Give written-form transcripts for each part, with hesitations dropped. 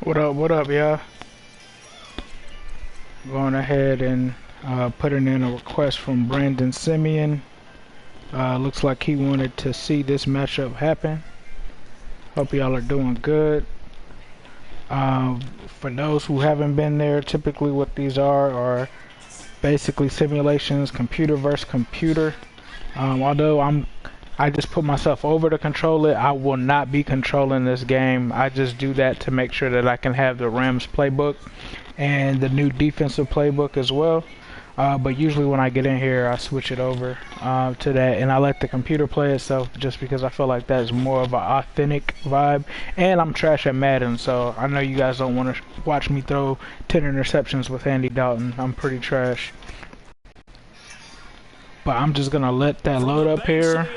What up, y'all? Going ahead and putting in a request from Brandon Simeon. Looks like he wanted to see this matchup happen. Hope y'all are doing good. For those who haven't been there, typically what these are basically simulations, computer versus computer. Although I just put myself over to control it, I will not be controlling this game. I just do that to make sure that I can have the Rams playbook and the new defensive playbook as well. But usually when I get in here, I switch it over to that, and I let the computer play itself just because I feel like that's more of an authentic vibe. And I'm trash at Madden, so I know you guys don't want to watch me throw 10 interceptions with Andy Dalton. I'm pretty trash. But I'm just going to let that load up here.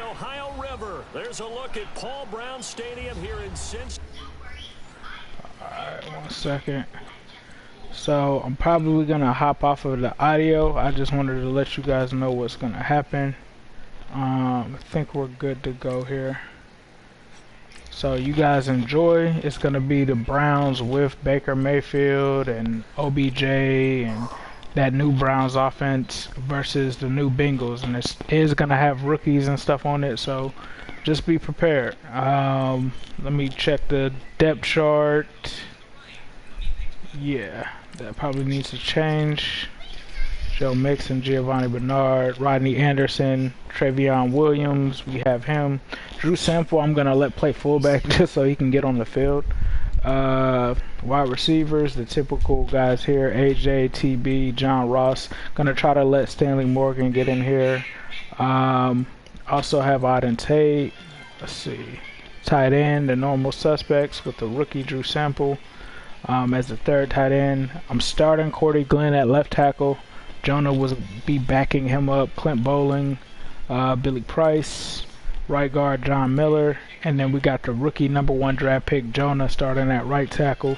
There's a look at Paul Brown Stadium here in Cincinnati. Alright, 1 second. So I'm probably gonna hop off of the audio. I just wanted to let you guys know what's gonna happen. I think we're good to go here. So you guys enjoy. It's gonna be the Browns with Baker Mayfield and OBJ and that new Browns offense versus the new Bengals, and it is gonna have rookies and stuff on it. So just be prepared. Let me check the depth chart. Yeah, that probably needs to change. Joe Mixon, Giovanni Bernard, Rodney Anderson, Travion Williams, we have him. Drew Sample, I'm going to let play fullback just so he can get on the field. Wide receivers, the typical guys here, AJ, TB, John Ross. Going to try to let Stanley Morgan get in here. Also have Auden Tate. Let's see. Tight end, the normal suspects with the rookie Drew Sample. As the third tight end, I'm starting Cordy Glenn at left tackle. Jonah will be backing him up. Clint Bowling, Billy Price, right guard John Miller, and then we got the rookie #1 draft pick Jonah starting at right tackle.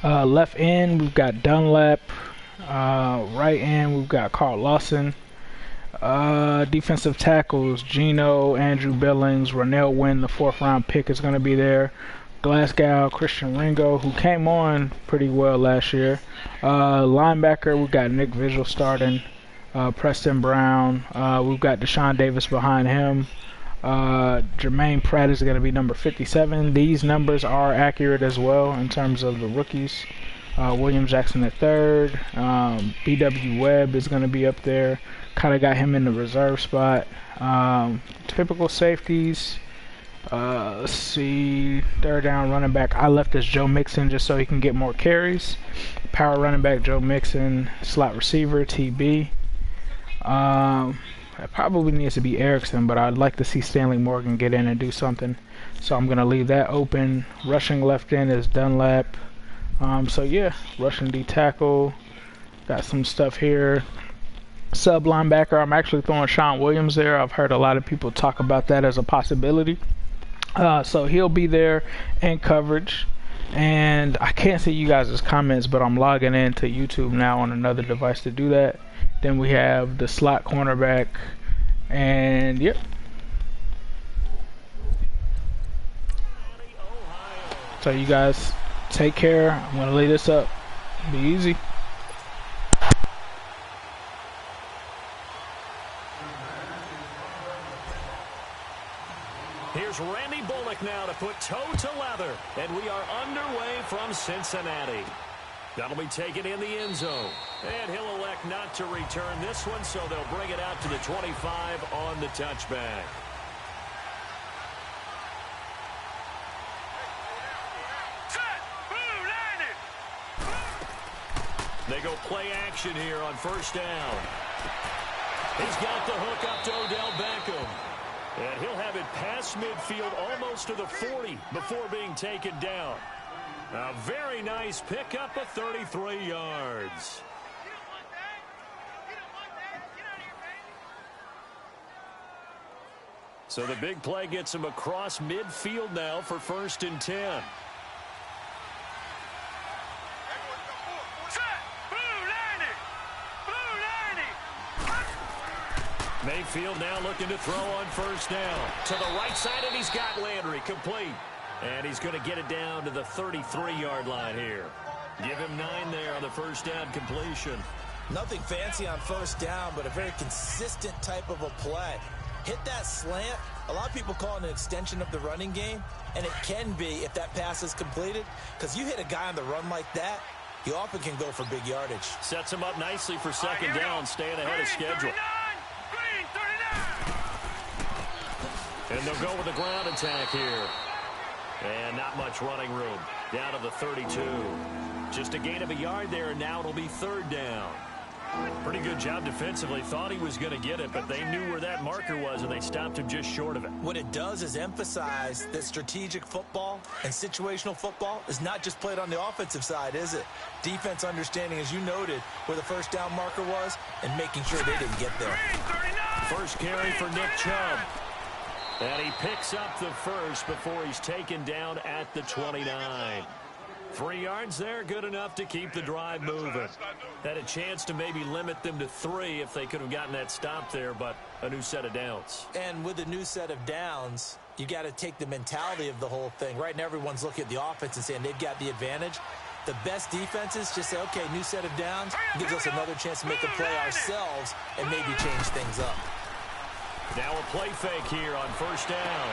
Left end we've got Dunlap. Right end we've got Carl Lawson. Defensive tackles Gino, Andrew Billings, Ronell Wynn, the 4th round pick is going to be there. Glasgow, Christian Ringo, who came on pretty well last year. Linebacker, we've got Nick Vigil starting. Preston Brown. We've got Deshaun Davis behind him. Jermaine Pratt is going to be number 57. These numbers are accurate as well in terms of the rookies. William Jackson III. B.W. Webb is going to be up there. Kind of got him in the reserve spot. Typical safeties. Let's see, third down running back. I left as Joe Mixon just so he can get more carries. Power running back Joe Mixon. Slot receiver TB. It probably needs to be Erickson, but I'd like to see Stanley Morgan get in and do something. So I'm gonna leave that open. Rushing left end is Dunlap. So yeah, rushing D tackle. Got some stuff here. Sub linebacker, I'm actually throwing Sean Williams there. I've heard a lot of people talk about that as a possibility. So he'll be there in coverage. And I can't see you guys' comments, but I'm logging into YouTube now on another device to do that. Then we have the slot cornerback. And yep. So you guys take care. I'm going to lay this up. Be easy. Here's Randy Bullock now to put toe to leather. And we are underway from Cincinnati. That'll be taken in the end zone. And he'll elect not to return this one, so they'll bring it out to the 25 on the touchback. They go play action here on first down. He's got the hook up to Odell Beckham. And he'll have it past midfield almost to the 40 before being taken down. A very nice pickup of 33 yards. So the big play gets him across midfield now for 1st and 10. Mayfield now looking to throw on first down. To the right side, and he's got Landry complete. And he's going to get it down to the 33-yard line here. Give him 9 there on the first down completion. Nothing fancy on first down, but a very consistent type of a play. Hit that slant. A lot of people call it an extension of the running game, and it can be if that pass is completed, because you hit a guy on the run like that, he often can go for big yardage. Sets him up nicely for second down, staying ahead of schedule. And they'll go with the ground attack here. And not much running room. Down to the 32. Just a gain of a yard there, and now it'll be third down. Pretty good job defensively. Thought he was going to get it, but they knew where that marker was, and they stopped him just short of it. What it does is emphasize that strategic football and situational football is not just played on the offensive side, is it? Defense understanding, as you noted, where the first down marker was and making sure they didn't get there. First carry for Nick Chubb. And he picks up the first before he's taken down at the 29. 3 yards there, good enough to keep the drive moving. Had a chance to maybe limit them to 3 if they could have gotten that stop there, but a new set of downs. And with a new set of downs, you got to take the mentality of the whole thing. Right now, everyone's looking at the offense and saying they've got the advantage. The best defenses just say, okay, new set of downs, gives us another chance to make a play ourselves and maybe change things up. Now a play fake here on first down.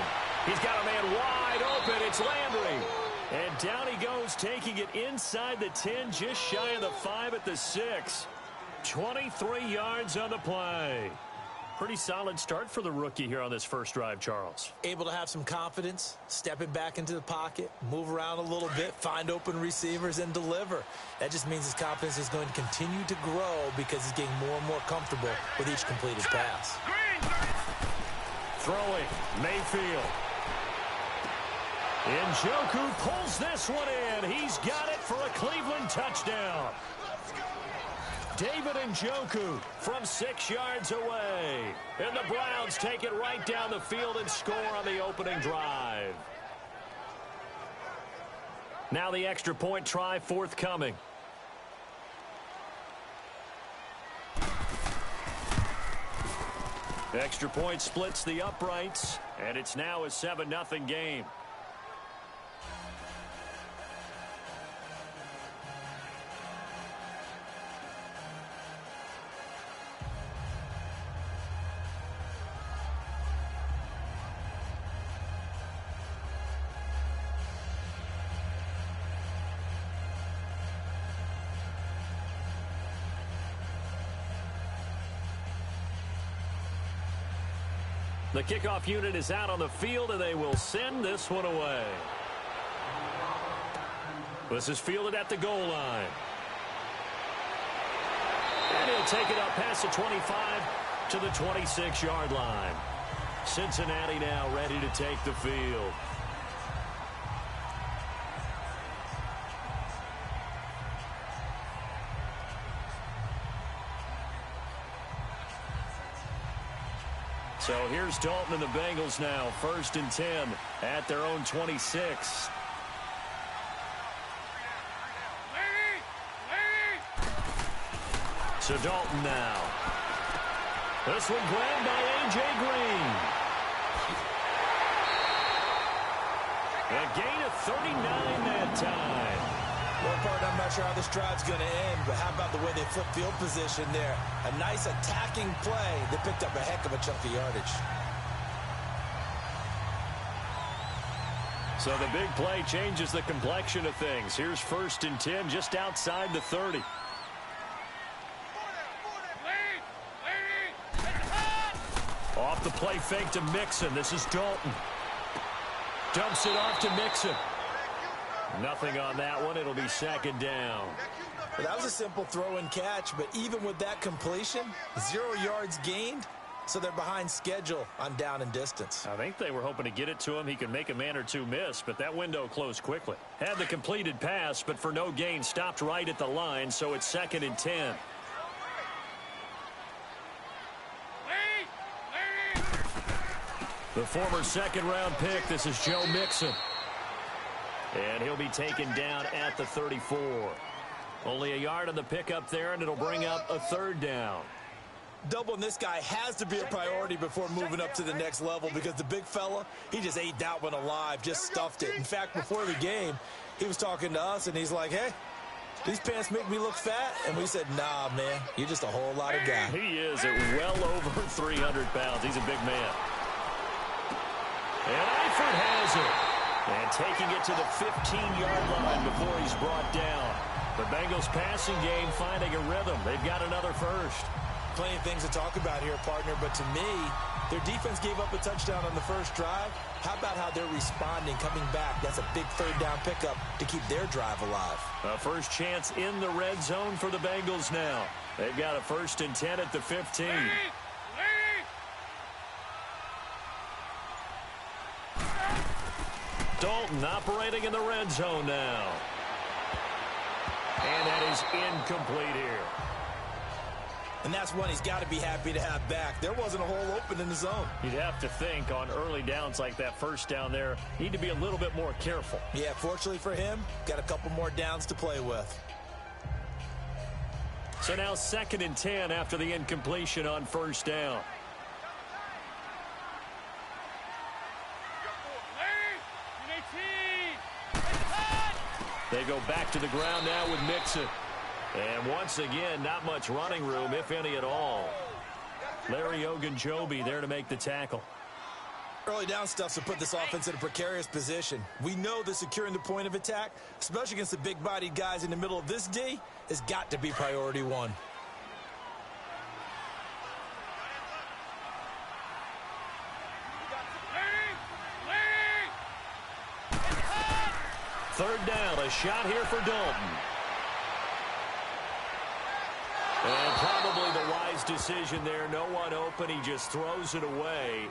He's got a man wide open. It's Landry. And down he goes, taking it inside the 10, just shy of the 5 at the 6. 23 yards on the play. Pretty solid start for the rookie here on this first drive, Charles. Able to have some confidence, stepping back into the pocket, move around a little bit, find open receivers, and deliver. That just means his confidence is going to continue to grow because he's getting more and more comfortable with each completed pass. Throwing, Mayfield. Njoku pulls this one in. He's got it for a Cleveland touchdown. David Njoku from 6 yards away. And the Browns take it right down the field and score on the opening drive. Now the extra point try forthcoming. Extra point splits the uprights, and it's now a 7-0 game. The kickoff unit is out on the field, and they will send this one away. This is fielded at the goal line. And he'll take it up past the 25 to the 26-yard line. Cincinnati now ready to take the field. So here's Dalton and the Bengals now, 1st and 10 at their own 26. So Dalton now. This one grabbed by A.J. Green. A gain of 39 that time. Well, partner, I'm not sure how this drive's going to end, but how about the way they flip field position there? A nice attacking play that picked up a heck of a chunk of yardage. So the big play changes the complexion of things. Here's 1st and 10 just outside the 30. Off the play fake to Mixon. This is Dalton. Dumps it off to Mixon. Nothing on that one. It'll be 2nd down. Well, that was a simple throw and catch, but even with that completion, 0 yards gained, so they're behind schedule on down and distance. I think they were hoping to get it to him. He could make a man or two miss, but that window closed quickly. Had the completed pass, but for no gain, stopped right at the line, so it's 2nd and 10. The former 2nd-round pick, this is Joe Mixon. And he'll be taken down at the 34. Only a yard on the pickup there, and it'll bring up a 3rd down. Doubling this guy has to be a priority before moving up to the next level because the big fella, he just ate that one alive, just stuffed it. In fact, before the game, he was talking to us, and he's like, hey, these pants make me look fat? And we said, nah, man, you're just a whole lot of guy. He is at well over 300 pounds. He's a big man. And Eifert has it. And taking it to the 15-yard line before he's brought down. The Bengals passing game finding a rhythm. They've got another first. Plenty of things to talk about here, partner, but to me, their defense gave up a touchdown on the first drive. How about how they're responding, coming back? That's a big third down pickup to keep their drive alive. A first chance in the red zone for the Bengals now. They've got a 1st and 10 at the 15. Dalton operating in the red zone now. And that is incomplete here. And that's one he's got to be happy to have back. There wasn't a hole open in the zone. You'd have to think on early downs like that first down there, need to be a little bit more careful. Yeah, fortunately for him, got a couple more downs to play with. So now 2nd and 10 after the incompletion on first down. They go back to the ground now with Mixon. And once again, not much running room, if any at all. Larry Ogunjobi there to make the tackle. Early down stuff to put this offense in a precarious position. We know that securing the point of attack, especially against the big-bodied guys in the middle of this D, has got to be priority one. Third down, a shot here for Dalton. And probably the wise decision there. No one open. He just throws it away.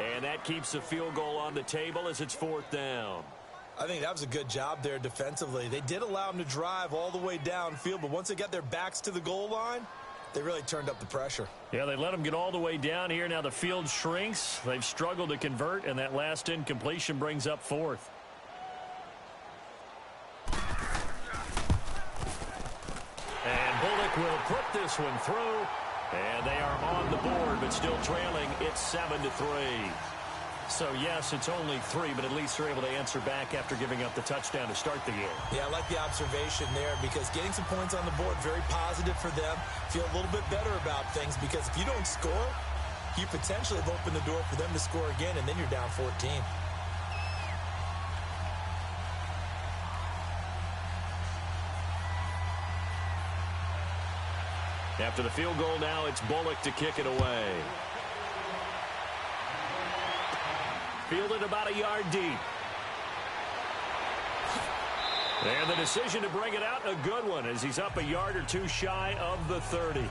And that keeps the field goal on the table as it's 4th down. I think that was a good job there defensively. They did allow him to drive all the way downfield, but once they got their backs to the goal line, they really turned up the pressure. Yeah, they let him get all the way down here. Now the field shrinks. They've struggled to convert, and that last incompletion brings up 4th. And Bullock will put this one through. And they are on the board, but still trailing. It's 7-3. So, yes, it's only 3, but at least they're able to answer back after giving up the touchdown to start the game. Yeah, I like the observation there because getting some points on the board, very positive for them. Feel a little bit better about things because if you don't score, you potentially have opened the door for them to score again, and then you're down 14. After the field goal now, it's Bullock to kick it away. Fielded about a yard deep. And the decision to bring it out, a good one, as he's up a yard or two shy of the 30.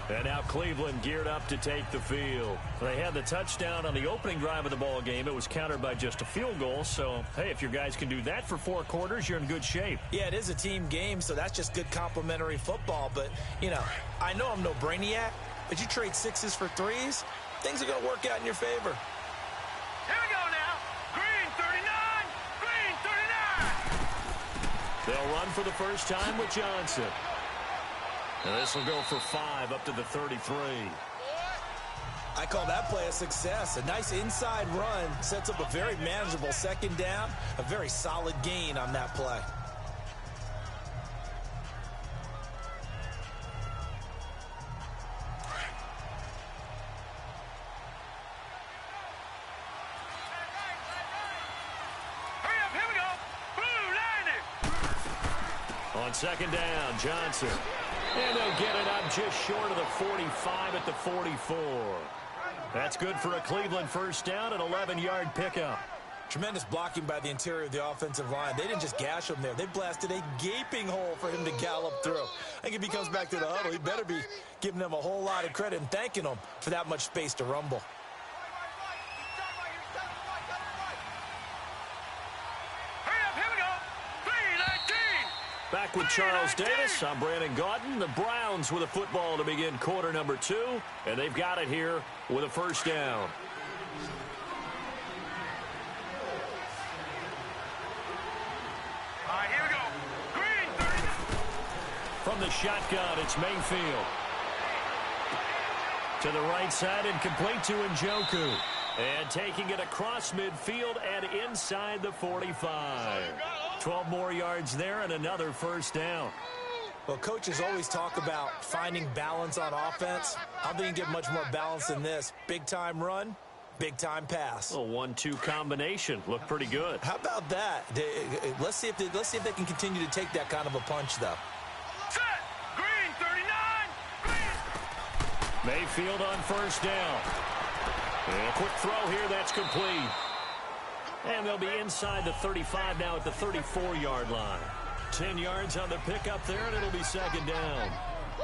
And now Cleveland geared up to take the field. They had the touchdown on the opening drive of the ball game. It was countered by just a field goal. So, hey, if your guys can do that for 4 quarters, you're in good shape. Yeah, it is a team game, so that's just good complimentary football. But, you know, I know I'm no brainiac, but you trade 6s for 3s, things are going to work out in your favor. Here we go now. Green 39. Green 39. They'll run for the first time with Johnson. And this will go for 5 up to the 33. I call that play a success. A nice inside run sets up a very manageable 2nd down. A very solid gain on that play. Hurry up, here we go. Blue 90. On 2nd down, Johnson. And they'll get it up just short of the 45 at the 44. That's good for a Cleveland first down, an 11-yard pickup. Tremendous blocking by the interior of the offensive line. They didn't just gash him there. They blasted a gaping hole for him to gallop through. I think if he comes back to the huddle, he better be giving them a whole lot of credit and thanking them for that much space to rumble. Hurry up, here we go. 319. Back with Charles Davis, I'm Brandon Gaudin. The Browns with a football to begin quarter number 2, and they've got it here with a first down. All right, here we go. Green 39. From the shotgun, it's Mayfield. To the right side and complete to Njoku. And taking it across midfield and inside the 45. 12 more yards there and another first down. Well, coaches always talk about finding balance on offense. I don't think you can get much more balance than this. Big-time run, big-time pass. A 1-2 combination. Looked pretty good. How about that? Let's see if they can continue to take that kind of a punch, though. Set. Green 39. Green. Mayfield on first down. And a quick throw here. That's complete. And they'll be inside the 35 now at the 34-yard line. 10 yards on the pickup there, and it'll be second down.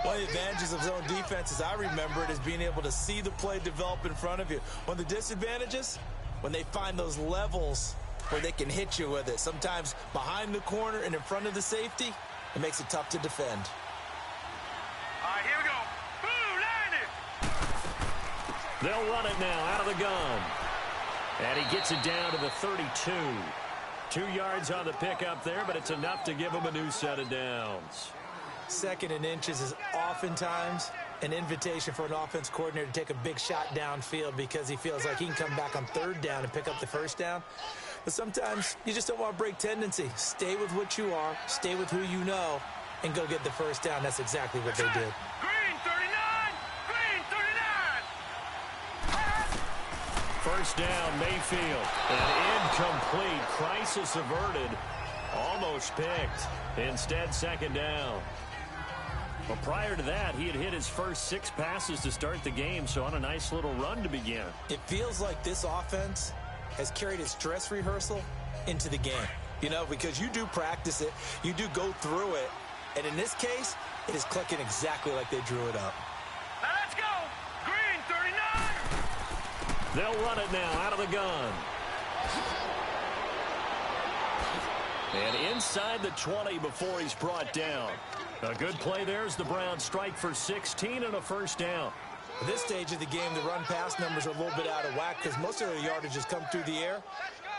One of the advantages of zone defense, as I remember it, is being able to see the play develop in front of you. One of the disadvantages, when they find those levels where they can hit you with it. Sometimes behind the corner and in front of the safety, it makes it tough to defend. All right, here we go. Blue, line it. They'll run it now out of the gun. And he gets it down to the 32. 2 yards on the pickup there, but it's enough to give him a new set of downs. 2nd and inches is oftentimes an invitation for an offense coordinator to take a big shot downfield because he feels like he can come back on 3rd down and pick up the 1st down. But sometimes you just don't want to break tendency. Stay with what you are, stay with who you know, and go get the 1st down. That's exactly what they did. Green 39. Green 39. First down, Mayfield. And incomplete. Crisis averted. Almost picked. Instead, second down. Well, prior to that, he had hit his first 6 passes to start the game, so on a nice little run to begin. It feels like this offense has carried its dress rehearsal into the game. You know, because you do practice it, you do go through it, and in this case, it is clicking exactly like they drew it up. Now let's go. Green 39. They'll run it now out of the gun. And inside the 20 before he's brought down. A good play there as the Browns strike for 16 and a first down. At this stage of the game, the run-pass numbers are a little bit out of whack because most of the yardage has come through the air.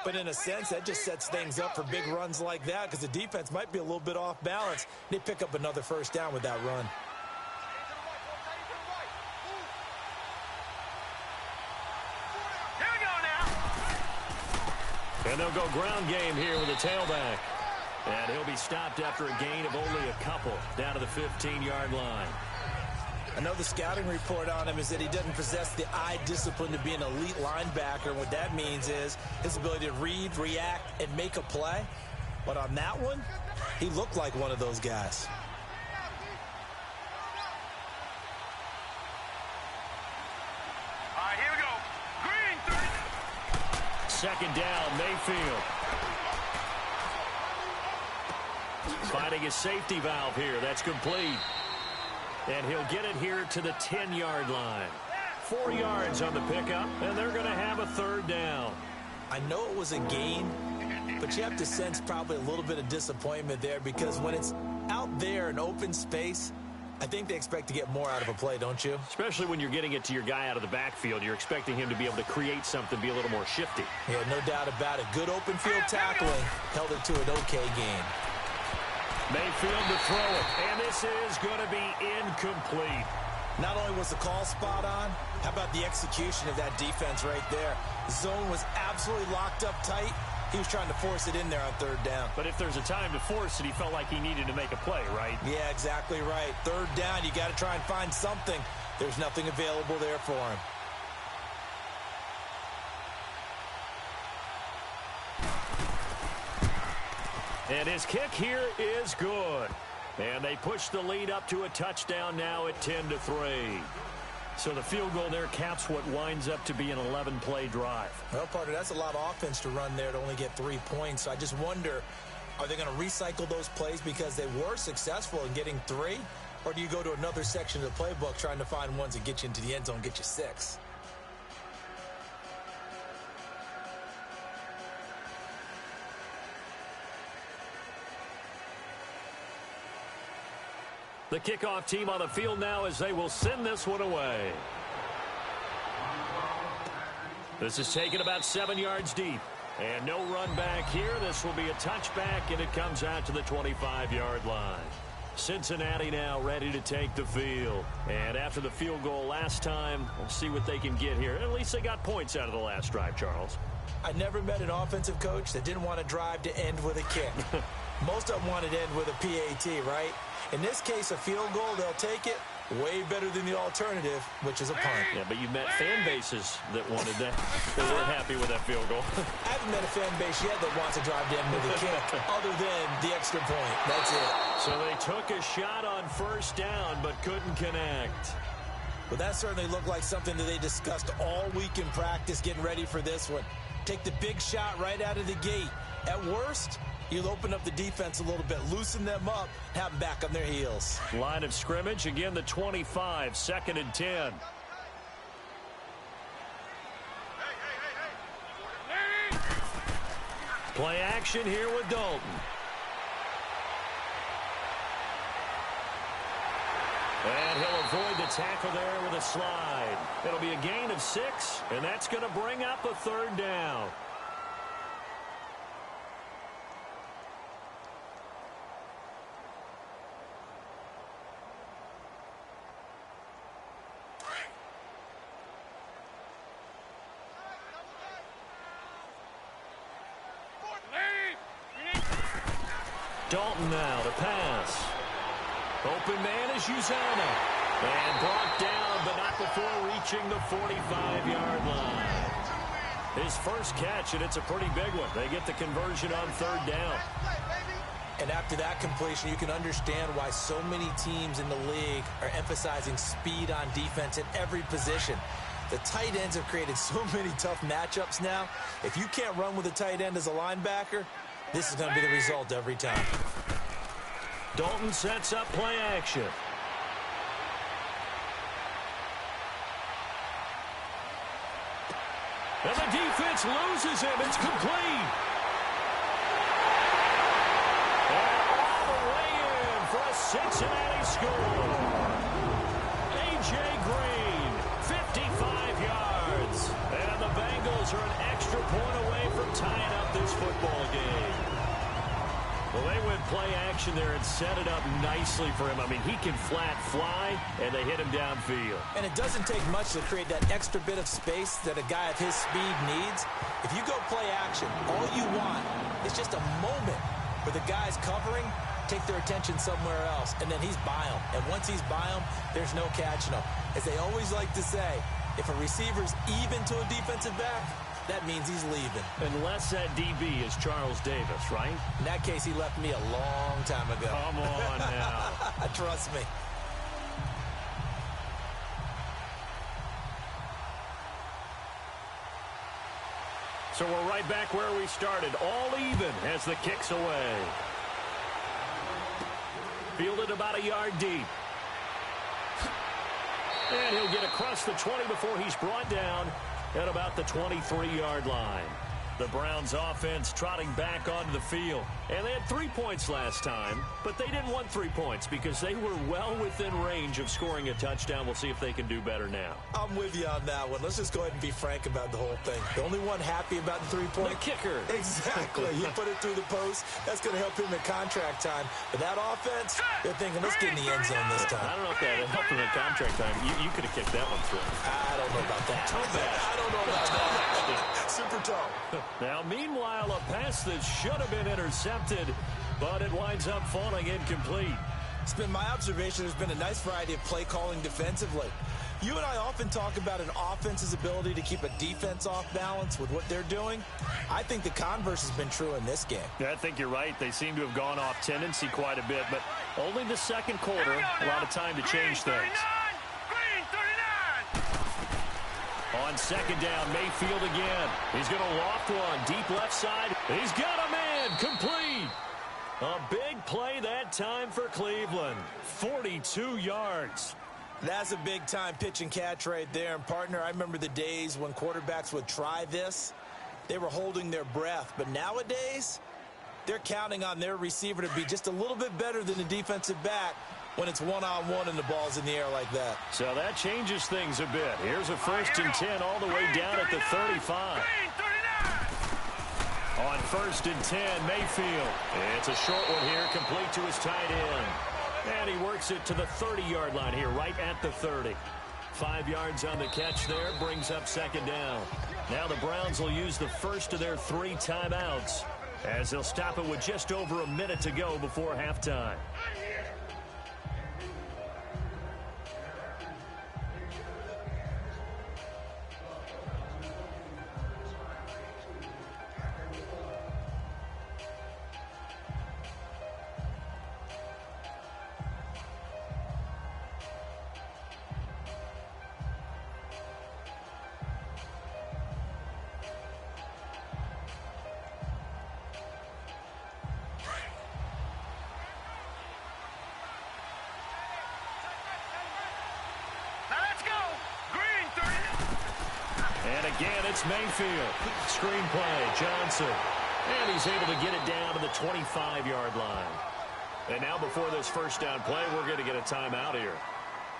But in a sense, that just sets things up for big runs like that because the defense might be a little bit off balance. They pick up another first down with that run. Here we go now. And they'll go ground game here with a tailback. And he'll be stopped after a gain of only a couple down to the 15-yard line. I know the scouting report on him is that he doesn't possess the eye discipline to be an elite linebacker. And what that means is his ability to read, react, and make a play. But on that one, he looked like one of those guys. All right, here we go. Green 30. Second down, Mayfield. Finding a safety valve here. That's complete. And he'll get it here to the 10-yard line. 4 yards on the pickup, and they're going to have a third down. I know it was a gain, but you have to sense probably a little bit of disappointment there because when it's out there in open space, I think they expect to get more out of a play, don't you? Especially when you're getting it to your guy out of the backfield. You're expecting him to be able to create something, be a little more shifty. Yeah, no doubt about it. Good open field tackling held it to an okay gain. Mayfield to throw it, and this is going to be incomplete. Not only was the call spot on, how about the execution of that defense right there? The zone was absolutely locked up tight. He was trying to force it in there on third down. But if there's a time to force it, he felt like he needed to make a play, right? Yeah, exactly right. Third down, you got to try and find something. There's nothing available there for him. And his kick here is good. And they push the lead up to a touchdown now at 10-3. So the field goal there caps what winds up to be an 11-play drive. Well, partner, that's a lot of offense to run there to only get 3 points. So I just wonder, are they going to recycle those plays because they were successful in getting 3? Or do you go to another section of the playbook trying to find ones that get you into the end zone, get you 6? The kickoff team on the field now as they will send this one away. This is taken about 7 yards deep. And no run back here. This will be a touchback, and it comes out to the 25-yard line. Cincinnati now ready to take the field. And after the field goal last time, we'll see what they can get here. At least they got points out of the last drive, Charles. I never met an offensive coach that didn't want to drive to end with a kick. Most of them wanted to end with a PAT, right? In this case, a field goal, they'll take it. Way better than the alternative, which is a punt. Yeah, but you met fan bases that wanted that. They weren't happy with that field goal. I haven't met a fan base yet that wants to drive to end with a kick other than the extra point. That's it. So they took a shot on first down but couldn't connect. But that certainly looked like something that they discussed all week in practice getting ready for this one. Take the big shot right out of the gate. At worst, you'll open up the defense a little bit, loosen them up, have them back on their heels. Line of scrimmage, again the 25, 2nd and 10. Play action here with Dalton. And he'll avoid the tackle there with a slide. It'll be a gain of 6, and that's going to bring up a 3rd down. Dalton now to pass. Open man is Uzana. And brought down, but not before reaching the 45-yard line. His first catch, and it's a pretty big one. They get the conversion on 3rd down. And after that completion, you can understand why so many teams in the league are emphasizing speed on defense at every position. The tight ends have created so many tough matchups now. If you can't run with a tight end as a linebacker, this is going to be the result every time. Dalton sets up play action. And the defense loses him. It's complete. And all the way in for a Cincinnati score. A.J. Green, 55 yards. And the Bengals are an extra point away from tying up this football game. Well, they went play action there and set it up nicely for him. I mean, he can flat fly, and they hit him downfield. And it doesn't take much to create that extra bit of space that a guy of his speed needs. If you go play action, all you want is just a moment where the guy's covering, take their attention somewhere else, and then he's by him. And once he's by him, there's no catching him. As they always like to say, if a receiver's even to a defensive back, that means he's leaving. Unless that DB is Charles Davis, right? In that case, he left me a long time ago. Come on now. Trust me. So we're right back where we started. All even as the kick's away. Fielded about a yard deep. And he'll get across the 20 before he's brought down at about the 23-yard line. The Browns offense trotting back onto the field. And they had 3 points last time, but they didn't want 3 points because they were well within range of scoring a touchdown. We'll see if they can do better now. I'm with you on that one. Let's just go ahead and be frank about the whole thing. The only one happy about the 3-point? The kicker. Exactly. He put it through the post. That's going to help him in contract time. But that offense, they're thinking, let's get in the end zone this time. I don't know if that helped him in contract time. You could have kicked that one through. I don't know about that. I don't know about that. Super tall. Now, meanwhile, a pass that should have been intercepted, but it winds up falling incomplete. It's been my observation there's been a nice variety of play calling defensively. You and I often talk about an offense's ability to keep a defense off balance with what they're doing. I think the converse has been true in this game. Yeah, I think you're right. They seem to have gone off tendency quite a bit, but only the second quarter, a lot of time to change things. On second down, Mayfield again. He's going to loft one, deep left side. He's got a man, complete. A big play that time for Cleveland. 42 yards. That's a big-time pitch and catch right there. And, partner, I remember the days when quarterbacks would try this. They were holding their breath. But nowadays, they're counting on their receiver to be just a little bit better than the defensive back when it's one-on-one and the ball's in the air like that. So that changes things a bit. Here's a 1st and 10 all the way down at the 35. On 1st and 10, Mayfield. It's a short one here, complete to his tight end. And he works it to the 30-yard line here, right at the 30. 5 yards on the catch there, brings up second down. Now the Browns will use the first of their 3 timeouts as they'll stop it with just over a minute to go before halftime. Again, it's Mayfield. Screenplay, Johnson. And he's able to get it down to the 25-yard line. And now before this first down play, we're going to get a timeout here,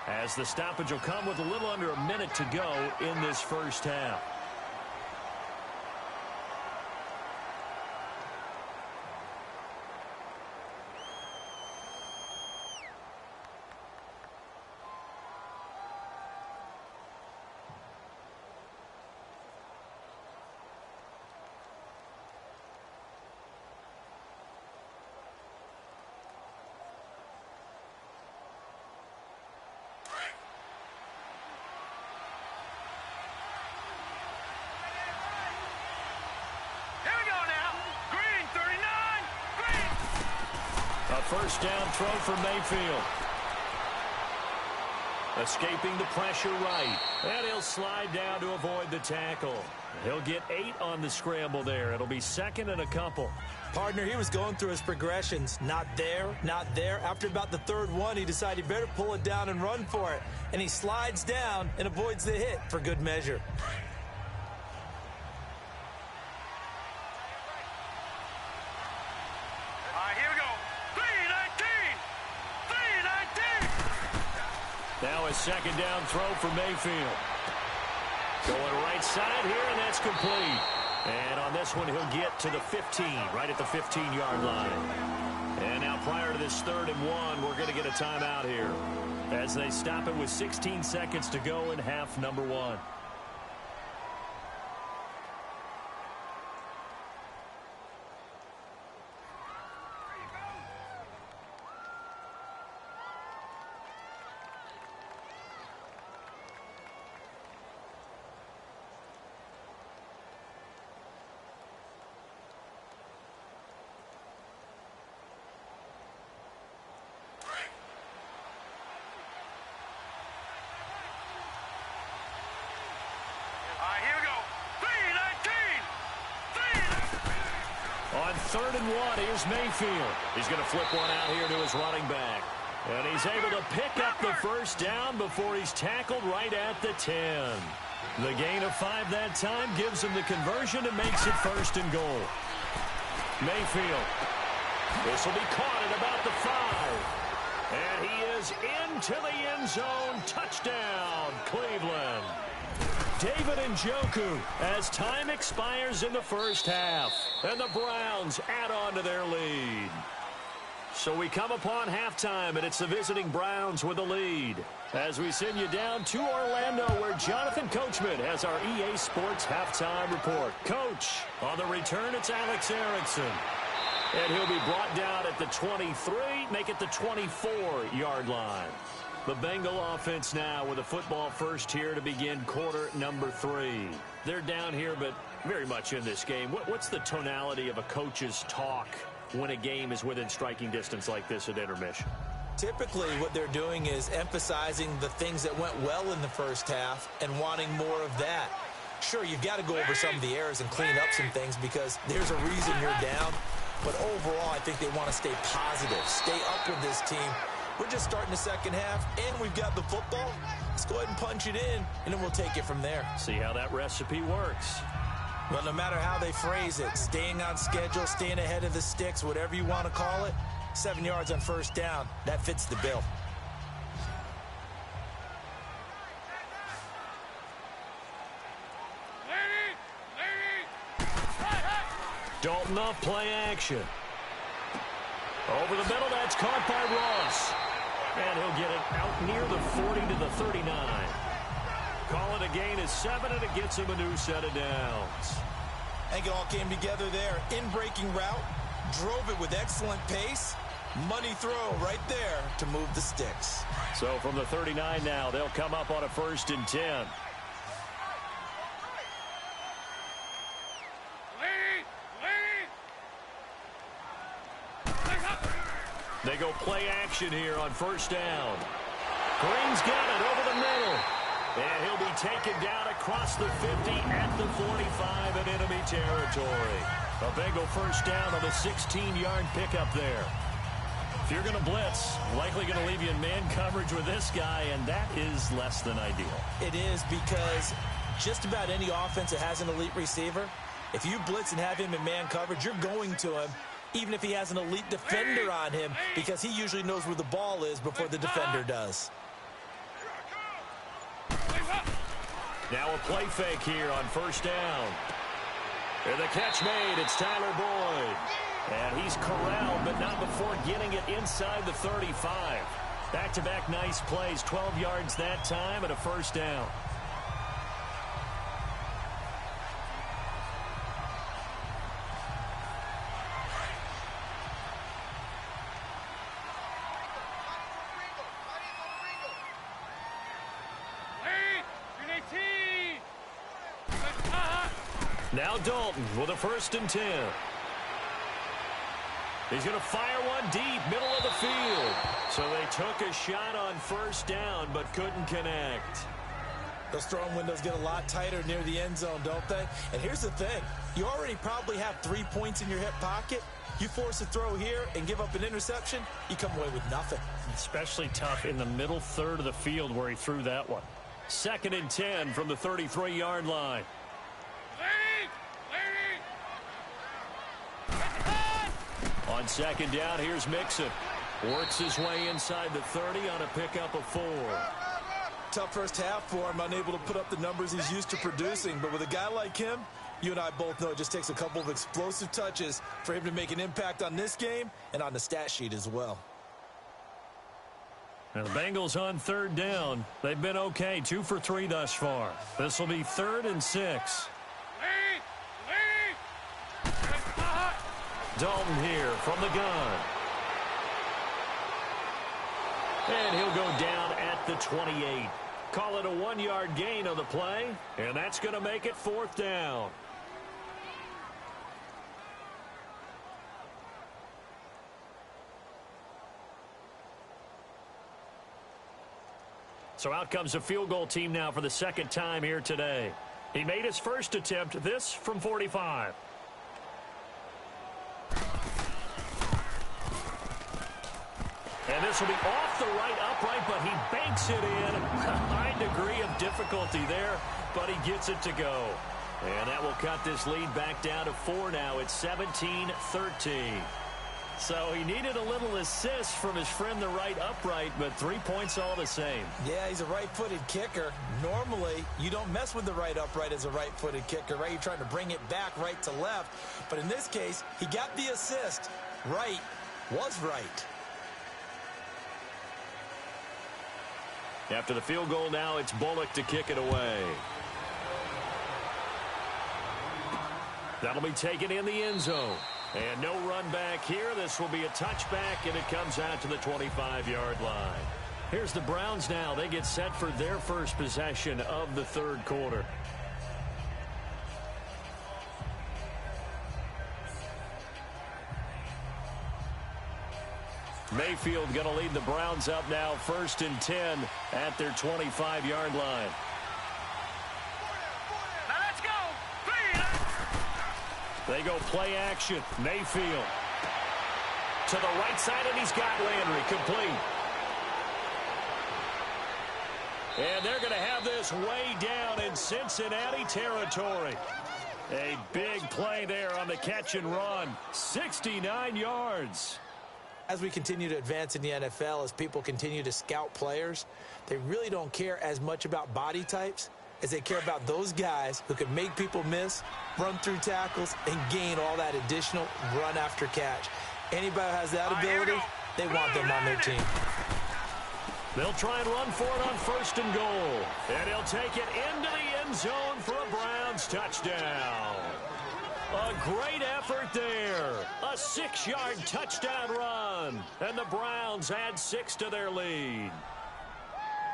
as the stoppage will come with a little under a minute to go in this first half. First down throw for Mayfield. Escaping the pressure right. And he'll slide down to avoid the tackle. He'll get 8 on the scramble there. It'll be second and a couple. Partner, he was going through his progressions. Not there, not there. After about the third one, he decided he better pull it down and run for it. And he slides down and avoids the hit for good measure. Now a second down throw for Mayfield. Going right side here, and that's complete. And on this one, he'll get to the 15, right at the 15-yard line. And now prior to this 3rd and 1, we're going to get a timeout here, as they stop it with 16 seconds to go in half number 1. On 3rd and 1, here's Mayfield. He's going to flip one out here to his running back. And he's able to pick up the first down before he's tackled right at the 10. The gain of 5 that time gives him the conversion and makes it 1st and goal. Mayfield. This will be caught at about the 5. And he is into the end zone. Touchdown, Cleveland. David Njoku as time expires in the first half. And the Browns add on to their lead. So we come upon halftime, and it's the visiting Browns with the lead. As we send you down to Orlando, where Jonathan Coachman has our EA Sports halftime report. Coach, on the return, it's Alex Erickson. And he'll be brought down at the 23, make it the 24-yard line. The Bengal offense now with a football first here to begin quarter number 3. They're down here, but very much in this game. What's the tonality of a coach's talk when a game is within striking distance like this at intermission? Typically, what they're doing is emphasizing the things that went well in the first half and wanting more of that. Sure, you've got to go over some of the errors and clean up some things because there's a reason you're down. But overall, I think they want to stay positive, stay up with this team. We're just starting the second half, and we've got the football. Let's go ahead and punch it in, and then we'll take it from there. See how that recipe works. Well, no matter how they phrase it, staying on schedule, staying ahead of the sticks, whatever you want to call it, 7 yards on first down, that fits the bill. Dalton off play action. Over the middle, that's caught by Ross. And he'll get it out near the 40 to the 39. Call it a gain of 7, and it gets him a new set of downs. I think it all came together there. In-breaking route, drove it with excellent pace. Money throw right there to move the sticks. So from the 39 now, they'll come up on a 1st and 10. They go play action here on 1st down. Green's got it over the middle. And he'll be taken down across the 50 at the 45 in enemy territory. A Bengal 1st down on the 16-yard pickup there. If you're going to blitz, likely going to leave you in man coverage with this guy, and that is less than ideal. It is, because just about any offense that has an elite receiver, if you blitz and have him in man coverage, you're going to him, even if he has an elite defender on him, because he usually knows where the ball is before the defender does. Now a play fake here on 1st down. And the catch made. It's Tyler Boyd. And he's corralled, but not before getting it inside the 35. Back-to-back nice plays. 12 yards that time and a 1st down. Now Dalton with a 1st and 10. He's going to fire one deep, middle of the field. So they took a shot on 1st down, but couldn't connect. Those throwing windows get a lot tighter near the end zone, don't they? And here's the thing. You already probably have 3 points in your hip pocket. You force a throw here and give up an interception, you come away with nothing. Especially tough in the middle third of the field where he threw that one. 2nd and 10 from the 33-yard line. On 2nd down, here's Mixon. Works his way inside the 30 on a pickup of 4. Tough first half for him, unable to put up the numbers he's used to producing. But with a guy like him, you and I both know it just takes a couple of explosive touches for him to make an impact on this game and on the stat sheet as well. And the Bengals on 3rd down. They've been okay, 2 for 3 thus far. This will be 3rd and 6. Dalton here from the gun. And he'll go down at the 28. Call it a 1-yard gain on the play, and that's going to make it 4th down. So out comes a field goal team now for the 2nd time here today. He made his first attempt, this from 45. And this will be off the right upright, but he banks it in. A high degree of difficulty there, but he gets it to go. And that will cut this lead back down to 4 now. It's 17-13. So he needed a little assist from his friend the right upright, but 3 points all the same. Yeah, he's a right-footed kicker. Normally, you don't mess with the right upright as a right-footed kicker, right? You're trying to bring it back right to left. But in this case, he got the assist. Right was right. After the field goal now, it's Bullock to kick it away. That'll be taken in the end zone. And no run back here. This will be a touchback, and it comes out to the 25-yard line. Here's the Browns now. They get set for their first possession of the 3rd quarter. Mayfield going to lead the Browns up now, 1st and 10 at their 25-yard line. Now let's go. They go play action. Mayfield to the right side, and he's got Landry complete. And they're going to have this way down in Cincinnati territory. A big play there on the catch and run. 69 yards. As we continue to advance in the NFL, as people continue to scout players, they really don't care as much about body types as they care about those guys who can make people miss, run through tackles, and gain all that additional run after catch. Anybody who has that ability, they want them on their team. They'll try and run for it on 1st and goal. And he'll take it into the end zone for a Browns touchdown. A great effort there. A 6-yard touchdown run. And the Browns add 6 to their lead.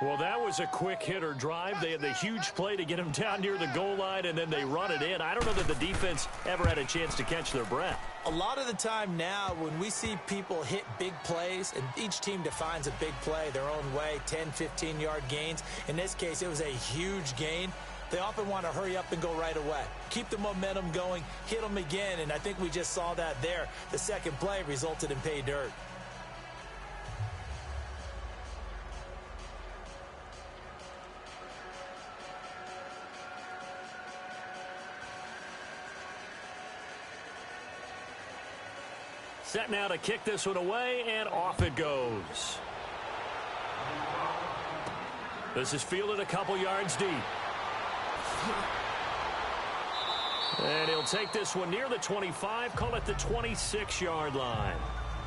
Well, that was a quick hitter drive. They had the huge play to get him down near the goal line, and then they run it in. I don't know that the defense ever had a chance to catch their breath. A lot of the time now when we see people hit big plays, and each team defines a big play their own way, 10, 15-yard gains. In this case, it was a huge gain. They often want to hurry up and go right away. Keep the momentum going, hit them again, and I think we just saw that there. The second play resulted in pay dirt. Set now to kick this one away, and off it goes. This is fielded a couple yards deep. And he'll take this one near the 25, call it the 26-yard line.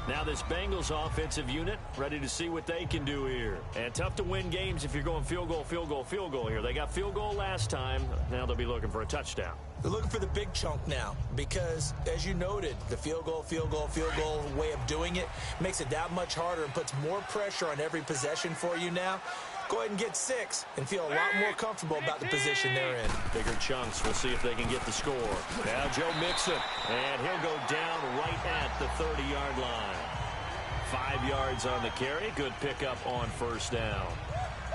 Now this Bengals offensive unit ready to see what they can do here. And tough to win games if you're going field goal, field goal, field goal here. They got field goal last time. Now they'll be looking for a touchdown. They're looking for the big chunk now because, as you noted, the field goal way of doing it makes it that much harder and puts more pressure on every possession for you now. Go ahead and get 6 and feel a lot more comfortable about the position they're in. Bigger chunks. We'll see if they can get the score. Now Joe Mixon, and he'll go down right at the 30-yard line. 5 yards on the carry. Good pickup on 1st down.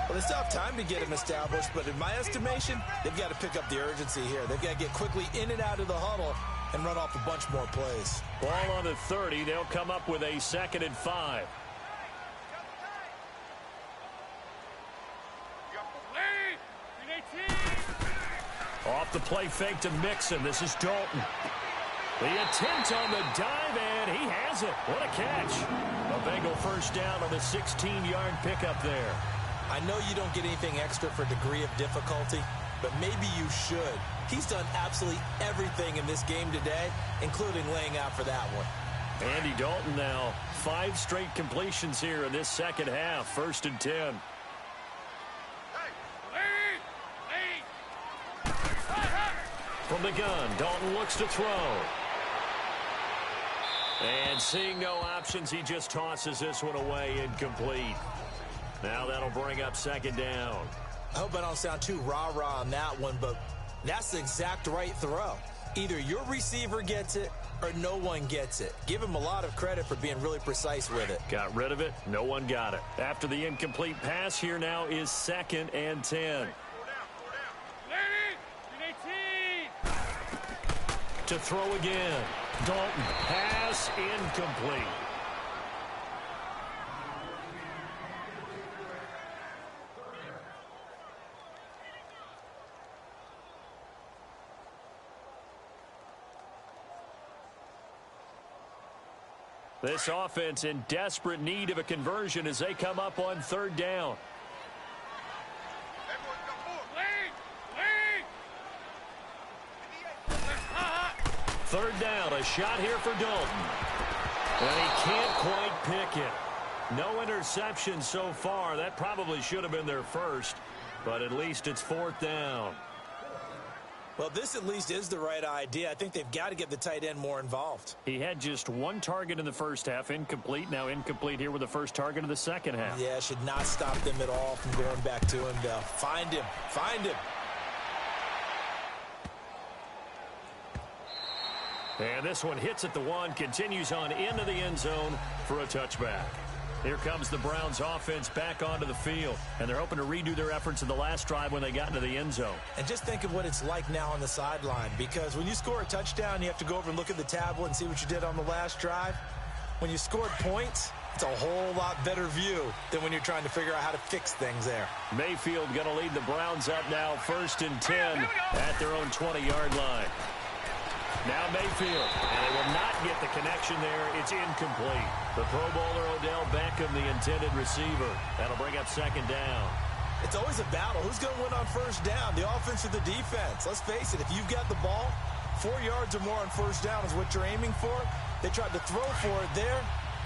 Well, they still have time to get him established, but in my estimation, they've got to pick up the urgency here. They've got to get quickly in and out of the huddle and run off a bunch more plays. Ball on the 30. They'll come up with a 2nd and 5. Off the play fake to Mixon. This is Dalton. The attempt on the dive, and he has it. What a catch. A Bengal 1st down on the 16-yard pickup there. I know you don't get anything extra for degree of difficulty, but maybe you should. He's done absolutely everything in this game today, including laying out for that one. Andy Dalton now 5 straight completions here in this second half. 1st and 10. From the gun, Dalton looks to throw. And seeing no options, he just tosses this one away, incomplete. Now that'll bring up 2nd down. I hope I don't sound too rah-rah on that one, but that's the exact right throw. Either your receiver gets it or no one gets it. Give him a lot of credit for being really precise with it. Got rid of it. No one got it. After the incomplete pass, here now is 2nd and 10. To throw again. Dalton, pass incomplete. This offense in desperate need of a conversion as they come up on 3rd down. Third down, a shot here for Dalton. And he can't quite pick it. No interception so far. That probably should have been their first, but at least it's 4th down. Well, this at least is the right idea. I think they've got to get the tight end more involved. He had just 1 target in the first half, incomplete. Now incomplete here with the first target of the second half. Yeah, should not stop them at all from going back to him, though. Find him. Find him. And this one hits at the 1, continues on into the end zone for a touchback. Here comes the Browns offense back onto the field, and they're hoping to redo their efforts in the last drive when they got into the end zone. And just think of what it's like now on the sideline, because when you score a touchdown, you have to go over and look at the tablet and see what you did on the last drive. When you scored points, it's a whole lot better view than when you're trying to figure out how to fix things there. Mayfield going to lead the Browns up now 1st and 10 at their own 20-yard line. Now Mayfield, and they will not get the connection there. It's incomplete. The Pro Bowler Odell Beckham, the intended receiver. That'll bring up 2nd down. It's always a battle. Who's going to win on 1st down, the offense or the defense? Let's face it, if you've got the ball, 4 yards or more on 1st down is what you're aiming for. They tried to throw for it there.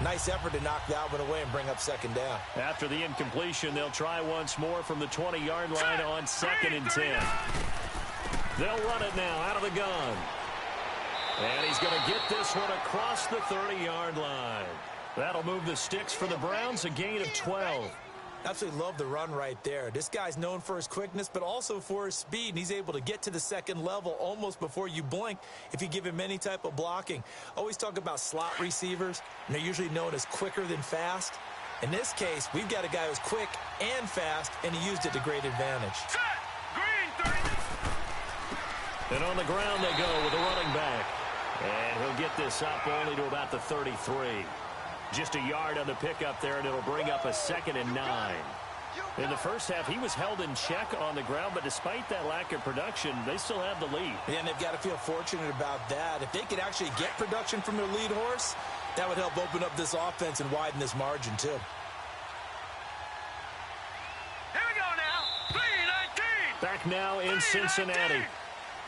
Nice effort to knock that one away and bring up second down. After the incompletion, they'll try once more from the 20-yard line on 2nd and 10. They'll run it now out of the gun. And he's going to get this one across the 30-yard line. That'll move the sticks for the Browns, a gain of 12. Absolutely love the run right there. This guy's known for his quickness, but also for his speed, and he's able to get to the second level almost before you blink if you give him any type of blocking. Always talk about slot receivers, and they're usually known as quicker than fast. In this case, we've got a guy who's quick and fast, and he used it to great advantage. And on the ground they go with the running back. And he'll get this up only to about the 33. Just a yard on the pickup there, and it'll bring up a 2nd and 9. In the first half, he was held in check on the ground, but despite that lack of production, they still have the lead. Yeah, and they've got to feel fortunate about that. If they could actually get production from their lead horse, that would help open up this offense and widen this margin, too. Here we go now. 3-19. Back now in Cincinnati.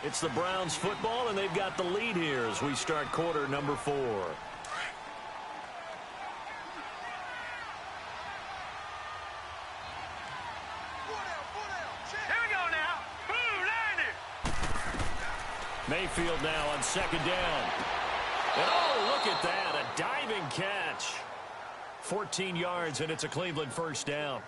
It's the Browns football, and they've got the lead here as we start quarter number 4. Here we go now. Blue landed. Mayfield now on 2nd down. And oh, look at that, a diving catch. 14 yards, and it's a Cleveland first down.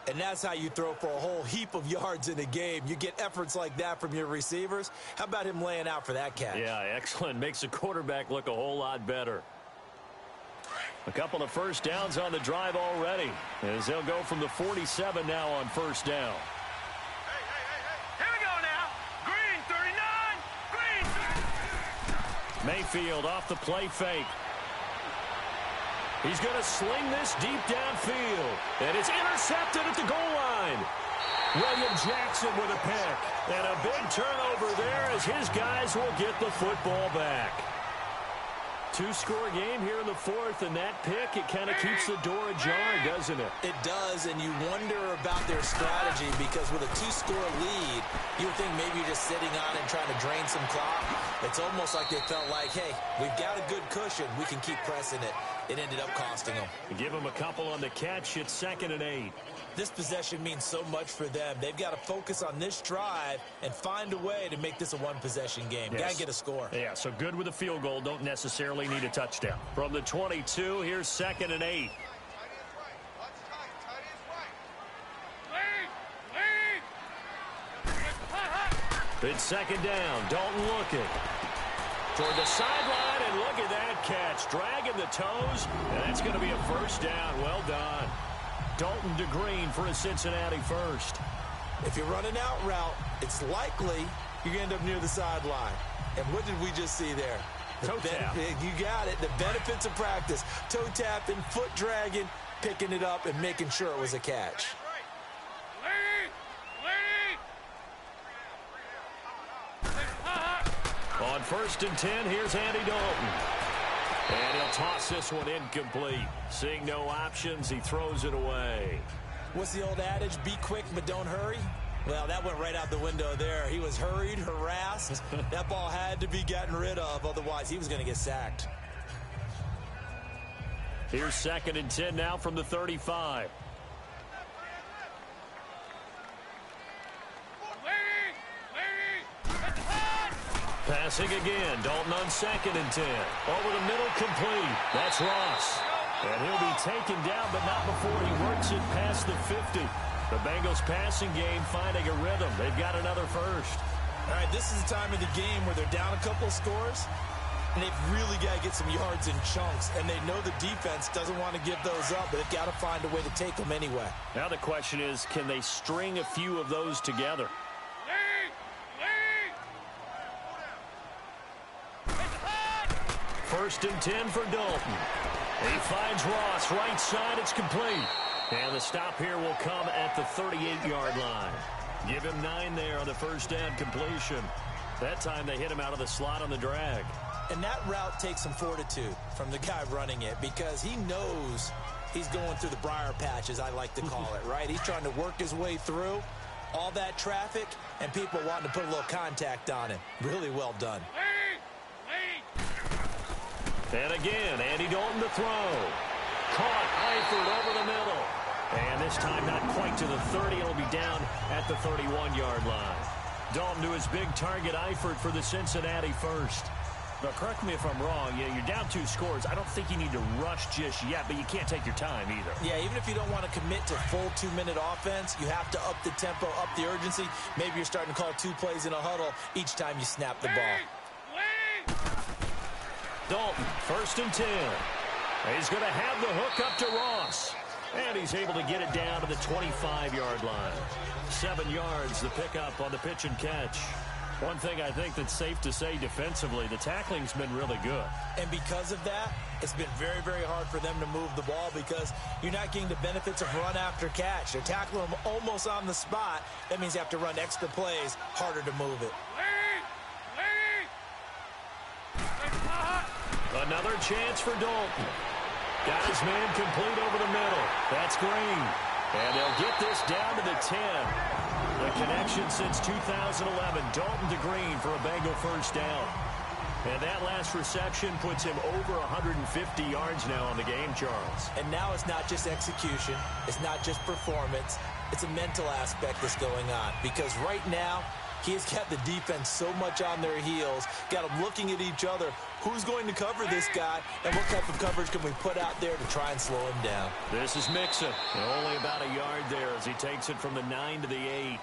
And that's how you throw for a whole heap of yards in a game. You get efforts like that from your receivers. How about him laying out for that catch? Yeah, excellent. Makes the quarterback look a whole lot better. A couple of first downs on the drive already, as they'll go from the 47 now on first down. Here we go now. Green 39. Green. Mayfield off the play fake. He's going to sling this deep downfield. And it's intercepted at the goal line. William Jackson with a pick. And a big turnover there as his guys will get the football back. 2-score game here in the 4th, and that pick, it kind of keeps the door ajar, doesn't it? It does, and you wonder about their strategy because with a 2-score lead, you would think maybe you're just sitting on it and trying to drain some clock. It's almost like they felt like, hey, we've got a good cushion. We can keep pressing it. It ended up costing them. Give them a couple on the catch. It's 2nd and 8. This possession means so much for them. They've got to focus on this drive and find a way to make this a one-possession game. Yes. Got to get a score. Yeah, so good with a field goal. Don't necessarily need a touchdown. From the 22, here's 2nd and 8. It's 2nd down. Dalton looking toward the sideline, and look at that catch. Dragging the toes, and that's going to be a first down. Well done. Dalton to Green for a Cincinnati first. If you're running out route, it's likely you're going to end up near the sideline. And what did we just see there? Toe tap. You got it. The benefits of practice. Toe tapping, foot dragging, picking it up, and making sure it was a catch. On 1st and 10, here's Andy Dalton. And he'll toss this one incomplete. Seeing no options, he throws it away. What's the old adage? Be quick, but don't hurry. Well, that went right out the window there. He was hurried, harassed. That ball had to be gotten rid of. Otherwise, he was going to get sacked. Here's 2nd and 10 now from the 35. Passing again. Dalton on 2nd and 10. Over the middle, complete. That's Ross. And he'll be taken down, but not before he works it past the 50. The Bengals passing game finding a rhythm. They've got another first. All right, this is the time of the game where they're down a couple of scores, and they've really got to get some yards in chunks, and they know the defense doesn't want to give those up, but they've got to find a way to take them anyway. Now the question is, can they string a few of those together? First and 10 for Dalton. He finds Ross right side. It's complete. And the stop here will come at the 38-yard line. Give him 9 there on the first down completion. That time they hit him out of the slot on the drag. And that route takes some fortitude from the guy running it because he knows he's going through the briar patch, as I like to call it, right? He's trying to work his way through all that traffic and people wanting to put a little contact on him. Really well done. And again, Andy Dalton to throw. Caught Eifert over the middle. And this time not quite to the 30. It'll be down at the 31-yard line. Dalton to his big target, Eifert, for the Cincinnati first. Now, correct me if I'm wrong. You're down 2 scores. I don't think you need to rush just yet, but you can't take your time either. Yeah, even if you don't want to commit to full 2-minute offense, you have to up the tempo, up the urgency. Maybe you're starting to call 2 plays in a huddle each time you snap the ball. Dalton, 1st and 10. He's going to have the hook up to Ross. And he's able to get it down to the 25-yard line. 7 yards, the pickup on the pitch and catch. One thing I think that's safe to say defensively, the tackling's been really good. And because of that, it's been very, very hard for them to move the ball because you're not getting the benefits of run after catch. They're tackling them almost on the spot. That means you have to run extra plays, harder to move it. Another chance for Dalton. Got his man complete over the middle. That's Green. And they'll get this down to the 10. The connection since 2011. Dalton to Green for a Bengal first down. And that last reception puts him over 150 yards now on the game, Charles. And now it's not just execution. It's not just performance. It's a mental aspect that's going on. Because right now, he has got the defense so much on their heels, got them looking at each other. Who's going to cover this guy, and what type of coverage can we put out there to try and slow him down? This is Mixon. Only about a yard there as he takes it from the 9 to the 8.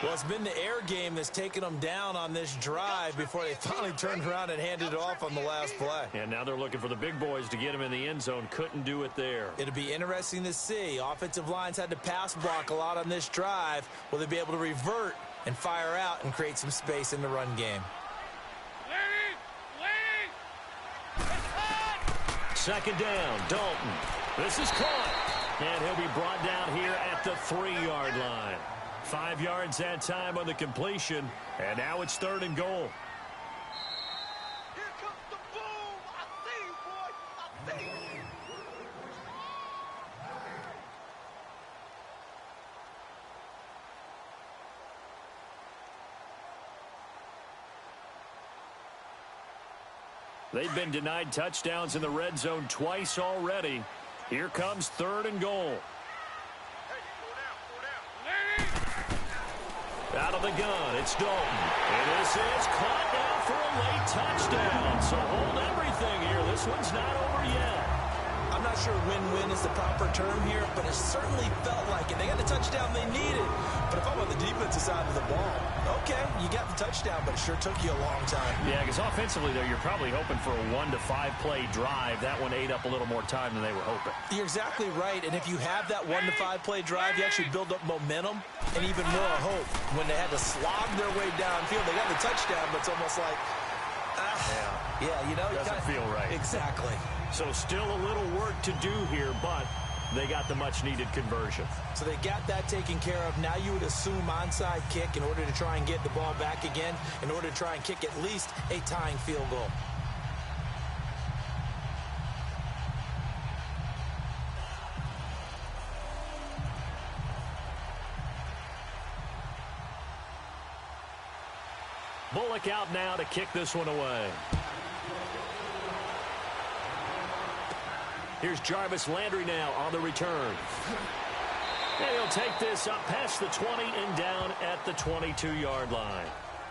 Well, it's been the air game that's taken them down on this drive before they finally turned around and handed it off on the last play. And now they're looking for the big boys to get him in the end zone. Couldn't do it there. It'll be interesting to see. Offensive lines had to pass block a lot on this drive. Will they be able to revert and fire out and create some space in the run game? Second down, Dalton. This is caught. And he'll be brought down here at the 3-yard line. 5 yards that time on the completion. And now it's 3rd and goal. Here comes the boom. I see you, boy. I see you. They've been denied touchdowns in the red zone twice already. Here comes 3rd and goal. Out of the gun, it's Dalton. And this is caught now for a late touchdown. So hold everything here. This one's not over yet. I'm not sure win-win is the proper term here, but it certainly felt like it. They got the touchdown they needed. But if I'm on the defensive side of the ball, okay, you got the touchdown, but it sure took you a long time. Yeah, because offensively, though, you're probably hoping for a 1 to 5 play drive. That one ate up a little more time than they were hoping. You're exactly right, and if you have that 1 to 5 play drive, you actually build up momentum and even more hope. When they had to slog their way downfield, they got the touchdown, but it's almost like, yeah, you know. Doesn't feel right. Exactly. So still a little work to do here, but they got the much-needed conversion. So they got that taken care of. Now you would assume onside kick in order to try and get the ball back again, in order to try and kick at least a tying field goal. Bullock out now to kick this one away. Here's Jarvis Landry now on the return. And he'll take this up past the 20 and down at the 22-yard line.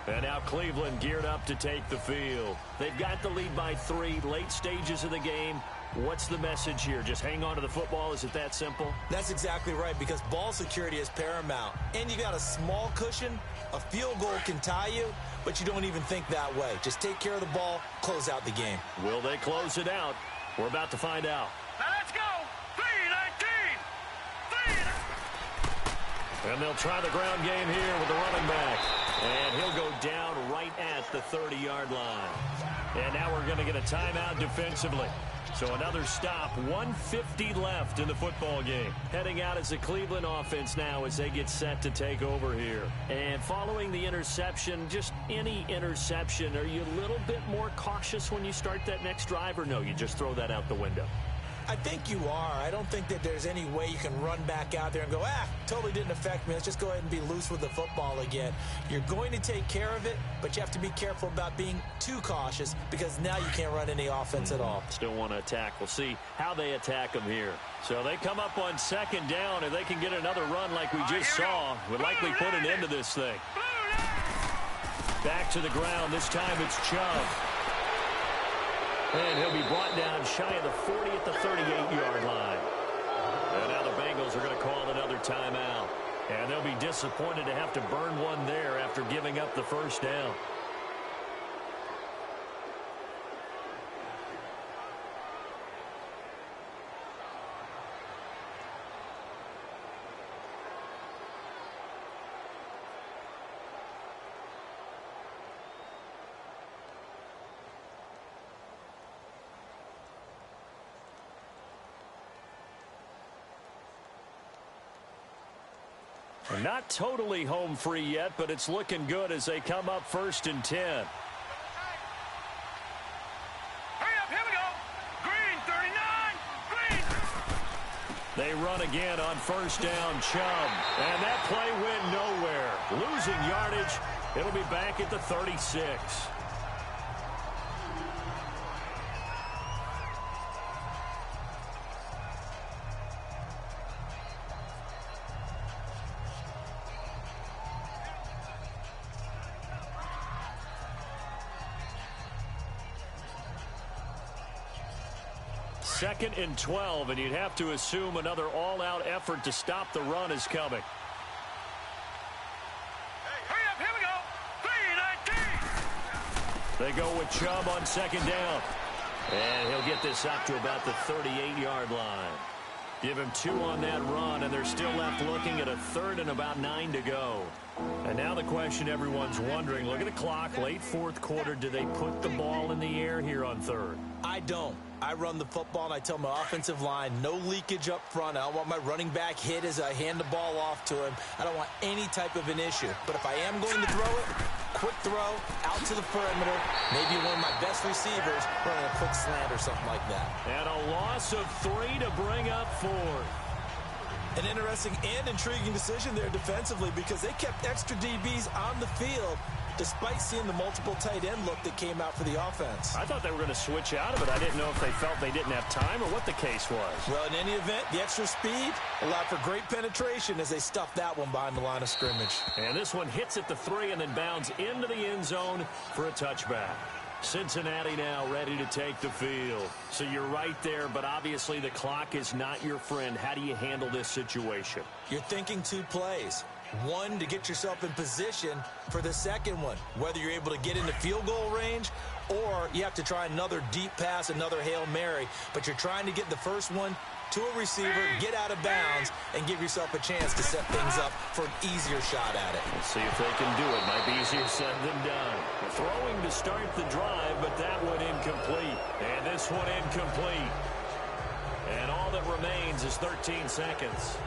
And now Cleveland geared up to take the field. They've got the lead by 3, late stages of the game. What's the message here? Just hang on to the football? Is it that simple? That's exactly right, because ball security is paramount. And you got a small cushion. A field goal can tie you, but you don't even think that way. Just take care of the ball, close out the game. Will they close it out? We're about to find out. Now let's go. 3-19. And they'll try the ground game here with the running back. And he'll go down right at the 30-yard line. And now we're going to get a timeout defensively. So another stop, 1:50 left in the football game. Heading out as the Cleveland offense now as they get set to take over here. And following the interception, just any interception, are you a little bit more cautious when you start that next drive, or no, you just throw that out the window? I think you are. I don't think that there's any way you can run back out there and go, totally didn't affect me. Let's just go ahead and be loose with the football again. You're going to take care of it, but you have to be careful about being too cautious because now you can't run any offense at all. Still want to attack. We'll see how they attack them here. So they come up on second down, and they can get another run like we just saw. Would likely put an end to this thing. Back to the ground. This time it's Chubb. And he'll be brought down shy of the 40 at the 38-yard line. And now the Bengals are going to call another timeout. And they'll be disappointed to have to burn one there after giving up the first down. Not totally home free yet, but it's looking good as they come up 1st and 10. Hurry up, here we go. Green, 39, green. They run again on 1st down, Chubb. And that play went nowhere. Losing yardage. It'll be back at the 36. Second and 12, and you'd have to assume another all-out effort to stop the run is coming. Hey, hurry up, here we go. 3-19. They go with Chubb on 2nd down. And he'll get this up to about the 38-yard line. Give him 2 on that run, and they're still left looking at a 3rd and about 9 to go. And now the question everyone's wondering, look at the clock, late 4th quarter, do they put the ball in the air here on 3rd? I don't. I run the football, and I tell my offensive line, no leakage up front. I don't want my running back hit as I hand the ball off to him. I don't want any type of an issue. But if I am going to throw it, quick throw, out to the perimeter, maybe one of my best receivers running a quick slant or something like that. And a loss of 3 to bring up 4th. An interesting and intriguing decision there defensively because they kept extra DBs on the field despite seeing the multiple tight end look that came out for the offense. I thought they were going to switch out of it. I didn't know if they felt they didn't have time or what the case was. Well, in any event, the extra speed allowed for great penetration as they stuffed that one behind the line of scrimmage. And this one hits at the 3 and then bounds into the end zone for a touchback. Cincinnati now ready to take the field. So you're right there, but obviously the clock is not your friend. How do you handle this situation? You're thinking 2 plays. One, to get yourself in position for the second one, whether you're able to get into field goal range or you have to try another deep pass, another Hail Mary, but you're trying to get the first one to a receiver, get out of bounds, and give yourself a chance to set things up for an easier shot at it. Let's see if they can do it. Might be easier said than done. Throwing to start the drive, but that one incomplete. And this one incomplete. And all that remains is 13 seconds.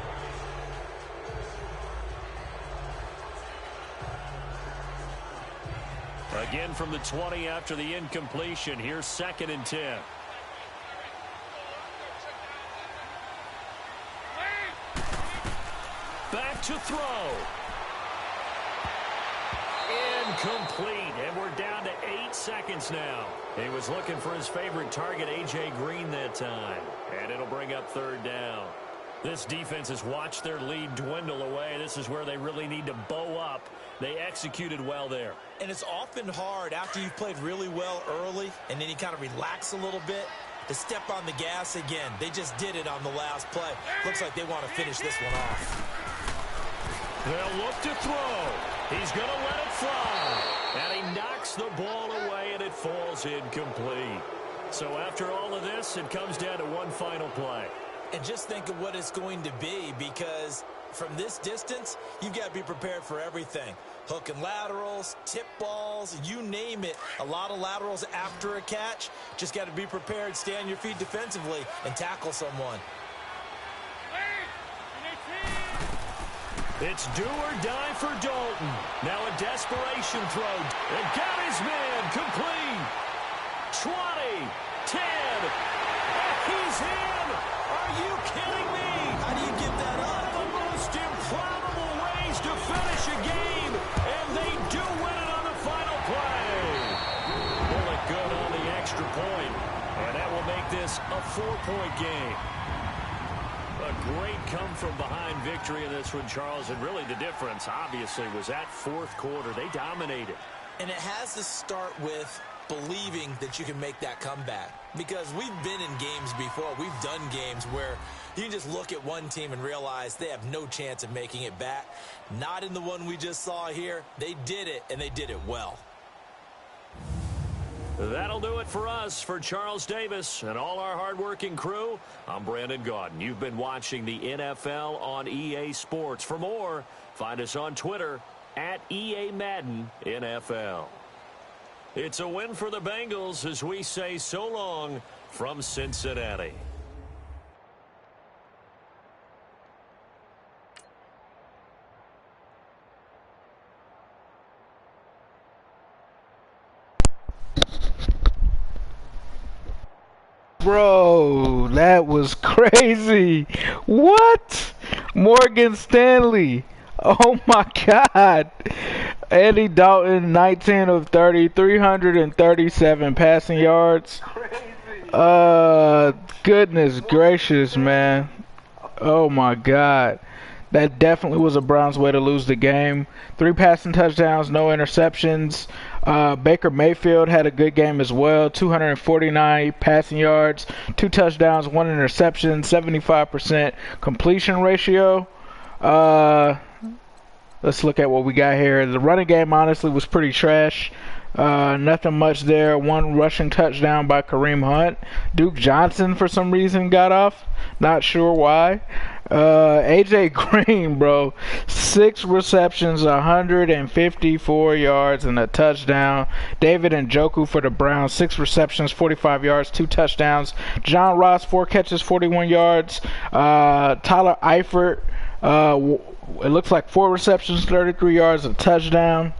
Again from the 20 after the incompletion. Here's 2nd and 10. Back to throw. Incomplete. And we're down to 8 seconds now. He was looking for his favorite target, A.J. Green, that time. And it'll bring up 3rd down. This defense has watched their lead dwindle away. This is where they really need to bow up. They executed well there. And it's often hard after you've played really well early and then you kind of relax a little bit to step on the gas again. They just did it on the last play. Looks like they want to finish this one off. They'll look to throw. He's going to let it fly. And he knocks the ball away and it falls incomplete. So after all of this, it comes down to one final play. And just think of what it's going to be, because from this distance, you've got to be prepared for everything. Hook and laterals, tip balls, you name it. A lot of laterals after a catch. Just got to be prepared, stay on your feet defensively, and tackle someone. It's do or die for Dalton. Now a desperation throw. And got his man complete. 20, 10, and he's in. Are you kidding me? How do you give that One up? of the most improbable ways to finish a game, and they do win it on the final play. Bullet good on the extra point, and that will make this a 4-point game. A great come-from-behind victory in this one, Charles, and really the difference, obviously, was that fourth quarter. They dominated. And it has to start with believing that you can make that comeback. Because we've been in games before. We've done games where you can just look at one team and realize they have no chance of making it back. Not in the one we just saw here. They did it, and they did it well. That'll do it for us. For Charles Davis and all our hardworking crew, I'm Brandon Gaudin. You've been watching the NFL on EA Sports. For more, find us on Twitter at EA Madden NFL. It's a win for the Bengals as we say so long from Cincinnati. Bro, that was crazy. What? Morgan Stanley. Oh my God. Andy Dalton, 19 of 30, 337 passing yards. Goodness gracious, man. Oh my God. That definitely was a Browns way to lose the game. 3 passing touchdowns, no interceptions. Baker Mayfield had a good game as well. 249 passing yards, 2 touchdowns, 1 interception, 75% completion ratio. Let's look at what we got here. The running game honestly was pretty trash. Nothing much there. 1 rushing touchdown by Kareem Hunt. Duke Johnson for some reason got off. Not sure why. AJ Green, bro, 6 receptions, 154 yards and a touchdown. David Njoku for the Browns, 6 receptions, 45 yards, 2 touchdowns. John Ross, 4 catches, 41 yards. Tyler Eifert, it looks like 4 receptions, 33 yards, a touchdown.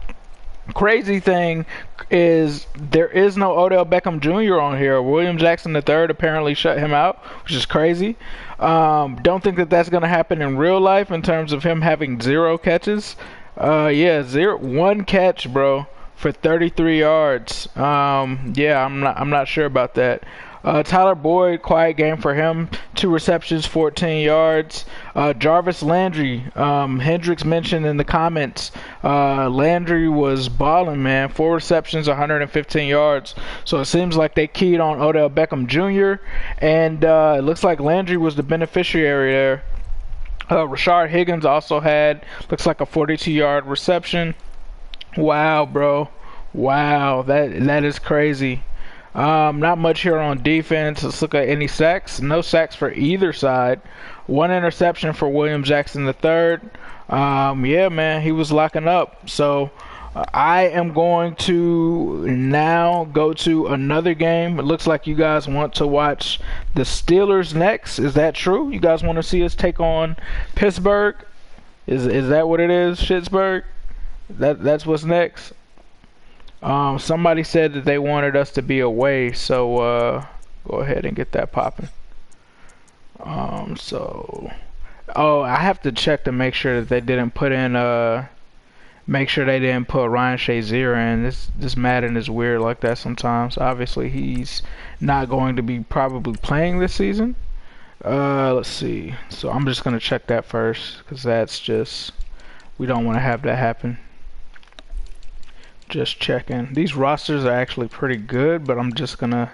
Crazy thing is there is no Odell Beckham Jr. on here. William Jackson III apparently shut him out, which is crazy. Don't think that that's going to happen in real life in terms of him having 0 catches. Yeah, 1 catch, bro, for 33 yards. Yeah, I'm not sure about that. Tyler Boyd, quiet game for him. 2 receptions, 14 yards. Jarvis Landry, Hendricks mentioned in the comments, Landry was balling, man. 4 receptions, 115 yards. So it seems like they keyed on Odell Beckham Jr. And it looks like Landry was the beneficiary there. Rashard Higgins also had, looks like a 42-yard reception. Wow, bro. Wow, that is crazy. Not much here on defense. Let's look at any sacks. No sacks for either side. 1 interception for William Jackson III. Yeah, man, he was locking up. So I am going to now go to another game. It looks like you guys want to watch the Steelers next. Is that true? You guys want to see us take on Pittsburgh? Is that what it is? Pittsburgh? That's what's next. Somebody said that they wanted us to be away, so go ahead and get that popping. Oh, I have to check to make sure that they didn't put in make sure they didn't put Ryan Shazier in. This Madden is weird like that sometimes. Obviously, he's not going to be probably playing this season. Let's see. So I'm just gonna check that first because that's just, we don't want to have that happen. Just checking. These rosters are actually pretty good, but I'm just gonna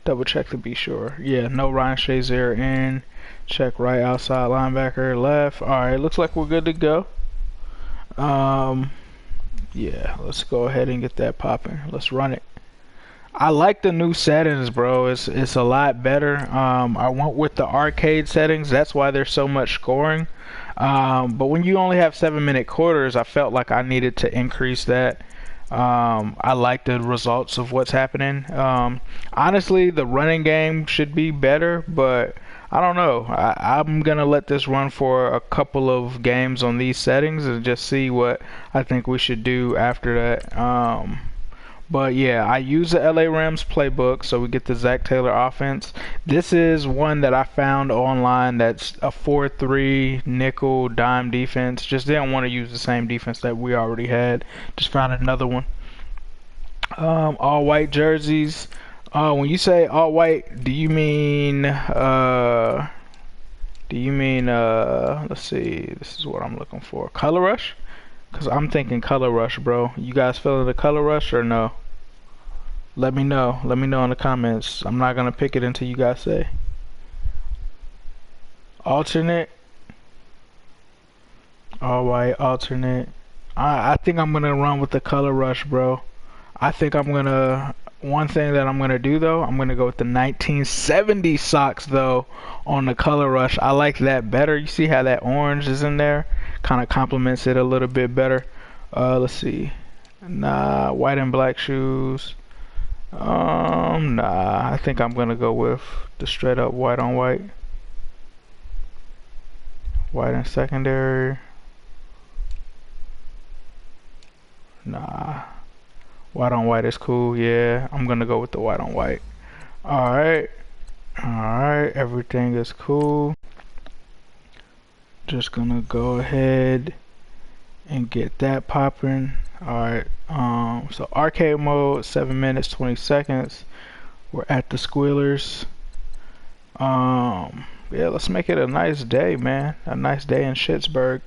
double check to be sure. Yeah, no Ryan Shazier in. Check right outside linebacker left. Alright, looks like we're good to go. Yeah, let's go ahead and get that popping. Let's run it. I like the new settings, bro. It's a lot better. I went with the arcade settings. That's why there's so much scoring. But when you only have 7-minute quarters, I felt like I needed to increase that. I like the results of what's happening. Honestly, the running game should be better, but I don't know. I'm gonna let this run for a couple of games on these settings and just see what I think we should do after that. But yeah, I use the LA Rams playbook, so we get the Zach Taylor offense. This is one that I found online that's a 4-3 nickel dime defense. Just didn't want to use the same defense that we already had. Just found another one. All white jerseys. When you say all white, do you mean let's see, this is what I'm looking for. Color rush? Cause I'm thinking color rush, bro. You guys feeling the color rush or no? Let me know. Let me know in the comments. I'm not gonna pick it until you guys say. Alternate. All white, alternate. I think I'm gonna run with the color rush, bro. I think I'm gonna. One thing that I'm gonna do though, I'm gonna go with the 1970 socks though on the color rush. I like that better. You see how that orange is in there? Kind of complements it a little bit better. Let's see. Nah, white and black shoes. Nah, I think I'm gonna go with the straight up white on white. White and secondary. Nah. White on white is cool, yeah. I'm gonna go with the white on white. Alright. Alright, everything is cool. Just gonna go ahead and get that popping. Alright, so arcade mode, 7 minutes, 20 seconds. We're at the Squealers. Yeah, let's make it a nice day, man. A nice day in Pittsburgh.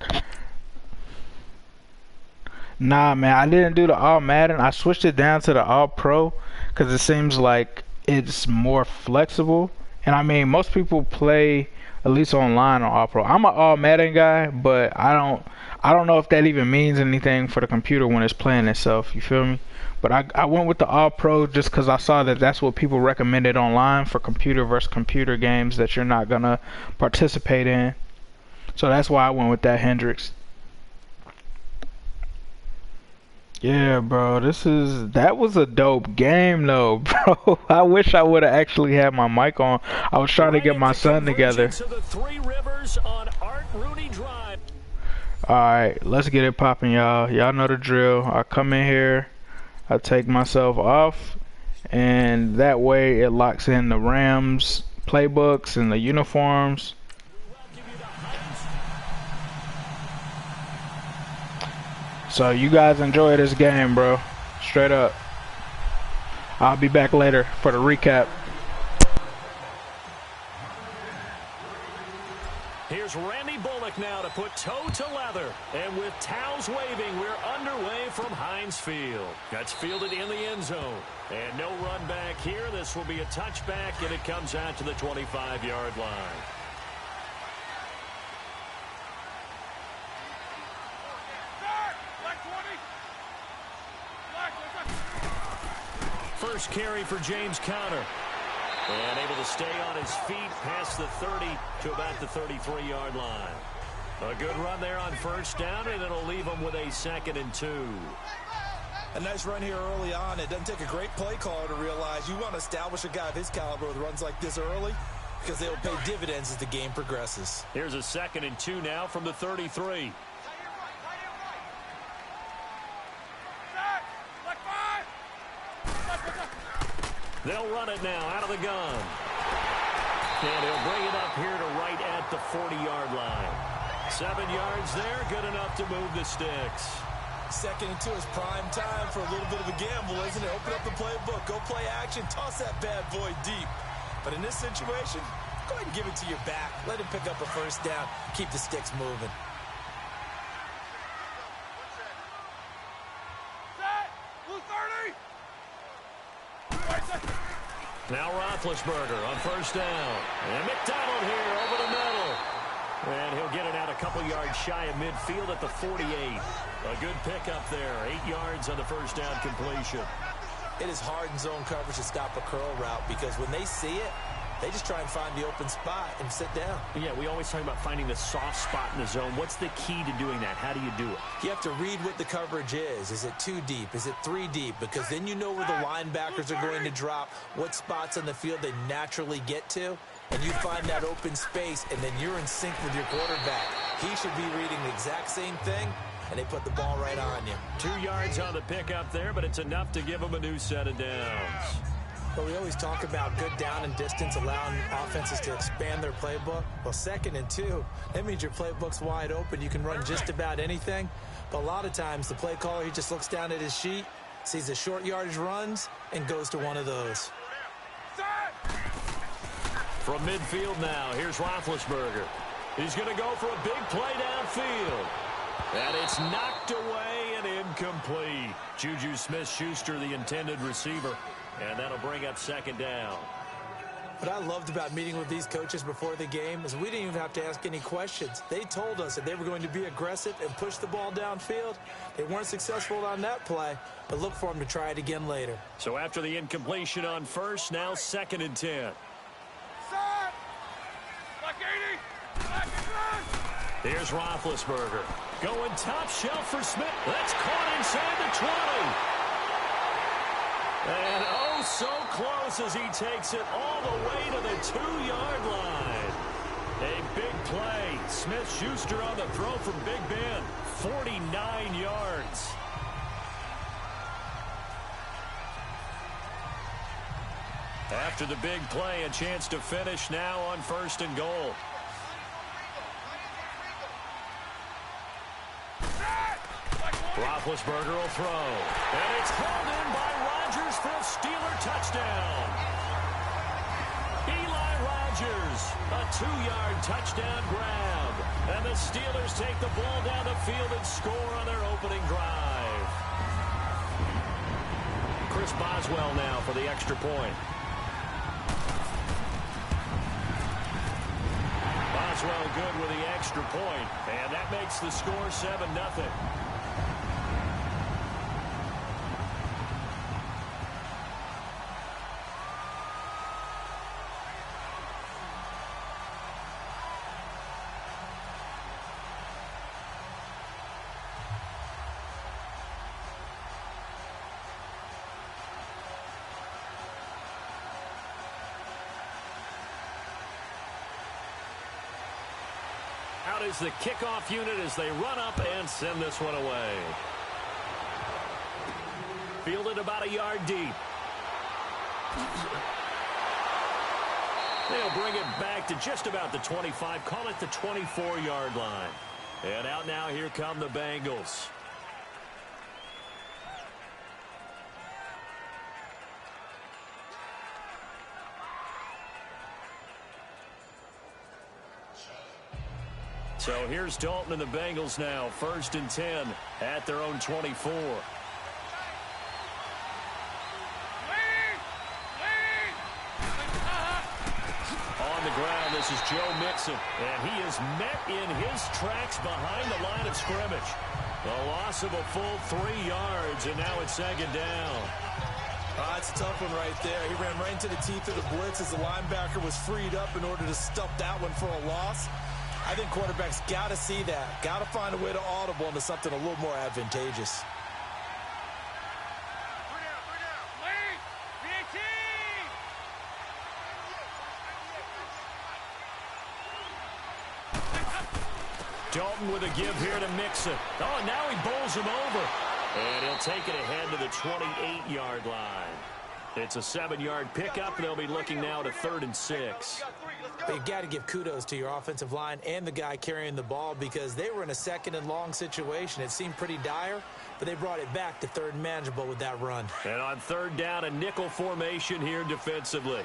Nah, man, I didn't do the all Madden. I switched it down to the all pro because it seems like it's more flexible. And I mean, most people play at least online on all pro. I'm an all Madden guy, but I don't know if that even means anything for the computer when it's playing itself. You feel me? But I went with the all pro just because I saw that that's what people recommended online for computer versus computer games that you're not gonna participate in. So that's why I went with that, Hendrix. Yeah, bro, that was a dope game though, bro. I wish I would have actually had my mic on. I was trying to get my son together. Alright, let's get it popping, y'all. Y'all know the drill. I come in here, I take myself off, and that way it locks in the Rams playbooks and the uniforms. So you guys enjoy this game, bro. Straight up. I'll be back later for the recap. Here's Randy Bullock now to put toe to leather. And with towels waving, we're underway from Heinz Field. That's fielded in the end zone. And no run back here. This will be a touchback, and it comes out to the 25-yard line. First carry for James Conner. And able to stay on his feet past the 30 to about the 33-yard line. A good run there on first down, and it'll leave him with a 2nd and 2. A nice run here early on. It doesn't take a great play caller to realize you want to establish a guy of his caliber with runs like this early because they will pay dividends as the game progresses. Here's a 2nd and 2 now from the 33. They'll run it now out of the gun. And he'll bring it up here to right at the 40-yard line. 7 yards there, good enough to move the sticks. 2nd and 2 is prime time for a little bit of a gamble, isn't it? Open up the playbook, go play action, toss that bad boy deep. But in this situation, go ahead and give it to your back. Let him pick up a first down, keep the sticks moving. Now Roethlisberger on first down. And McDonald here over the middle. And he'll get it out a couple yards shy of midfield at the 48. A good pickup there. 8 yards on the first down completion. It is hard in zone coverage to stop a curl route because when they see it, they just try and find the open spot and sit down. Yeah, we always talk about finding the soft spot in the zone. What's the key to doing that? How do you do it? You have to read what the coverage is. Is it 2 deep? Is it 3 deep? Because then you know where the linebackers are going to drop, what spots on the field they naturally get to, and you find that open space, and then you're in sync with your quarterback. He should be reading the exact same thing, and they put the ball right on you. 2 yards on the pickup there, but it's enough to give them a new set of downs. But we always talk about good down and distance, allowing offenses to expand their playbook. Well, 2nd and 2, that means your playbook's wide open. You can run just about anything. But a lot of times, the play caller, he just looks down at his sheet, sees the short yardage runs, and goes to one of those. From midfield now, here's Roethlisberger. He's going to go for a big play downfield. And it's knocked away and incomplete. Juju Smith-Schuster, the intended receiver. And that'll bring up 2nd down. What I loved about meeting with these coaches before the game is we didn't even have to ask any questions. They told us that they were going to be aggressive and push the ball downfield. They weren't successful on that play, but look for them to try it again later. So after the incompletion on first, now 2nd and 10. Here's Roethlisberger. Going top shelf for Smith. That's caught inside the 20. And oh, so close as he takes it all the way to the 2-yard line. A big play. Smith-Schuster on the throw from Big Ben. 49 yards. After the big play, a chance to finish now on 1st and goal. Roethlisberger will throw. And it's hauled in by Rodgers for a Steeler touchdown. Eli Rodgers, a 2-yard touchdown grab. And the Steelers take the ball down the field and score on their opening drive. Chris Boswell now for the extra point. Boswell good with the extra point. And that makes the score 7-0. Out is the kickoff unit as they run up and send this one away. Fielded about a yard deep. They'll bring it back to just about the 25. Call it the 24-yard line. And out now, here come the Bengals. So here's Dalton and the Bengals now. 1st and 10 at their own 24. On the ground, this is Joe Mixon. And he is met in his tracks behind the line of scrimmage. The loss of a full 3 yards, and now it's 2nd down. It's a tough one right there. He ran right into the teeth of the blitz as the linebacker was freed up in order to stuff that one for a loss. I think quarterbacks got to see that. Got to find a way to audible into something a little more advantageous. Dalton with a give here to Mixon. Oh, and now he bowls him over. And he'll take it ahead to the 28-yard line. It's a 7-yard pickup. They'll be looking now to 3rd and 6. But you got to give kudos to your offensive line and the guy carrying the ball because they were in a 2nd and long situation. It seemed pretty dire, but they brought it back to 3rd and manageable with that run. And on 3rd down, a nickel formation here defensively.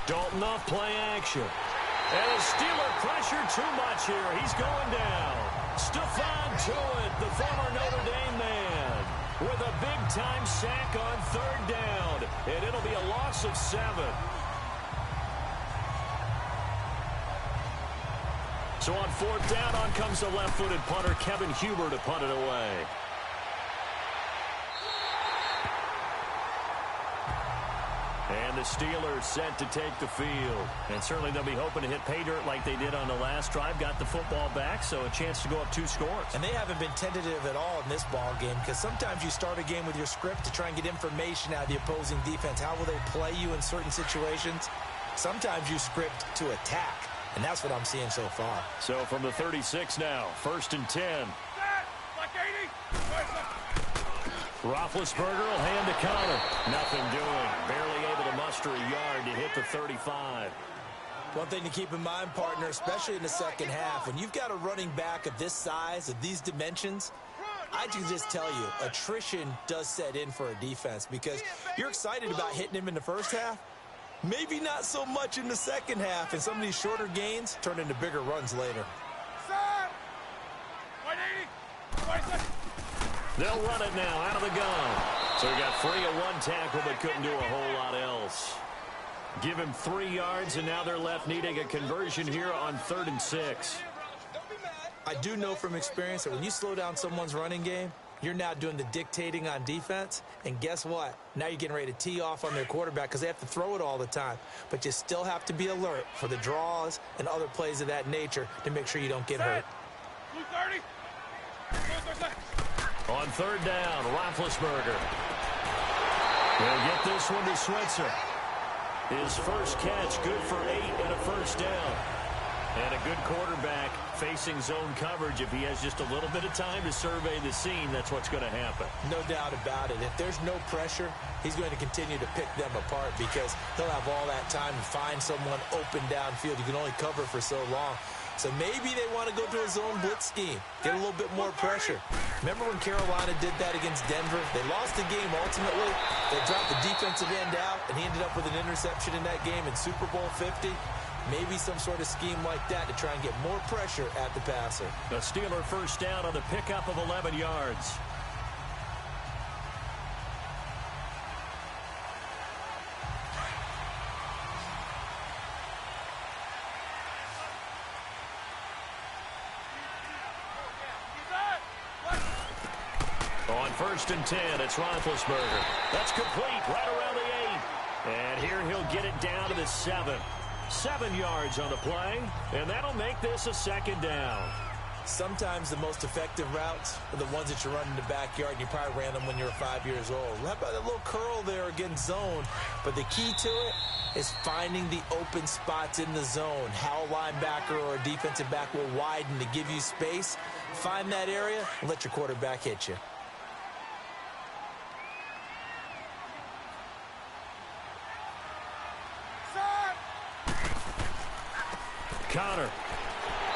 Dalton off play action. And the Steeler pressure too much here. He's going down. Stephon Tuitt, the former Notre Dame man, with a big-time sack on 3rd down. And it'll be a loss of 7. So on 4th down, on comes the left-footed punter, Kevin Huber, to punt it away. And the Steelers set to take the field. And certainly they'll be hoping to hit pay dirt like they did on the last drive. Got the football back, so a chance to go up 2 scores. And they haven't been tentative at all in this ball game because sometimes you start a game with your script to try and get information out of the opposing defense. How will they play you in certain situations? Sometimes you script to attack, and that's what I'm seeing so far. So from the 36 now, 1st and 10. Roethlisberger will hand to Connor. Nothing doing. Barely able to muster a yard to hit the 35. One thing to keep in mind, partner, especially in the second half, when you've got a running back of this size, of these dimensions, I can just tell you, attrition does set in for a defense because you're excited about hitting him in the first half. Maybe not so much in the second half, and some of these shorter gains turn into bigger runs later. They'll run it now out of the gun. So he got free of one tackle but couldn't do a whole lot else. Give him 3 yards, and now they're left needing a conversion here on 3rd and 6. I do know from experience that when you slow down someone's running game, you're now doing the dictating on defense. And guess what? Now you're getting ready to tee off on their quarterback because they have to throw it all the time. But you still have to be alert for the draws and other plays of that nature to make sure you don't get hurt. On 3rd down, Roethlisberger. They'll get this one to Switzer. His first catch, good for 8 and a first down. And a good quarterback facing zone coverage. If he has just a little bit of time to survey the scene, that's what's going to happen. No doubt about it. If there's no pressure, he's going to continue to pick them apart because he'll have all that time to find someone open downfield. You can only cover for so long. So maybe they want to go to a zone blitz scheme, get a little bit more pressure. Remember when Carolina did that against Denver? They lost the game ultimately. They dropped the defensive end out, and he ended up with an interception in that game in Super Bowl 50. Maybe some sort of scheme like that to try and get more pressure at the passer. The Steeler first down on the pickup of 11 yards. On 1st and 10, it's Roethlisberger. That's complete right around the 8. And here he'll get it down to the 7. 7 yards on the play, and that'll make this a 2nd down. Sometimes the most effective routes are the ones that you run in the backyard, and you probably ran them when you were 5 years old. How about that little curl there against zone? But the key to it is finding the open spots in the zone. How a linebacker or a defensive back will widen to give you space. Find that area and let your quarterback hit you. Connor.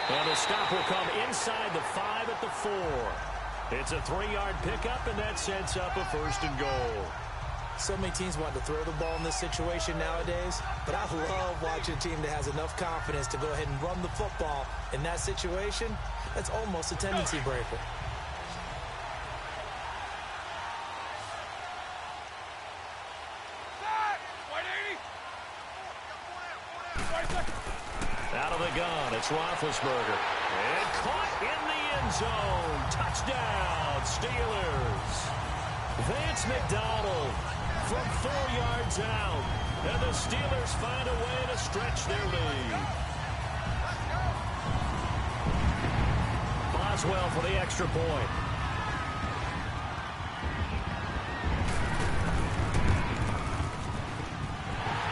And the stop will come inside the 5 at the 4. It's a 3-yard pickup, and that sets up a 1st and goal. So many teams want to throw the ball in this situation nowadays, but I love watching a team that has enough confidence to go ahead and run the football. In that situation, that's almost a tendency breaker. Out of the gun, it's Roethlisberger. And caught in the end zone. Touchdown, Steelers. Vance McDonald from 4 yards out. And the Steelers find a way to stretch their lead. Boswell for the extra point.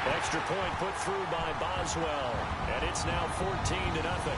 Extra point put through by Boswell, and it's now 14-0.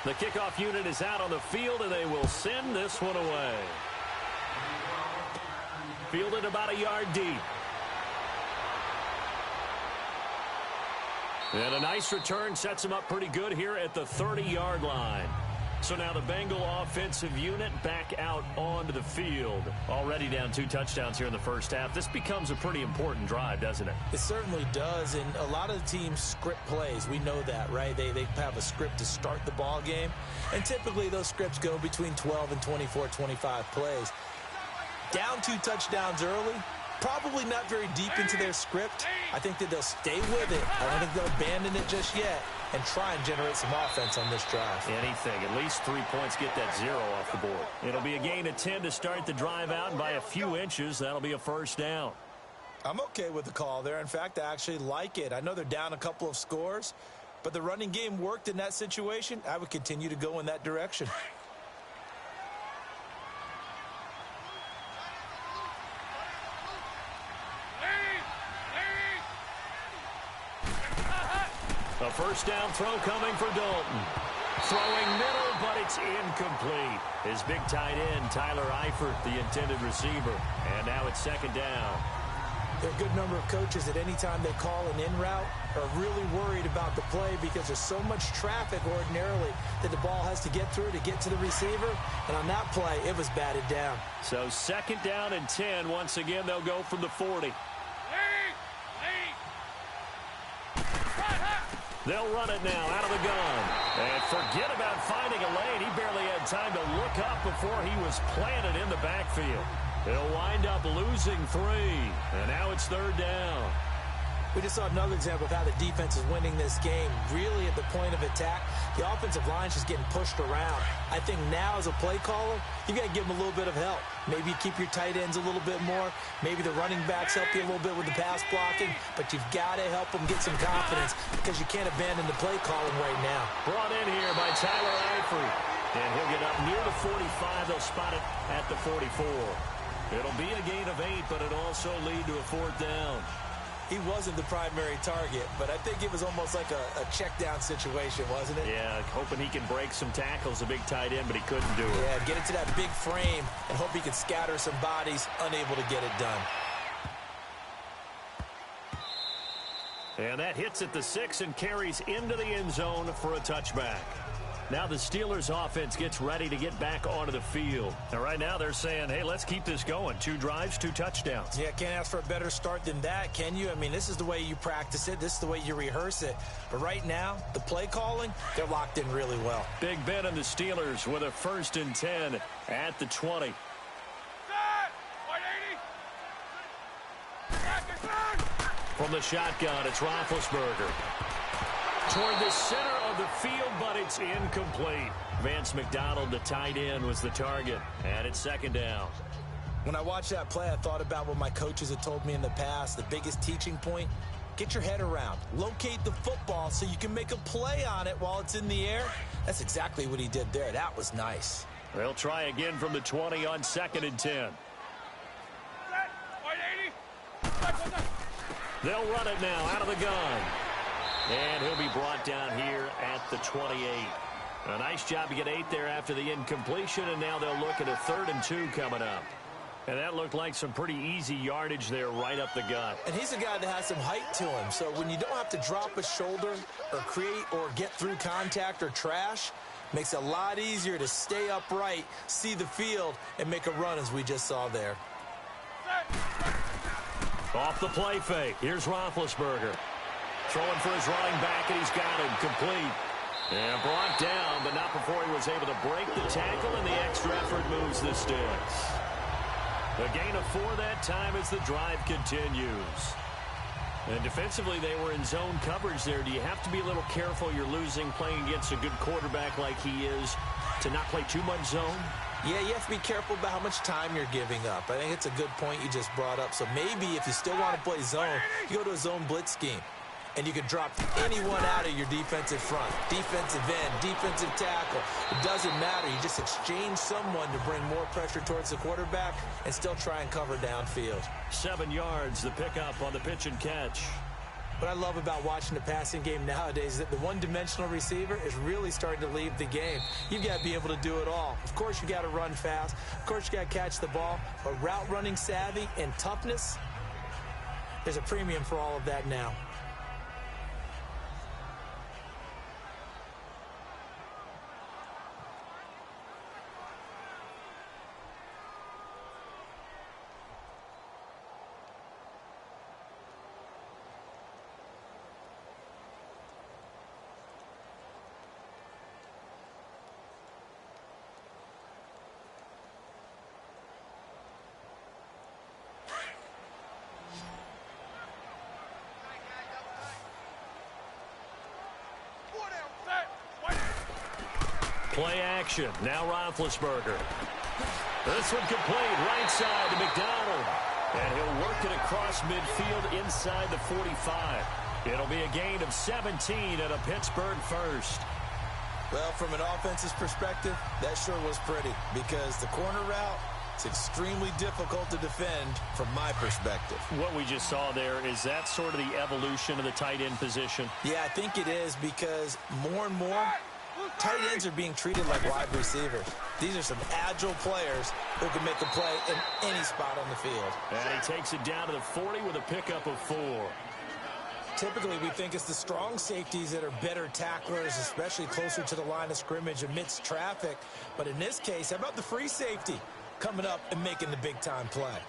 The kickoff unit is out on the field, and they will send this one away. Fielded about a yard deep. And a nice return sets them up pretty good here at the 30-yard line. So now the Bengal offensive unit back out onto the field. Already down 2 touchdowns here in the first half. This becomes a pretty important drive, doesn't it? It certainly does, and a lot of the teams script plays. We know that, right? They have a script to start the ball game, and typically those scripts go between 12 and 24, 25 plays. Down 2 touchdowns early, probably not very deep into their script. I think that they'll stay with it. I don't think they'll abandon it just yet. and try and generate some offense on this drive. Anything. At least 3 points, get that 0 off the board. It'll be a gain of 10 to start the drive out, and by a few inches, that'll be a first down. I'm okay with the call there. In fact, I actually like it. I know they're down a couple of scores, but the running game worked in that situation. I would continue to go in that direction. A first down throw coming for Dalton. Throwing middle, but it's incomplete. His big tight end, Tyler Eifert, the intended receiver. And now it's second down. There are a good number of coaches that any time they call an in route are really worried about the play because there's so much traffic ordinarily that the ball has to get through to get to the receiver. And on that play, it was batted down. So second down and 10. Once again, they'll go from the 40. They'll run it now out of the gun. And forget about finding a lane. He barely had time to look up before he was planted in the backfield. They'll wind up losing 3. And now it's third down. We just saw another example of how the defense is winning this game. Really at the point of attack, the offensive line is just getting pushed around. I think now as a play caller, you got to give them a little bit of help. Maybe you keep your tight ends a little bit more. Maybe the running backs help you a little bit with the pass blocking. But you've got to help them get some confidence because you can't abandon the play calling right now. Brought in here by Tyler Eifert. And he'll get up near the 45. They'll spot it at the 44. It'll be a gain of 8, but it'll also lead to a fourth down. He wasn't the primary target, but I think it was almost like a check down situation, wasn't it? Yeah, hoping he can break some tackles, a big tight end, but he couldn't do it. Yeah, get into that big frame and hope he can scatter some bodies, unable to get it done. And that hits at the 6 and carries into the end zone for a touchback. Now the Steelers offense gets ready to get back onto the field. And right now they're saying, hey, let's keep this going. 2 drives, 2 touchdowns. Yeah, can't ask for a better start than that, can you? I mean, this is the way you practice it. This is the way you rehearse it. But right now, the play calling, they're locked in really well. Big Ben and the Steelers with a 1st and 10 at the 20. From the shotgun, it's Roethlisberger. Toward the center of the field, but it's incomplete. Vance McDonald, the tight end, was the target, and it's second down. When I watched that play, I thought about what my coaches had told me in the past. The biggest teaching point, get your head around. Locate the football so you can make a play on it while it's in the air. That's exactly what he did there. That was nice. They'll try again from the 20 on 2nd and 10. They'll run it now out of the gun. And he'll be brought down here at the 28. A nice job to get 8 there after the incompletion, and now they'll look at a 3rd and 2 coming up. And that looked like some pretty easy yardage there right up the gut. And he's a guy that has some height to him, so when you don't have to drop a shoulder or create or get through contact or trash, makes it a lot easier to stay upright, see the field, and make a run as we just saw there. Off the play fake, here's Roethlisberger. Throwing for his running back, and he's got him complete. And brought down, but not before he was able to break the tackle, and the extra effort moves the sticks. A gain of 4 that time as the drive continues. And defensively, they were in zone coverage there. Do you have to be a little careful? You're losing playing against a good quarterback like he is to not play too much zone? Yeah, you have to be careful about how much time you're giving up. I think it's a good point you just brought up. So maybe if you still want to play zone, you go to a zone blitz scheme. And you can drop anyone out of your defensive front. Defensive end, defensive tackle. It doesn't matter. You just exchange someone to bring more pressure towards the quarterback and still try and cover downfield. 7 yards, the pickup on the pitch and catch. What I love about watching the passing game nowadays is that the one-dimensional receiver is really starting to leave the game. You've got to be able to do it all. Of course, you got to run fast. Of course, you got to catch the ball. But route running savvy and toughness, there's a premium for all of that now. Play action. Now Roethlisberger. This one complete. Right side to McDonald. And he'll work it across midfield inside the 45. It'll be a gain of 17 and a Pittsburgh first. Well, from an offensive perspective, that sure was pretty because the corner route, it's extremely difficult to defend from my perspective. What we just saw there, is that sort of the evolution of the tight end position? Yeah, I think it is because more and more, tight ends are being treated like wide receivers. These are some agile players who can make a play in any spot on the field. And he takes it down to the 40 with a pickup of 4. Typically, we think it's the strong safeties that are better tacklers, especially closer to the line of scrimmage amidst traffic. But in this case, how about the free safety coming up and making the big-time play?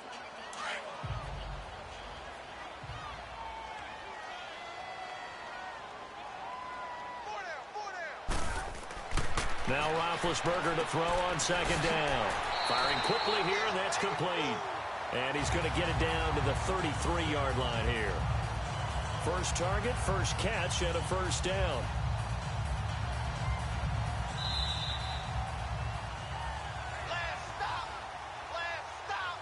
Now Roethlisberger to throw on second down. Firing quickly here, and that's complete. And he's going to get it down to the 33-yard line here. First target, first catch, and a first down. Last stop. Last stop.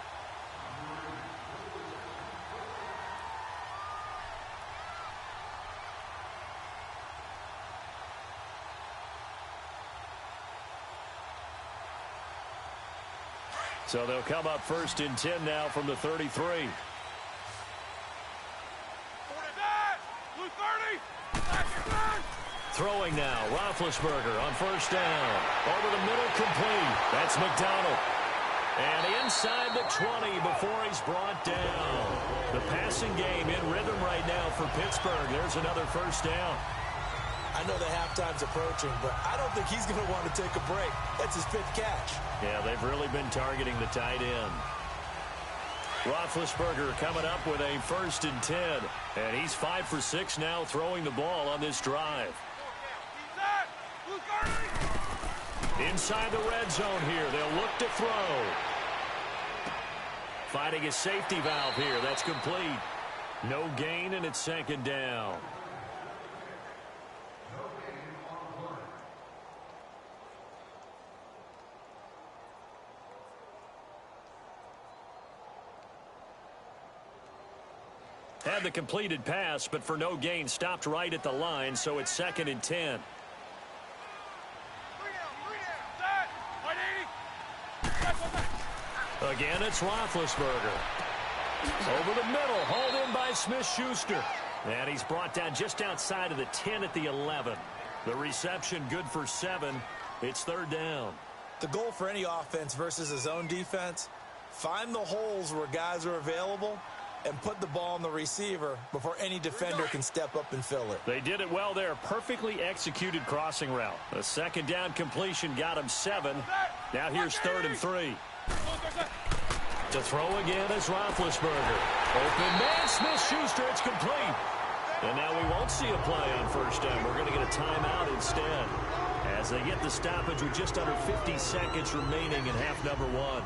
So they'll come up first and 10 now from the 33. Throwing now, Roethlisberger on first down. Over the middle, complete. That's McDonald. And inside the 20 before he's brought down. The passing game in rhythm right now for Pittsburgh. There's another first down. I know the halftime's approaching, but I don't think he's going to want to take a break. That's his 5th catch. Yeah, they've really been targeting the tight end. Roethlisberger coming up with a first and 10. And he's 5 for 6 now throwing the ball on this drive. Inside the red zone here. They'll look to throw. Finding a safety valve here. That's complete. No gain, and it's second down. Had the completed pass, but for no gain, stopped right at the line, so it's second and 10. Again, it's Roethlisberger. Over the middle, hauled in by Smith-Schuster. And he's brought down just outside of the 10 at the 11. The reception good for 7. It's third down. The goal for any offense versus a zone defense, find the holes where guys are available and put the ball on the receiver before any defender can step up and fill it. They did it well there. Perfectly executed crossing route. A second down completion got him 7. Now here's third and 3. To throw again is Roethlisberger. Open man, Smith-Schuster, it's complete. And now we won't see a play on first down. We're going to get a timeout instead as they get the stoppage with just under 50 seconds remaining in half number 1.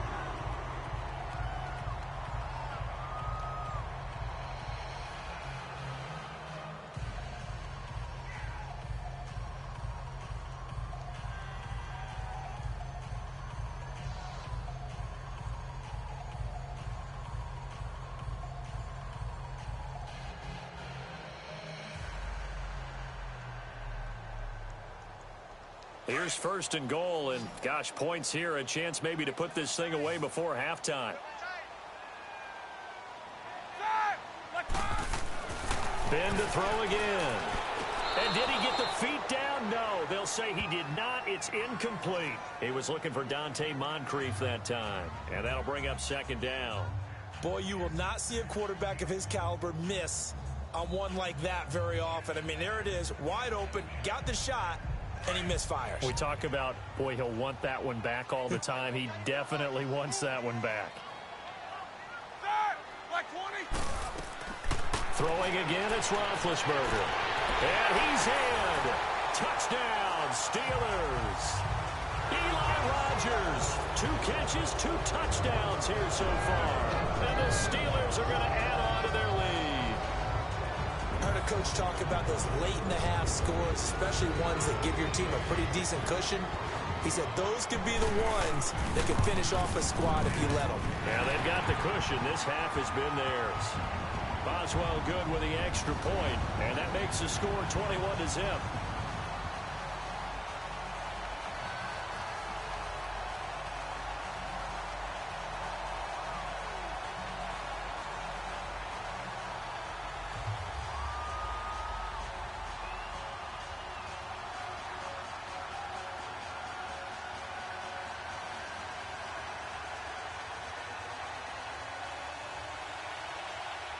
Here's first and goal, and gosh, points here, a chance maybe to put this thing away before halftime. Ben to throw again. And did he get the feet down? No, they'll say he did not. It's incomplete. He was looking for Dante Moncrief that time, and that'll bring up second down. Boy, you will not see a quarterback of his caliber miss on one like that very often. I mean, there it is, wide open, got the shot, and he misfires. We talk about, boy, he'll want that one back all the time. He definitely wants that one back. Throwing again, it's Roethlisberger. And he's in. Touchdown, Steelers. Eli Rogers, 2 catches, 2 touchdowns here so far. And the Steelers are going to add on to their lead. I heard a coach talk about those late-in-the-half scores, especially ones that give your team a pretty decent cushion. He said those could be the ones that could finish off a squad if you let them. Yeah, they've got the cushion. This half has been theirs. Boswell good with the extra point, and that makes the score 21-0.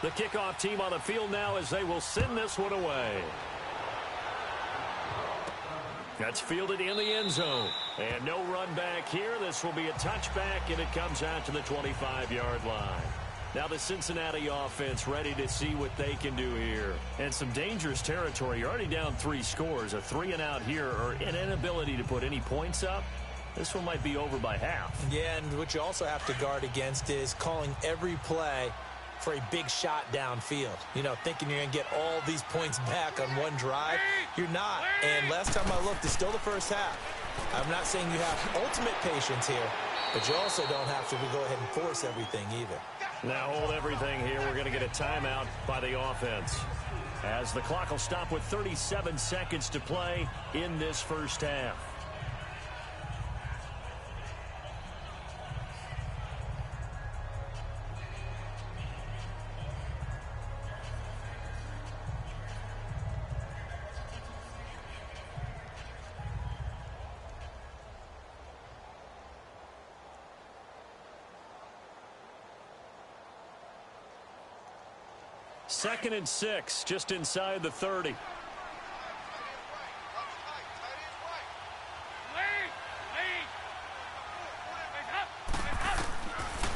The kickoff team on the field now as they will send this one away. That's fielded in the end zone. And no run back here. This will be a touchback, and it comes out to the 25-yard line. Now the Cincinnati offense ready to see what they can do here. And some dangerous territory. You're already down 3 scores. A 3-and-out here, or an inability to put any points up. This one might be over by half. Yeah, and what you also have to guard against is calling every play for a big shot downfield. You know, thinking you're going to get all these points back on one drive. You're not. And last time I looked, it's still the first half. I'm not saying you have ultimate patience here, but you also don't have to go ahead and force everything either. Now hold everything here. We're going to get a timeout by the offense, as the clock will stop with 37 seconds to play in this first half. Second and 6, just inside the 30.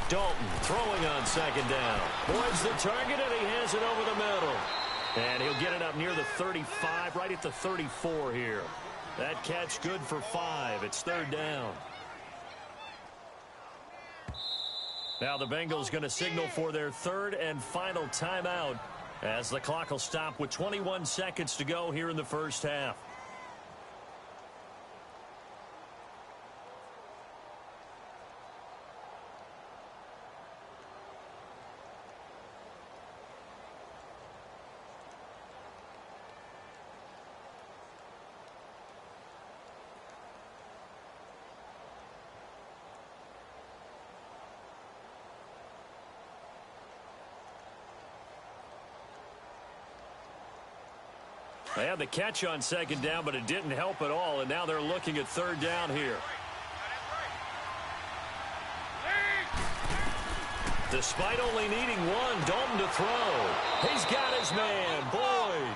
Dalton throwing on second down. Boyd's the target, and he has it over the middle. And he'll get it up near the 35, right at the 34 here. That catch good for 5. It's third down. Now the Bengals going to signal for their third and final timeout, as the clock will stop with 21 seconds to go here in the first half. They had the catch on second down, but it didn't help at all, and now they're looking at third down here. Despite only needing one, Dalton to throw. He's got his man, Boyd.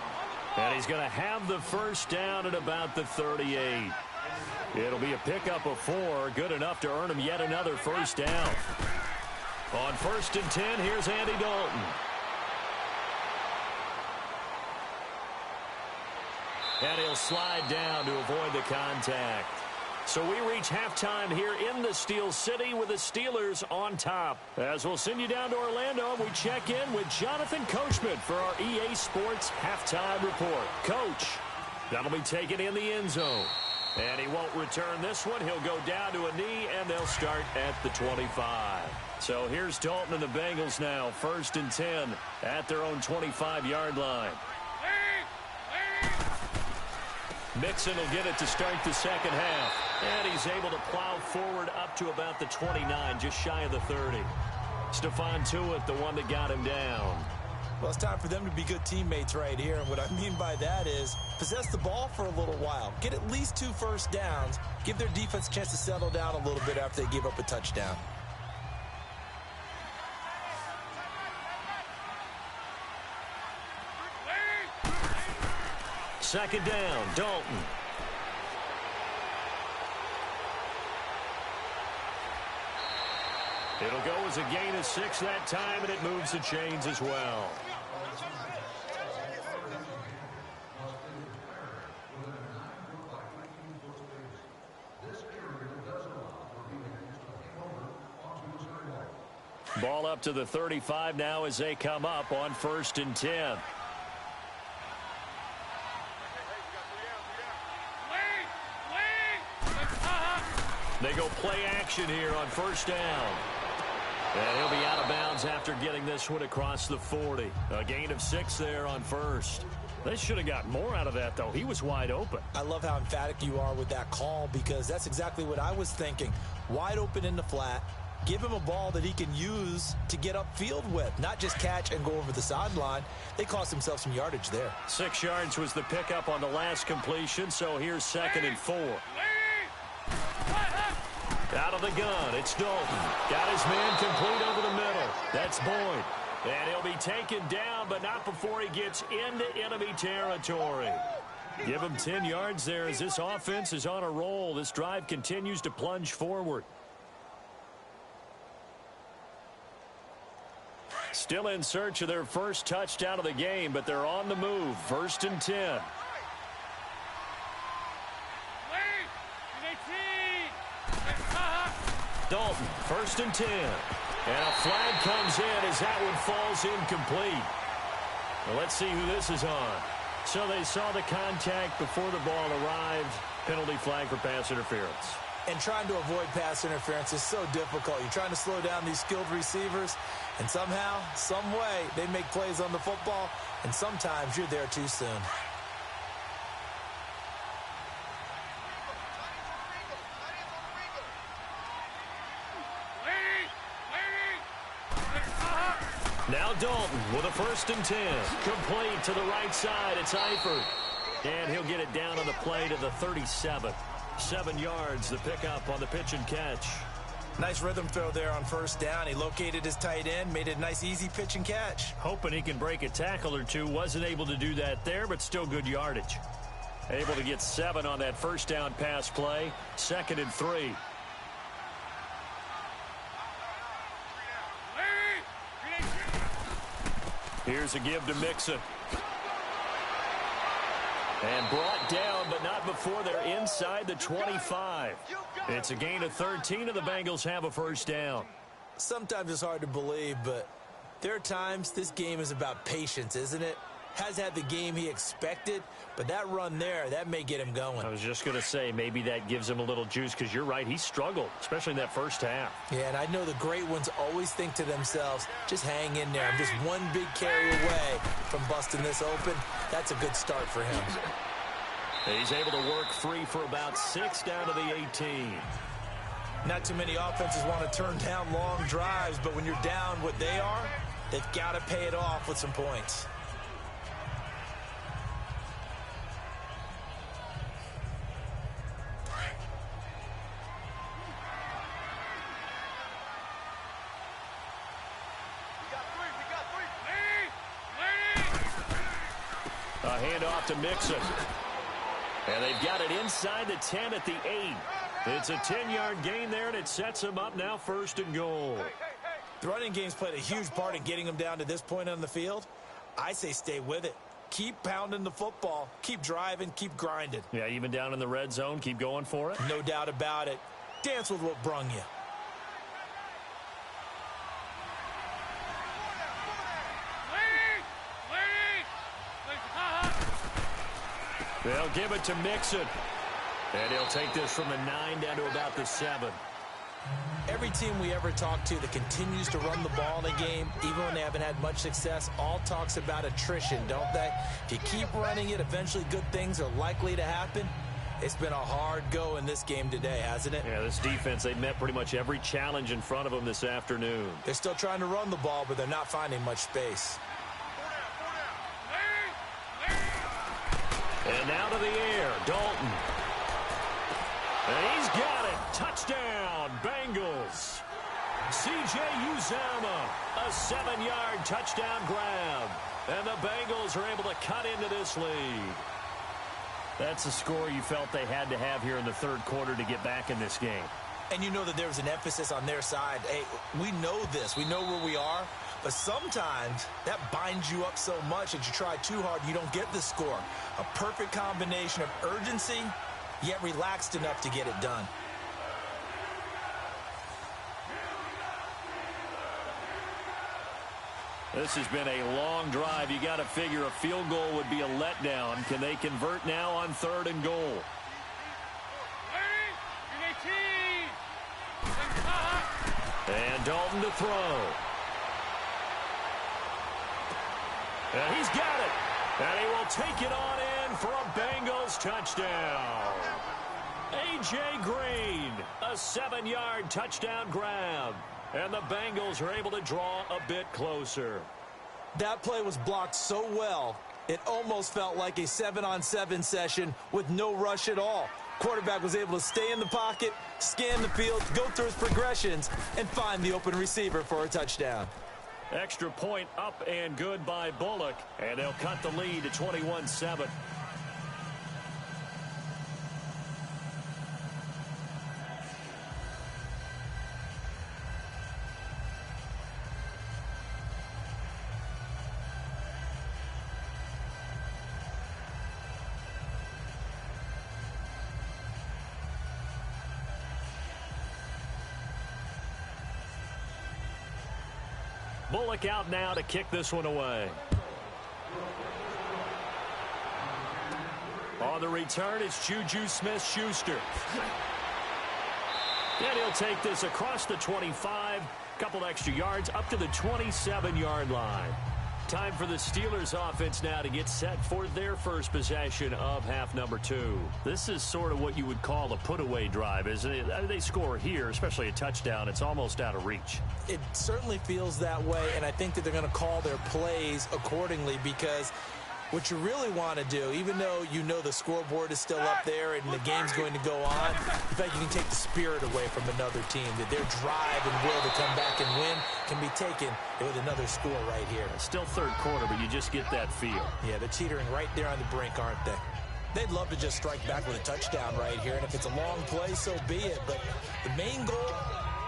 And he's going to have the first down at about the 38. It'll be a pickup of 4, good enough to earn him yet another first down. On 1st and 10, here's Andy Dalton. And he'll slide down to avoid the contact. So we reach halftime here in the Steel City with the Steelers on top. As we'll send you down to Orlando, we check in with Jonathan Coachman for our EA Sports Halftime Report. Coach, that'll be taken in the end zone. And he won't return this one. He'll go down to a knee, and they'll start at the 25. So here's Dalton and the Bengals now, 1st and 10 at their own 25-yard line. Mixon will get it to start the second half. And he's able to plow forward up to about the 29, just shy of the 30. Stephon Tuitt, the one that got him down. Well, it's time for them to be good teammates right here. And what I mean by that is possess the ball for a little while. Get at least 2 first downs. Give their defense a chance to settle down a little bit after they give up a touchdown. Second down, Dalton. It'll go as a gain of 6 that time, and it moves the chains as well. Ball up to the 35 now as they come up on 1st and 10. They go play action here on first down. And he'll be out of bounds after getting this one across the 40. A gain of 6 there on first. They should have got more out of that, though. He was wide open. I love how emphatic you are with that call because that's exactly what I was thinking. Wide open in the flat. Give him a ball that he can use to get upfield with, not just catch and go over the sideline. They cost themselves some yardage there. 6 yards was the pickup on the last completion, so here's 2nd and 4. Out of the gun, it's Dalton. Got his man complete over the middle. That's Boyd. And he'll be taken down, but not before he gets into enemy territory. Give him 10 yards there as this offense is on a roll. This drive continues to plunge forward. Still in search of their first touchdown of the game, but they're on the move. 1st and 10. Dalton, 1st and 10. And a flag comes in as that one falls incomplete. Well, let's see who this is on. So they saw the contact before the ball arrived. Penalty flag for pass interference. And trying to avoid pass interference is so difficult. You're trying to slow down these skilled receivers, and somehow, some way, they make plays on the football, and sometimes you're there too soon. Now Dalton with a 1st and 10. Complete to the right side. It's Eifert. And he'll get it down on the play to the 37. 7 yards, the pickup on the pitch and catch. Nice rhythm throw there on 1st down. He located his tight end, made it a nice, easy pitch and catch. Hoping he can break a tackle or two. Wasn't able to do that there, but still good yardage. Able to get 7 on that 1st down pass play. 2nd and 3. Here's a give to Mixon. And brought down, but not before they're inside the 25. It's a gain of 13, and the Bengals have a 1st down. Sometimes it's hard to believe, but there are times this game is about patience, isn't it? Has had the game he expected, but that run there, that may get him going. I was just going to say, maybe that gives him a little juice, because you're right, he struggled, especially in that 1st half. Yeah, and I know the great ones always think to themselves, just hang in there. I'm just one big carry away from busting this open. That's a good start for him. He's able to work free for about 6 down to the 18. Not too many offenses want to turn down long drives, but when you're down what they are, they've got to pay it off with some points. A handoff to Mixon. And they've got it inside the 10 at the 8. It's a 10-yard gain there, and it sets them up now 1st and goal. The running game's played a huge part in getting them down to this point on the field. I say stay with it. Keep pounding the football. Keep driving. Keep grinding. Yeah, even down in the red zone, keep going for it. No doubt about it. Dance with what brung you. They'll give it to Mixon. And he'll take this from the 9 down to about the 7. Every team we ever talk to that continues to run the ball in a game, even when they haven't had much success, all talks about attrition, don't they? If you keep running it, eventually good things are likely to happen. It's been a hard go in this game today, hasn't it? Yeah, this defense, they met pretty much every challenge in front of them this afternoon. They're still trying to run the ball, but they're not finding much space. And now to the air, Dalton. And he's got it. Touchdown, Bengals. C.J. Uzomah, a 7-yard touchdown grab. And the Bengals are able to cut into this lead. That's a score you felt they had to have here in the 3rd quarter to get back in this game. And you know that there was an emphasis on their side. Hey, we know this. We know where we are. But sometimes that binds you up so much that you try too hard, you don't get the score. A perfect combination of urgency, yet relaxed enough to get it done. This has been a long drive. You got to figure a field goal would be a letdown. Can they convert now on 3rd and goal? And Dalton to throw. And he's got it. And he will take it on in for a Bengals touchdown. A.J. Green, a 7-yard touchdown grab. And the Bengals are able to draw a bit closer. That play was blocked so well, it almost felt like a 7-on-7 session with no rush at all. Quarterback was able to stay in the pocket, scan the field, go through his progressions, and find the open receiver for a touchdown. Extra point up and good by Bullock, and they'll cut the lead to 21-7. Bullock out now to kick this one away. On the return, it's Juju Smith-Schuster. And he'll take this across the 25, couple extra yards, up to the 27-yard line. Time for the Steelers offense now to get set for their first possession of half number 2. This is sort of what you would call a put-away drive, isn't it? They score here, especially a touchdown. It's almost out of reach. It certainly feels that way, and I think that they're going to call their plays accordingly, because what you really want to do, even though you know the scoreboard is still up there and the game's going to go on, in fact, you can take the spirit away from another team, that their drive and will to come back and win can be taken with another score right here. Still third quarter, but you just get that feel. Yeah, they're teetering right there on the brink, aren't they? They'd love to just strike back with a touchdown right here, and if it's a long play, so be it. But the main goal,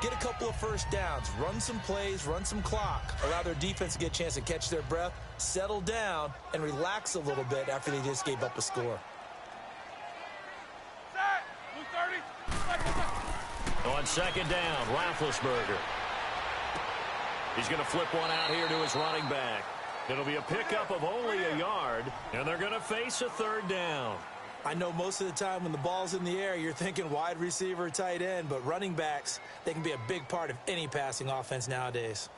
get a couple of first downs, run some plays, run some clock, allow their defense to get a chance to catch their breath, settle down, and relax a little bit after they just gave up a score. On second down, Roethlisberger. He's going to flip one out here to his running back. It'll be a pickup of only a yard, and they're going to face a third down. I know most of the time when the ball's in the air, you're thinking wide receiver, tight end, but running backs, they can be a big part of any passing offense nowadays.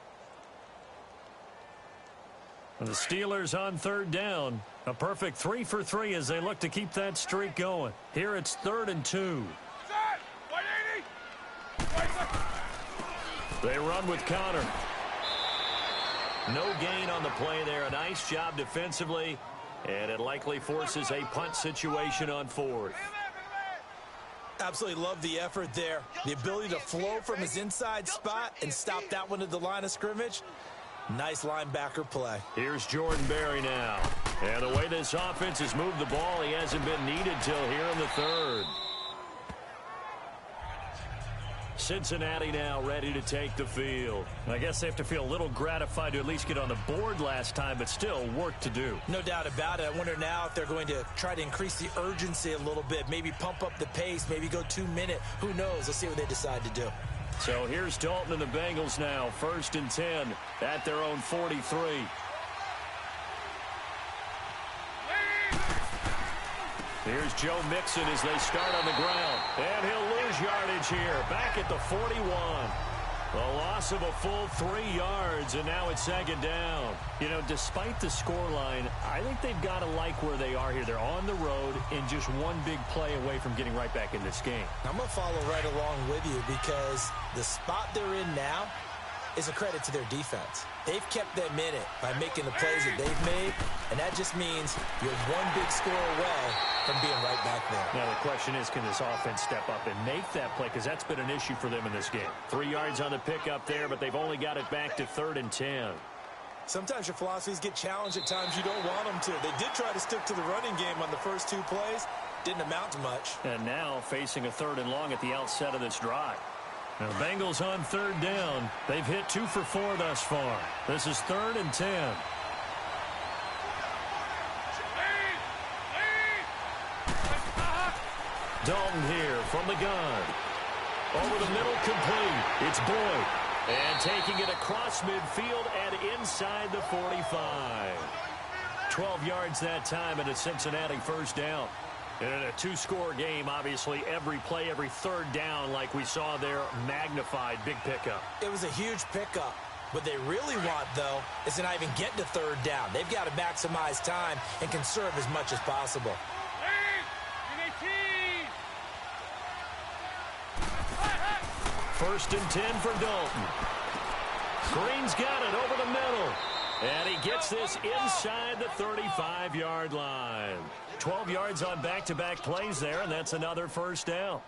And the Steelers on third down. A perfect 3 for 3 as they look to keep that streak going. Here it's 3rd and 2. They run with Connor. No gain on the play there. A nice job defensively. And it likely forces a punt situation on 4th. Absolutely love the effort there. The ability to flow from his inside spot and stop that one at the line of scrimmage. Nice linebacker play. Here's Jordan Berry now. And the way this offense has moved the ball, he hasn't been needed till here in the 3rd. Cincinnati now ready to take the field. I guess they have to feel a little gratified to at least get on the board last time, but still work to do. No doubt about it. I wonder now if they're going to try to increase the urgency a little bit, maybe pump up the pace, maybe go 2-minute. Who knows? Let's see what they decide to do. So here's Dalton and the Bengals now, 1st and 10 at their own 43. Here's Joe Mixon as they start on the ground. And he'll lose yardage here. Back at the 41. A loss of a full 3 yards, and now it's 2nd down. You know, despite the scoreline, I think they've got to like where they are here. They're on the road and just one big play away from getting right back in this game. I'm going to follow right along with you, because the spot they're in now is a credit to their defense. They've kept them in it by making the plays that they've made, and that just means you're one big score away from being right back there. Now the question is, can this offense step up and make that play? Because that's been an issue for them in this game. 3 yards on the pickup there, but they've only got it back to 3rd and 10. Sometimes your philosophies get challenged at times you don't want them to. They did try to stick to the running game on the first 2 plays. Didn't amount to much. And now facing a 3rd and long at the outset of this drive. Now, the Bengals on 3rd down. They've hit 2 for 4 thus far. This is 3rd and 10. Dalton here from the gun. Over the middle, complete. It's Boyd. And taking it across midfield and inside the 45. 12 yards that time, and a Cincinnati 1st down. And in a two-score game, obviously, every play, every third down, like we saw there, magnified. Big pickup. It was a huge pickup. What they really want, though, is to not even get to third down. They've got to maximize time and conserve as much as possible. First and 10 for Dalton. Green's got it over the middle. And he gets this inside the 35-yard line. 12 yards on back-to-back plays there, and that's another first down.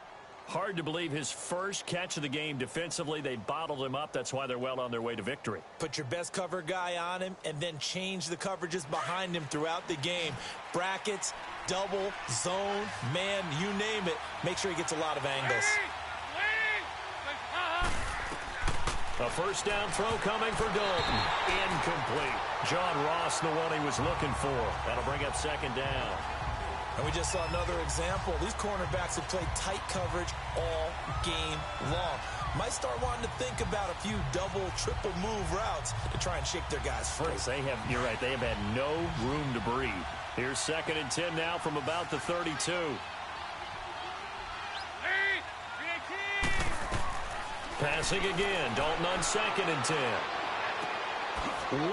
Hard to believe his first catch of the game defensively. They bottled him up. That's why they're well on their way to victory. Put your best cover guy on him and then change the coverages behind him throughout the game. Brackets, double, zone, man, you name it. Make sure he gets a lot of angles. A first down throw coming for Dalton. Incomplete. John Ross, the one he was looking for. That'll bring up second down. And we just saw another example. These cornerbacks have played tight coverage all game long. Might start wanting to think about a few double, triple move routes to try and shake their guys free. You're right, they have had no room to breathe. Here's second and 10 now from about the 32. Passing again. Dalton on second and 10.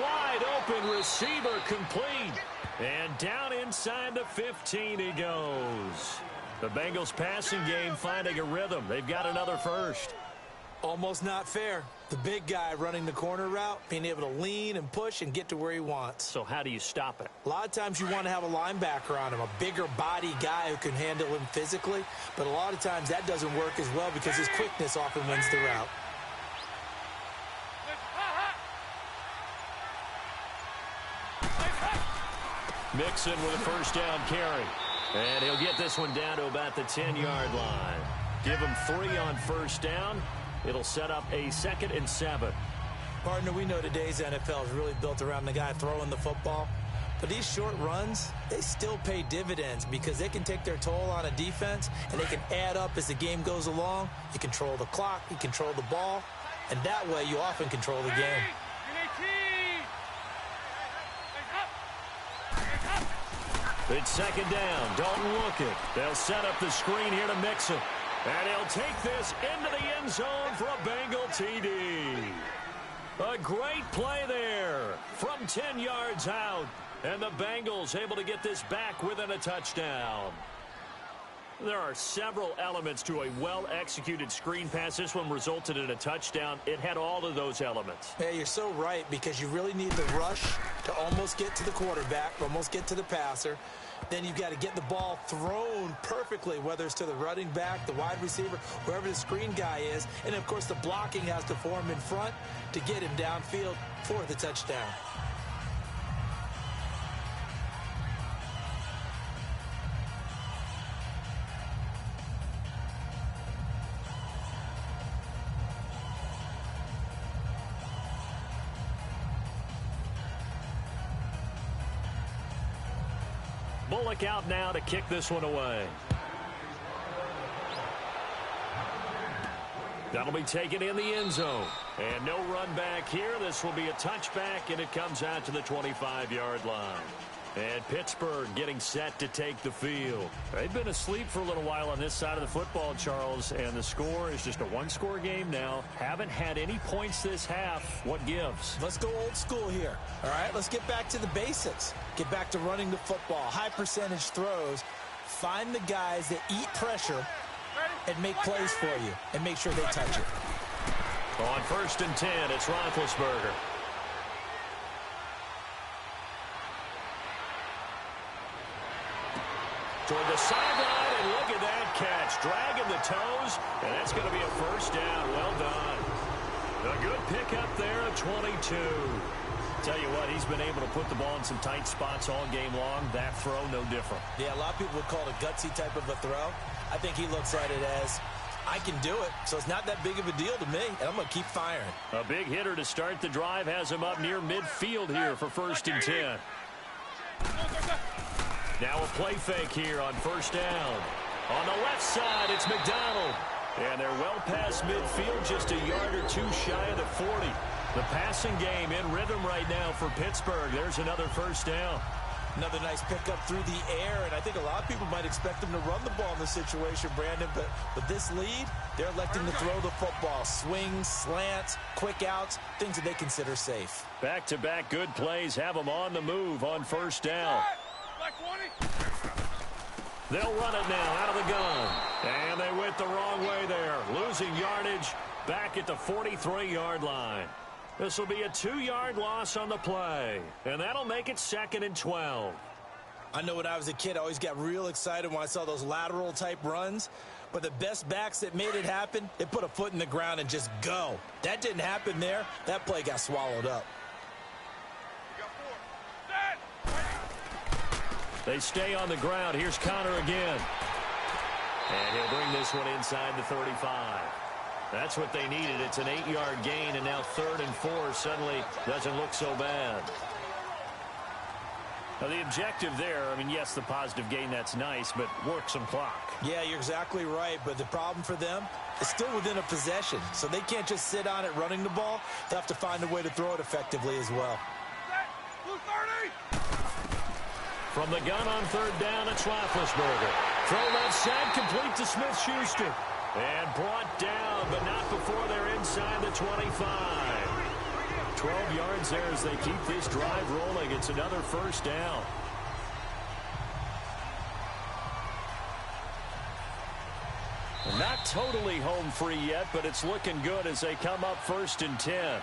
Wide open receiver complete. And down inside the 15 he goes. The Bengals passing game finding a rhythm. They've got another first. Almost not fair. The big guy running the corner route, being able to lean and push and get to where he wants. So how do you stop it? A lot of times you want to have a linebacker on him, a bigger body guy who can handle him physically. But a lot of times that doesn't work as well because his quickness often wins the route. Mixon with a first down carry. And he'll get this one down to about the 10-yard line. Give him 3 on first down. It'll set up a 2nd and 7. Partner, we know today's NFL is really built around the guy throwing the football. But these short runs, they still pay dividends because they can take their toll on a defense and they can add up as the game goes along. You control the clock, you control the ball, and that way you often control the game. It's second down. Dalton looking. They'll set up the screen here to Mixon. And he'll take this into the end zone for a Bengal TD. A great play there from 10 yards out. And the Bengals able to get this back within a touchdown. There are several elements to a well-executed screen pass. This one resulted in a touchdown. It had all of those elements. Yeah, you're so right because you really need the rush to almost get to the quarterback, almost get to the passer. Then you've got to get the ball thrown perfectly, whether it's to the running back, the wide receiver, wherever the screen guy is. And, of course, the blocking has to form in front to get him downfield for the touchdown. Bullock out now to kick this one away. That'll be taken in the end zone. And no run back here. This will be a touchback, and it comes out to the 25-yard line. And Pittsburgh getting set to take the field. They've been asleep for a little while on this side of the football, Charles, and the score is just a one-score game now. Haven't had any points this half. What gives? Let's go old school here. All right, let's get back to the basics. Get back to running the football, high percentage throws. Find the guys that eat pressure and make plays for you and make sure they touch it. On first and 10, it's Roethlisberger. Toward the sideline, and look at that catch. Dragging the toes, and that's going to be a first down. Well done. A good pickup there at 22. Tell you what, he's been able to put the ball in some tight spots all game long. That throw, no different. Yeah, a lot of people would call it a gutsy type of a throw. I think he looks at it as, I can do it, so it's not that big of a deal to me, and I'm going to keep firing. A big hitter to start the drive has him up near midfield here for first and 10. Now a play fake here on first down. On the left side, it's McDonald. And they're well past midfield, just a yard or two shy of the 40. The passing game in rhythm right now for Pittsburgh. There's another first down. Another nice pickup through the air, and I think a lot of people might expect him to run the ball in this situation, Brandon, but with this lead, they're electing to throw the football. Swings, slants, quick outs, things that they consider safe. Back-to-back good plays have them on the move on first down. They'll run it now out of the gun. And they went the wrong way there, losing yardage back at the 43-yard line. This will be a 2-yard loss on the play, and that'll make it 2nd and 12. I know when I was a kid, I always got real excited when I saw those lateral-type runs, but the best backs that made it happen, they put a foot in the ground and just go. That didn't happen there. That play got swallowed up. They stay on the ground. Here's Connor again. And he'll bring this one inside the 35. That's what they needed. It's an 8-yard gain, and now 3rd and 4 suddenly doesn't look so bad. Now, the objective there, I mean, yes, the positive gain, that's nice, but work some clock. Yeah, you're exactly right, but the problem for them is still within a possession, so they can't just sit on it running the ball. They have to find a way to throw it effectively as well. From the gun on 3rd down, it's Roethlisberger. Throw left side, complete to Smith-Schuster. And brought down, but not before they're inside the 25. 12 yards there as they keep this drive rolling. It's another first down. Not totally home free yet, but it's looking good as they come up 1st and 10.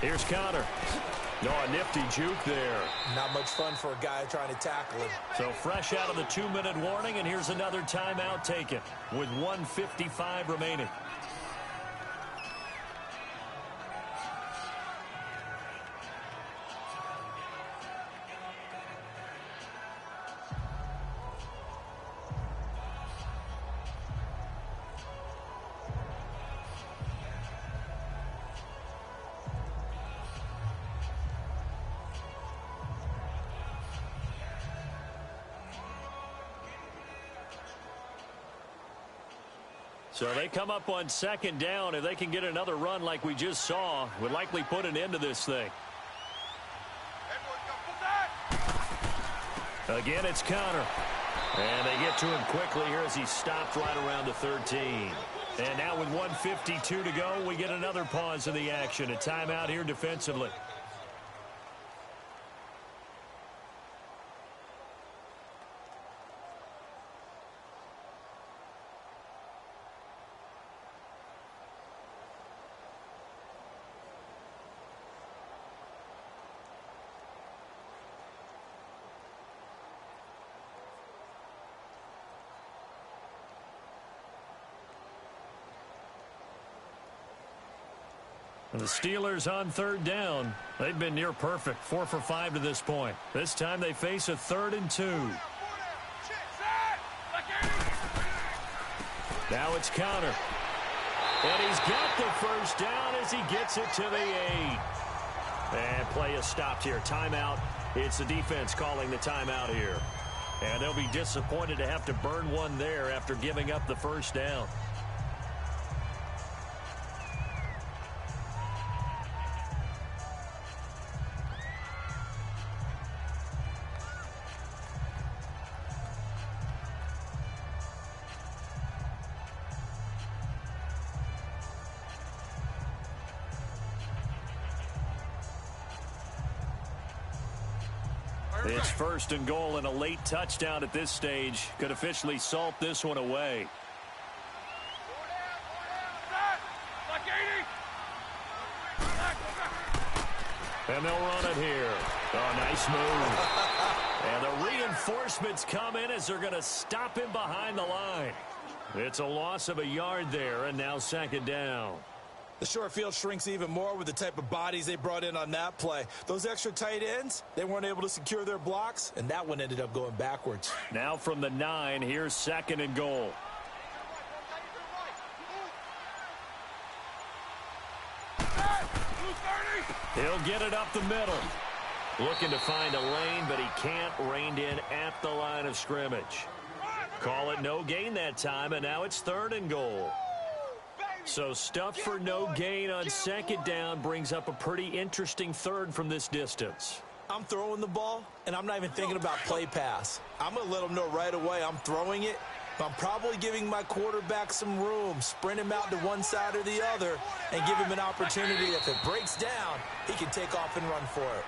Here's Connor. No, a nifty juke there. Not much fun for a guy trying to tackle him. So fresh out of the 2-minute warning, and here's another timeout taken with 1:55 remaining. So they come up on 2nd down. If they can get another run like we just saw, would likely put an end to this thing. Again, it's Connor. And they get to him quickly here as he stopped right around the 13. And now with 1:52 to go, we get another pause in the action. A timeout here defensively. The Steelers on 3rd down. They've been near perfect, 4 for 5 to this point. This time they face a 3rd and 2. Now it's Connor. And he's got the first down as he gets it to the 8. And play is stopped here. Timeout. It's the defense calling the timeout here. And they'll be disappointed to have to burn one there after giving up the first down. It's 1st and goal, and a late touchdown at this stage could officially salt this one away. And they'll run it here. Oh, nice move. And the reinforcements come in as they're going to stop him behind the line. It's a loss of a yard there, and now 2nd down. The short field shrinks even more with the type of bodies they brought in on that play. Those extra tight ends, they weren't able to secure their blocks, and that one ended up going backwards. Now from the 9, here's 2nd and goal. He'll get it up the middle. Looking to find a lane, but he can't. Reined in at the line of scrimmage. Call it no gain that time, and now it's 3rd and goal. So stuff for no gain on 2nd down brings up a pretty interesting 3rd from this distance. I'm throwing the ball, and I'm not even thinking about play pass. I'm going to let them know right away I'm throwing it. But I'm probably giving my quarterback some room, sprint him out to one side or the other, and give him an opportunity. If it breaks down, he can take off and run for it.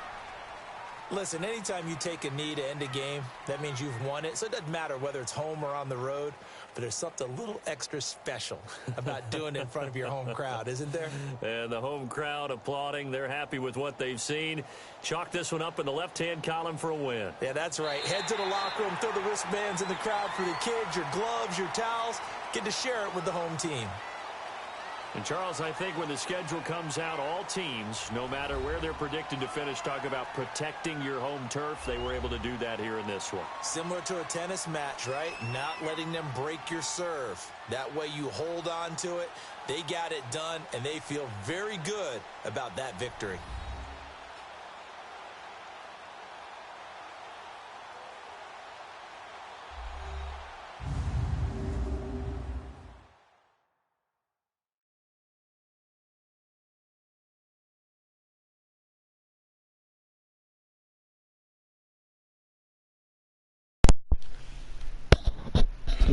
Listen, anytime you take a knee to end a game, that means you've won it. So it doesn't matter whether it's home or on the road, but there's something a little extra special about doing it in front of your home crowd, isn't there? And the home crowd applauding. They're happy with what they've seen. Chalk this one up in the left-hand column for a win. Yeah, that's right. Head to the locker room, throw the wristbands in the crowd for the kids, your gloves, your towels. Get to share it with the home team. And, Charles, I think when the schedule comes out, all teams, no matter where they're predicted to finish, talk about protecting your home turf. They were able to do that here in this one. Similar to a tennis match, right? Not letting them break your serve. That way you hold on to it. They got it done, and they feel very good about that victory.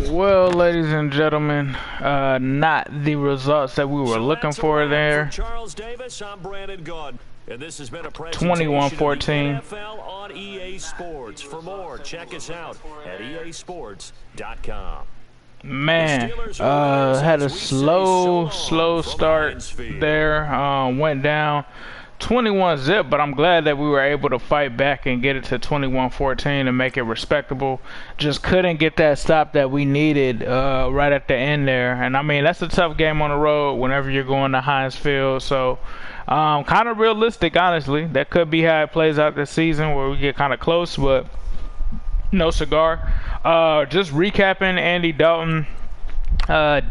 Well, ladies and gentlemen, not the results that we were looking for there. Charles Davis, I'm Brandon Gunn. And this has been a 21-14. NFL on EA Sports. For more, check us out at easports.com. Man, had a slow start there. Went down 21-0, but I'm glad that we were able to fight back and get it to 21-14 and make it respectable. Just couldn't get that stop that we needed right at the end there. And I mean, that's a tough game on the road whenever you're going to Heinz Field. So kind of realistic, honestly. That could be how it plays out this season, where we get kind of close, but no cigar. Just recapping Andy Dalton.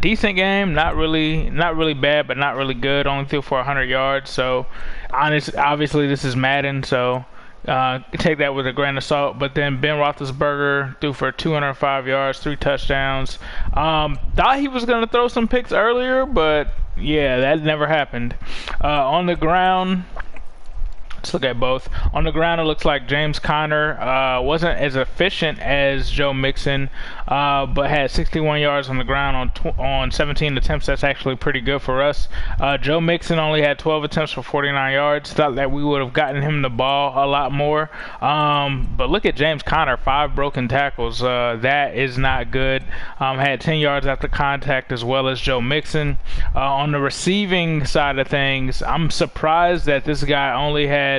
Decent game, not really bad, but not really good. Only threw for 100 yards. So, obviously this is Madden, so take that with a grain of salt. But then Ben Roethlisberger threw for 205 yards, 3 touchdowns. Thought he was gonna throw some picks earlier, but yeah, that never happened. On the ground, let's look at both. On the ground, it looks like James Conner wasn't as efficient as Joe Mixon, but had 61 yards on the ground on 17 attempts. That's actually pretty good for us. Joe Mixon only had 12 attempts for 49 yards. Thought that we would have gotten him the ball a lot more. But look at James Conner, 5 broken tackles. That is not good. Had 10 yards after contact as well as Joe Mixon. On the receiving side of things, I'm surprised that this guy only had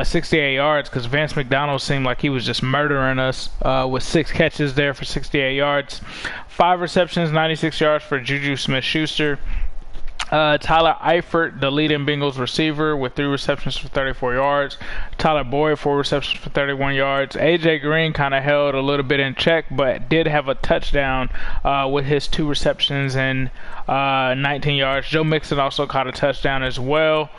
68 yards, because Vance McDonald seemed like he was just murdering us with 6 catches there for 68 yards. 5 receptions, 96 yards for Juju Smith-Schuster. Tyler Eifert, the leading Bengals receiver, with 3 receptions for 34 yards. Tyler Boyd, 4 receptions for 31 yards. AJ Green kind of held a little bit in check, but did have a touchdown with his 2 receptions and 19 yards. Joe Mixon also caught a touchdown as well.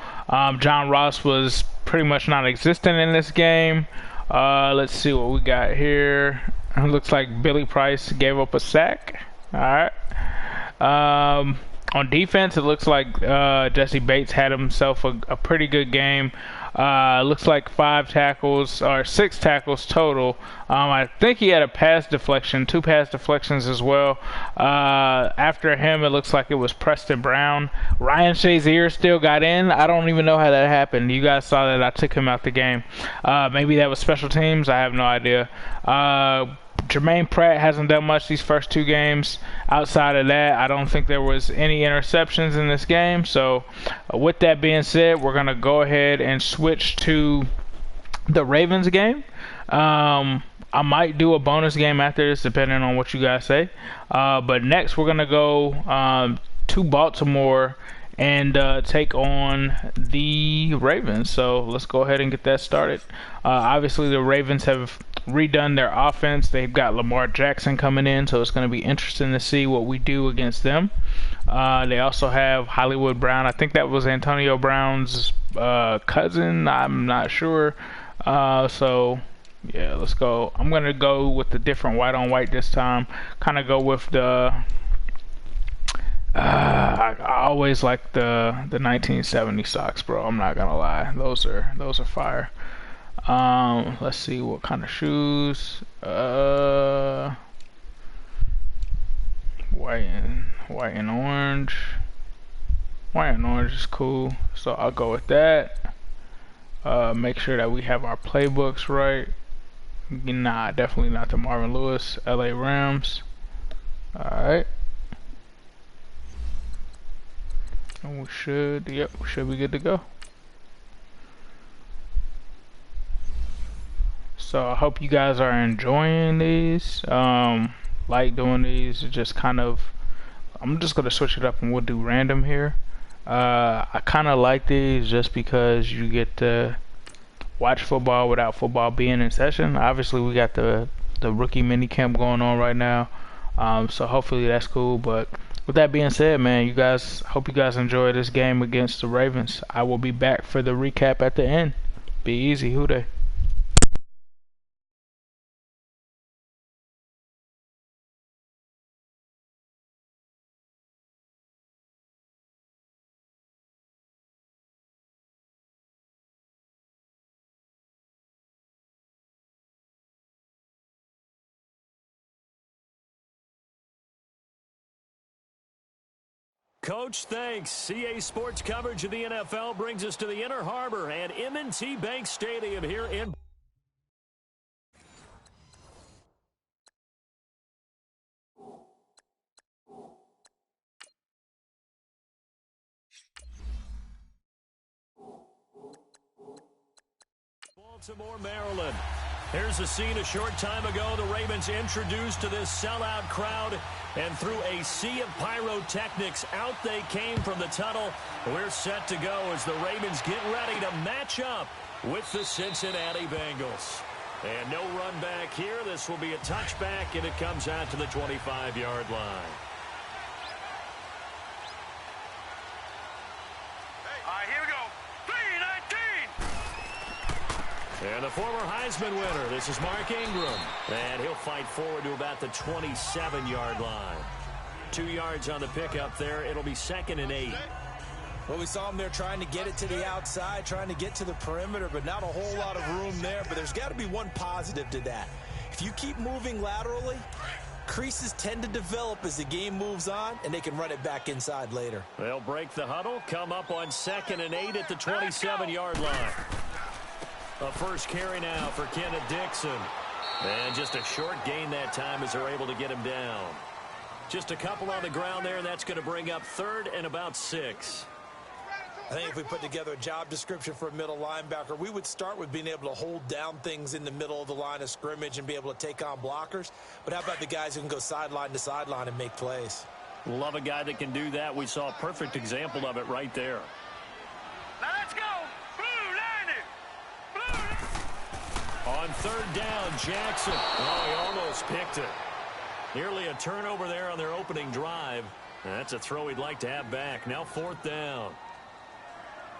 John Ross was pretty much non-existent in this game. Let's see what we got here. It looks like Billy Price gave up a sack. All right. On defense, it looks like Jesse Bates had himself a pretty good game. Looks like 5 tackles, or 6 tackles total. I think he had a pass deflection, 2 pass deflections as well. After him, it looks like it was Preston Brown. Ryan Shazier still got in. I don't even know how that happened. You guys saw that I took him out the game. Maybe that was special teams. I have no idea. Jermaine Pratt hasn't done much these first 2 games. Outside of that, I don't think there was any interceptions in this game. So with that being said, we're going to go ahead and switch to the Ravens game. I might do a bonus game after this, depending on what you guys say. But next, we're going to go to Baltimore and take on the Ravens. So let's go ahead and get that started. Obviously, the Ravens have redone their offense. They've got Lamar Jackson coming in, so it's going to be interesting to see what we do against them. They also have Hollywood Brown. I think that was Antonio Brown's cousin. I'm not sure. So yeah, let's go. I'm going to go with the different white on white this time. Kind of go with the I always like the 1970 socks, bro. I'm not gonna lie, those are fire. Let's see what kind of shoes. White and orange. White and orange is cool, so I'll go with that. Make sure that we have our playbooks right. Nah, definitely not the Marvin Lewis LA Rams. All right. And we should be good to go. So I hope you guys are enjoying these. Like doing these, just kind of, I'm just gonna switch it up and we'll do random here. I kind of like these just because you get to watch football without football being in session. Obviously we got the rookie mini camp going on right now, so hopefully that's cool. But with that being said, man, hope you guys enjoy this game against the Ravens. I will be back for the recap at the end. Be easy, who dey? Coach, thanks. CA Sports coverage of the NFL brings us to the Inner Harbor and M&T Bank Stadium here in Baltimore, Maryland. Here's a scene a short time ago. The Ravens introduced to this sellout crowd, and through a sea of pyrotechnics, out they came from the tunnel. We're set to go as the Ravens get ready to match up with the Cincinnati Bengals. And no run back here. This will be a touchback, and it comes out to the 25-yard line. And the former Heisman winner, this is Mark Ingram. And he'll fight forward to about the 27-yard line. 2 yards on the pickup there. It'll be 2nd and 8. Well, we saw him there trying to get it to the outside, trying to get to the perimeter, but not a whole lot of room there. But there's got to be one positive to that. If you keep moving laterally, creases tend to develop as the game moves on, and they can run it back inside later. They'll break the huddle, come up on 2nd and 8 at the 27-yard line. A first carry now for Kenneth Dixon. And just a short gain that time as they're able to get him down. Just a couple on the ground there, and that's going to bring up 3rd and about 6. I think if we put together a job description for a middle linebacker, we would start with being able to hold down things in the middle of the line of scrimmage and be able to take on blockers. But how about the guys who can go sideline to sideline and make plays? Love a guy that can do that. We saw a perfect example of it right there. Now let's go. On 3rd down, Jackson. Oh, he almost picked it. Nearly a turnover there on their opening drive. That's a throw he'd like to have back. Now 4th down.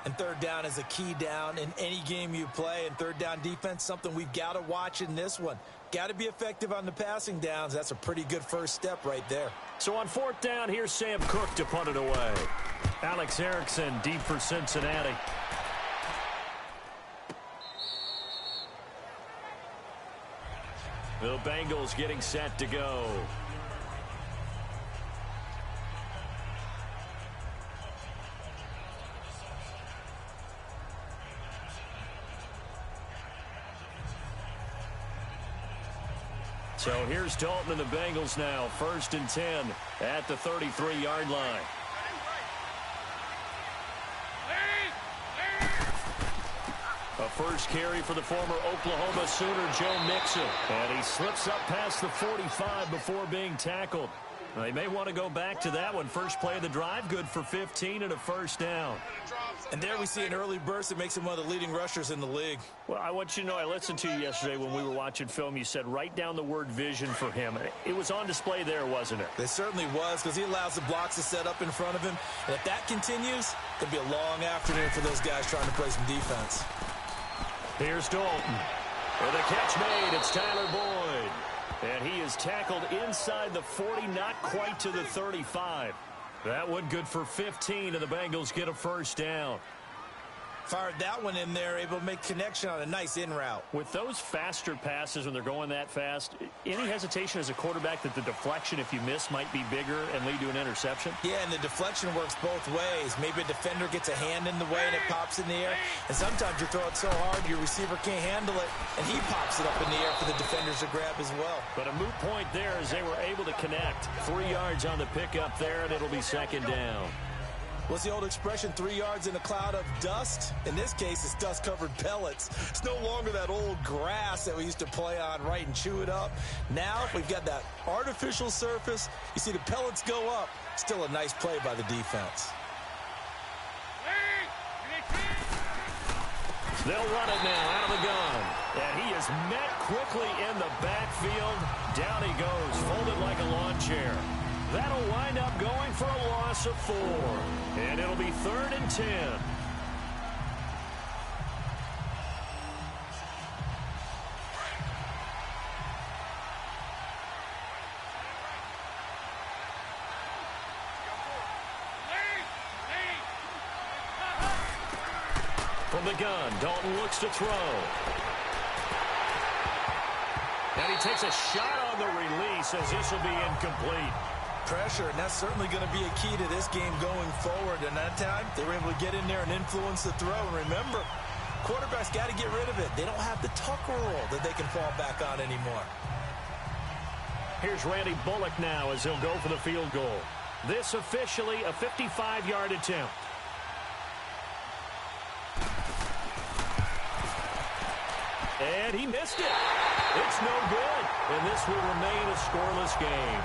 And 3rd down is a key down in any game you play. And 3rd down defense, something we've got to watch in this one. Got to be effective on the passing downs. That's a pretty good first step right there. So on 4th down, here's Sam Cook to punt it away. Alex Erickson deep for Cincinnati. The Bengals getting set to go. So here's Dalton and the Bengals now. 1st and 10 at the 33-yard line. A first carry for the former Oklahoma Sooner, Joe Mixon. And he slips up past the 45 before being tackled. They may want to go back to that one. First play of the drive, good for 15 and a first down. And there we see an early burst that makes him one of the leading rushers in the league. Well, I want you to know, I listened to you yesterday when we were watching film. You said write down the word vision for him. It was on display there, wasn't it? It certainly was, because he allows the blocks to set up in front of him. And if that continues, it could be a long afternoon for those guys trying to play some defense. Here's Dalton. With a catch made, it's Tyler Boyd. And he is tackled inside the 40, not quite to the 35. That one good for 15, and the Bengals get a first down. Fired that one in there, able to make connection on a nice in route. With those faster passes, when they're going that fast, any hesitation as a quarterback that the deflection, if you miss, might be bigger and lead to an interception? Yeah, and the deflection works both ways. Maybe a defender gets a hand in the way and it pops in the air. And sometimes you throw it so hard your receiver can't handle it, and he pops it up in the air for the defenders to grab as well. But a moot point there as they were able to connect. 3 yards on the pickup there, and it'll be second down. What's the old expression, 3 yards in a cloud of dust? In this case, it's dust-covered pellets. It's no longer that old grass that we used to play on, right, and chew it up. Now, we've got that artificial surface. You see the pellets go up. Still a nice play by the defense. They'll run it now out of the gun. And he is met quickly in the backfield. Down he goes, folded like a lawn chair. That'll wind up going for a loss of 4. And it'll be 3rd and 10. From the gun, Dalton looks to throw. And he takes a shot on the release as this will be incomplete. Pressure, and that's certainly going to be a key to this game going forward. And that time, they were able to get in there and influence the throw. And remember, quarterbacks got to get rid of it. They don't have the Tucker rule that they can fall back on anymore. Here's Randy Bullock now as he'll go for the field goal. This officially a 55-yard attempt. And he missed it. It's no good. And this will remain a scoreless game.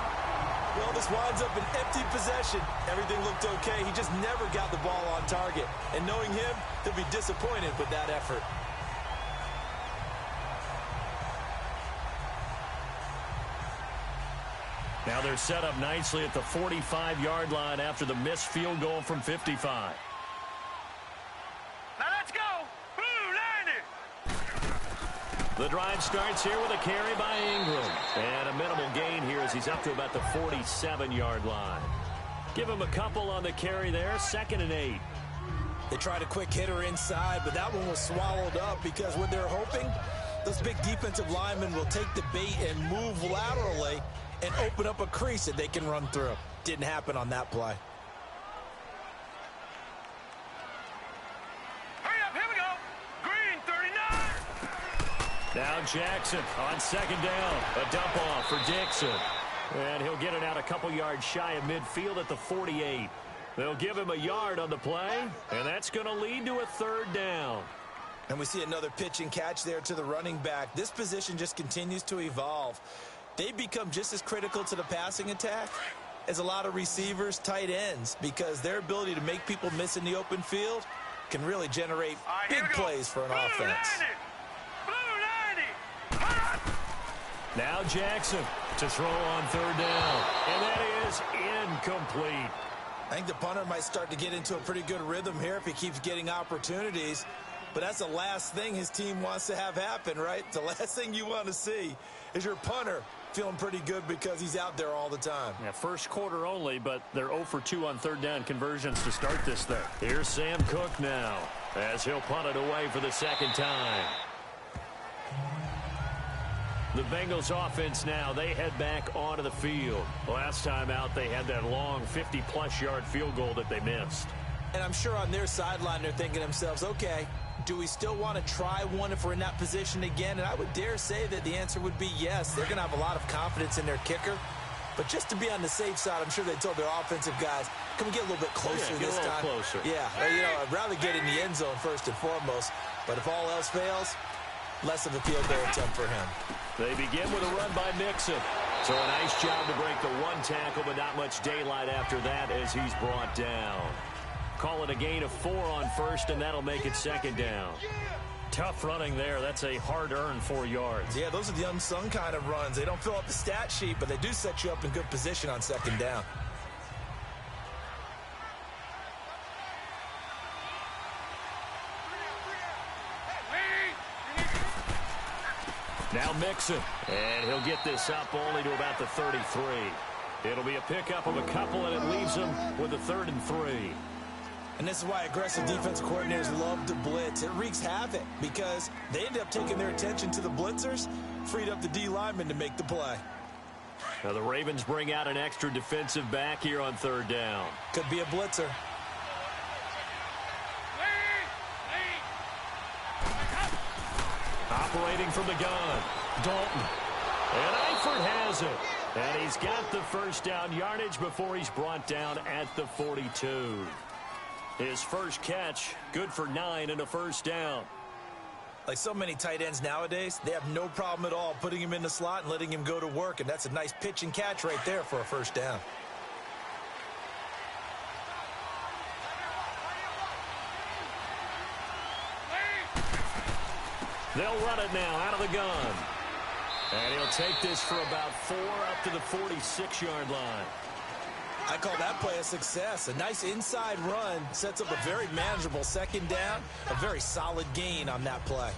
Well, this winds up an empty possession. Everything looked okay. He just never got the ball on target. And knowing him, he'll be disappointed with that effort. Now they're set up nicely at the 45-yard line after the missed field goal from 55. Now let's go. Blue 90. The drive starts here with a carry by Ingram. And a minimal gain here as he's up to about the 47-yard line. Give him a couple on the carry there, 2nd and 8. They tried a quick hitter inside, but that one was swallowed up because what they're hoping, those big defensive linemen will take the bait and move laterally and open up a crease that they can run through. Didn't happen on that play. Hurry up, here we go. Green 39. Now Jackson on 2nd down. A dump off for Dixon. And he'll get it out a couple yards shy of midfield at the 48. They'll give him a yard on the play, and that's going to lead to a 3rd down. And we see another pitch and catch there to the running back. This position just continues to evolve. They become just as critical to the passing attack as a lot of receivers, tight ends, because their ability to make people miss in the open field can really generate big plays for an offense. 90. Blue 90. Now Jackson to throw on 3rd down. And that is incomplete. I think the punter might start to get into a pretty good rhythm here if he keeps getting opportunities. But that's the last thing his team wants to have happen, right? The last thing you want to see is your punter feeling pretty good because he's out there all the time. Yeah, first quarter only, but they're 0 for 2 on 3rd down conversions to start this thing. Here's Sam Cook now as he'll punt it away for the 2nd time. The Bengals offense now, they head back onto the field. Last time out, they had that long 50-plus yard field goal that they missed. And I'm sure on their sideline they're thinking to themselves, okay, do we still want to try one if we're in that position again? And I would dare say that the answer would be yes. They're going to have a lot of confidence in their kicker. But just to be on the safe side, I'm sure they told their offensive guys, can we get a little bit closer this time? Closer. Yeah, I'd rather get in the end zone first and foremost. But if all else fails, less of a field goal attempt for him. They begin with a run by Mixon. So a nice job to break the one tackle, but not much daylight after that as he's brought down. Call it a gain of 4 on first, and that'll make it second down. Tough running there. That's a hard-earned 4 yards. Yeah, those are the unsung kind of runs. They don't fill up the stat sheet, but they do set you up in good position on second down. Now Mixon, and he'll get this up only to about the 33. It'll be a pickup of a couple, and it leaves him with a 3rd and 3. And this is why aggressive defensive coordinators love to blitz. It wreaks havoc because they end up taking their attention to the blitzers, freed up the D lineman to make the play. Now the Ravens bring out an extra defensive back here on 3rd down. Could be a blitzer. Operating from the gun, Dalton. And Eifert has it. And he's got the first down yardage before he's brought down at the 42. His first catch, good for 9 and a first down. Like so many tight ends nowadays, they have no problem at all putting him in the slot and letting him go to work. And that's a nice pitch and catch right there for a first down. They'll run it now out of the gun. And he'll take this for about 4 up to the 46-yard line. I call that play a success. A nice inside run sets up a very manageable second down. A very solid gain on that play.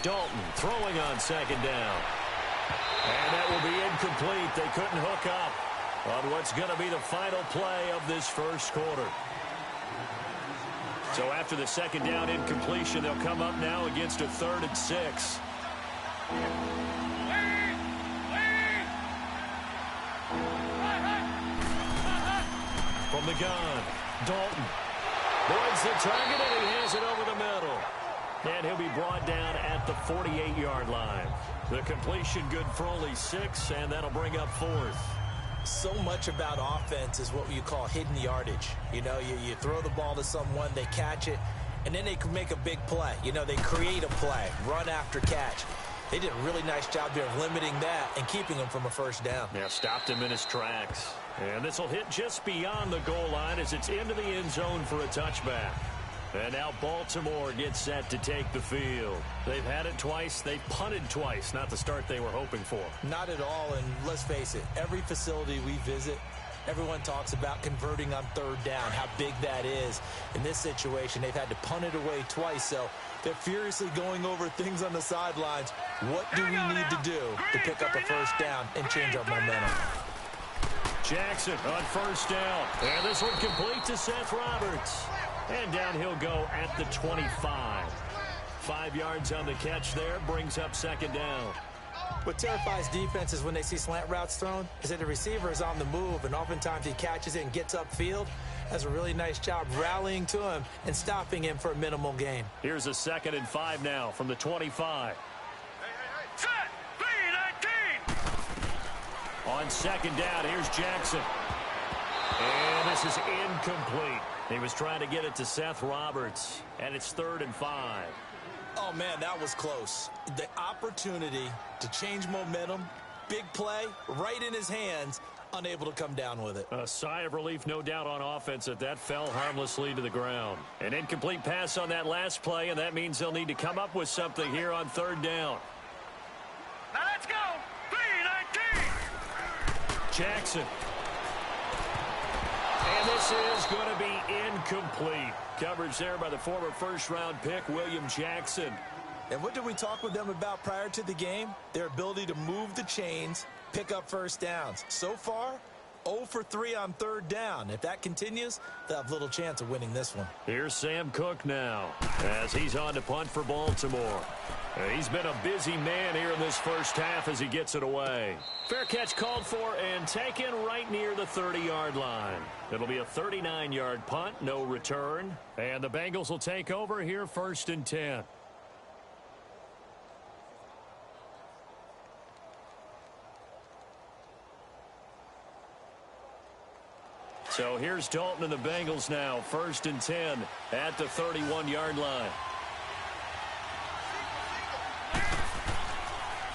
Dalton throwing on second down. And that will be incomplete. They couldn't hook up on what's going to be the final play of this first quarter. So after the second down incompletion, they'll come up now against a 3rd and 6. From the gun, Dalton. Boyd's the target, and he has it over the middle. And he'll be brought down at the 48-yard line. The completion good for only 6, and that'll bring up 4th. So much about offense is what you call hidden yardage. You know, you throw the ball to someone, they catch it, and then they can make a big play. You know, they create a play, run after catch. They did a really nice job there of limiting that and keeping him from a first down. Yeah, stopped him in his tracks. And this will hit just beyond the goal line as it's into the end zone for a touchback. And now Baltimore gets set to take the field. They've had it twice. They've punted twice. Not the start they were hoping for. Not at all, and let's face it, every facility we visit, everyone talks about converting on 3rd down, how big that is. In this situation, they've had to punt it away twice, so they're furiously going over things on the sidelines. What do we need to do to pick up a first down and change our momentum? Jackson on first down. And this one complete to Seth Roberts. And down he'll go at the 25. 5 yards on the catch there, brings up second down. What terrifies defenses when they see slant routes thrown is that the receiver is on the move, and oftentimes he catches it and gets upfield. Does a really nice job rallying to him and stopping him for a minimal gain. Here's a 2nd and 5 now from the 25. Set! B-19! On second down, here's Jackson. And this is incomplete. He was trying to get it to Seth Roberts, and it's 3rd and 5. Oh, man, that was close. The opportunity to change momentum, big play, right in his hands, unable to come down with it. A sigh of relief, no doubt, on offense that fell harmlessly to the ground. An incomplete pass on that last play, and that means they'll need to come up with something here on 3rd down. Now let's go! B-19! Jackson. And this is going to be incomplete. Coverage there by the former first-round pick, William Jackson. And what did we talk with them about prior to the game? Their ability to move the chains, pick up first downs. So far, 0 for 3 on 3rd down. If that continues, they'll have little chance of winning this one. Here's Sam Cook now as he's on to punt for Baltimore. He's been a busy man here in this first half as he gets it away. Fair catch called for and taken right near the 30-yard line. It'll be a 39-yard punt, no return. And the Bengals will take over here 1st and 10. So here's Dalton and the Bengals now. 1st and 10 at the 31-yard line.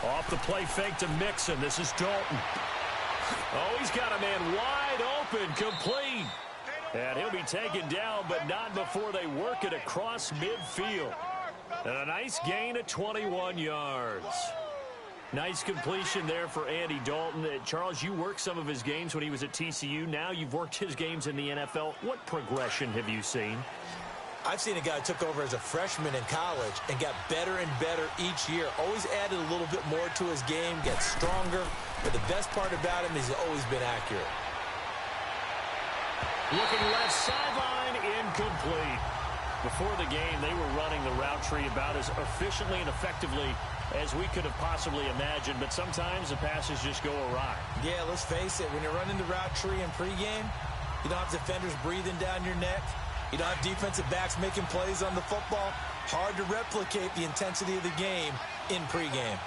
Off the play fake to Mixon. This is Dalton. Oh, he's got a man wide open, complete. And he'll be taken down, but not before they work it across midfield. And a nice gain of 21 yards. Nice completion there for Andy Dalton. Charles, you worked some of his games when he was at TCU. Now you've worked his games in the NFL. What progression have you seen? I've seen a guy who took over as a freshman in college and got better and better each year. Always added a little bit more to his game, gets stronger. But the best part about him is he's always been accurate. Looking left sideline, incomplete. Before the game, they were running the route tree about as efficiently and effectively as we could have possibly imagined, but sometimes the passes just go awry. Yeah, let's face it, when you're running the route tree in pregame, you don't have defenders breathing down your neck. You don't have defensive backs making plays on the football. Hard to replicate the intensity of the game in pregame.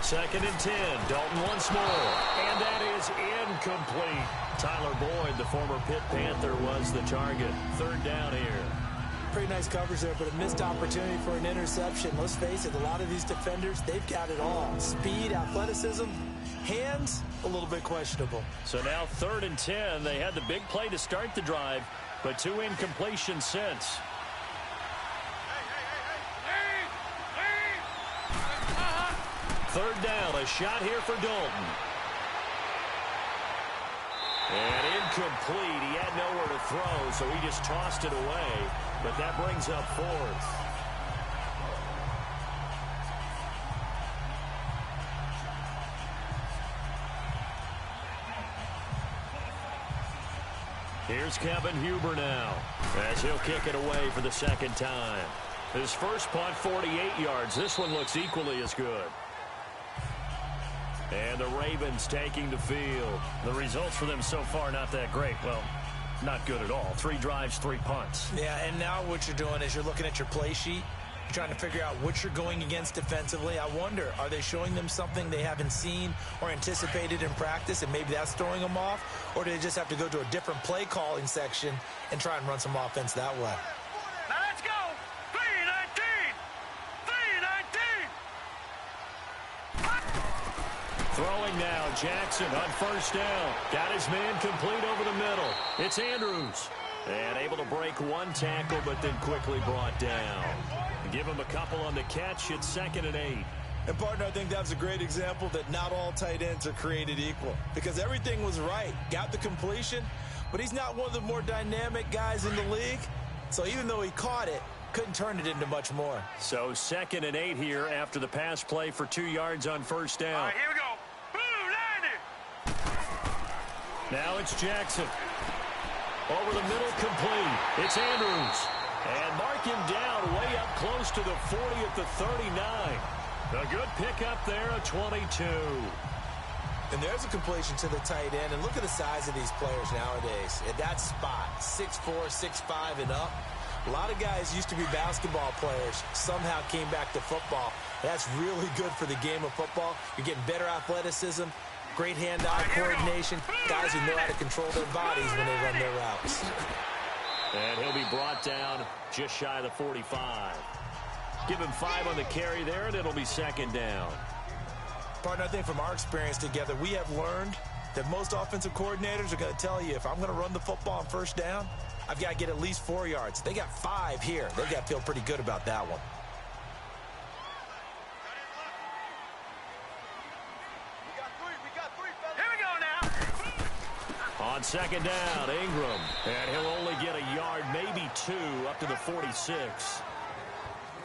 2nd and 10. Dalton once more. And that is incomplete. Tyler Boyd, the former Pitt Panther, was the target. 3rd down here. Pretty nice coverage there, but a missed opportunity for an interception. Let's face it, a lot of these defenders, they've got it all. Speed, athleticism, hands, a little bit questionable. So now 3rd and 10. They had the big play to start the drive, but 2 incompletions since. 3rd down, a shot here for Dalton. And incomplete. He had nowhere to throw, so he just tossed it away. But that brings up 4th. Here's Kevin Huber now, as he'll kick it away for the 2nd time. His first punt, 48 yards. This one looks equally as good. And the Ravens taking the field. The results for them so far not that great. Well, not good at all. 3 drives, 3 punts. Yeah, and now what you're doing is you're looking at your play sheet. You're trying to figure out what you're going against defensively. I wonder, are they showing them something they haven't seen or anticipated in practice, and maybe that's throwing them off? Or do they just have to go to a different play calling section and try and run some offense that way? Now let's go. 3-19. 3-19. Throwing now, Jackson on 1st down. Got his man complete over the middle. It's Andrews. And able to break 1 tackle, but then quickly brought down. Give him a couple on the catch. It's 2nd and 8. And, partner, I think that's a great example that not all tight ends are created equal. Because everything was right. Got the completion, but he's not one of the more dynamic guys in the league. So even though he caught it, couldn't turn it into much more. So 2nd and 8 here after the pass play for 2 yards on 1st down. All right, here we go. Boom, 90. Now it's Jackson. Over the middle, complete. It's Andrews. And mark him down way up close to the 40 at the 39. A good pickup there, a 22. And there's a completion to the tight end. And look at the size of these players nowadays. At that spot, 6'4", 6'5", and up. A lot of guys used to be basketball players, somehow came back to football. That's really good for the game of football. You're getting better athleticism, great hand-eye coordination, guys who know how to control their bodies when they run their routes. And he'll be brought down just shy of the 45. Give him 5 on the carry there, and it'll be 2nd down. Partner, I think from our experience together, we have learned that most offensive coordinators are going to tell you, if I'm going to run the football on 1st down, I've got to get at least 4 yards. They got 5 here. They've got to feel pretty good about that one. On 2nd down, Ingram. And he'll only get a yard, maybe 2, up to the 46.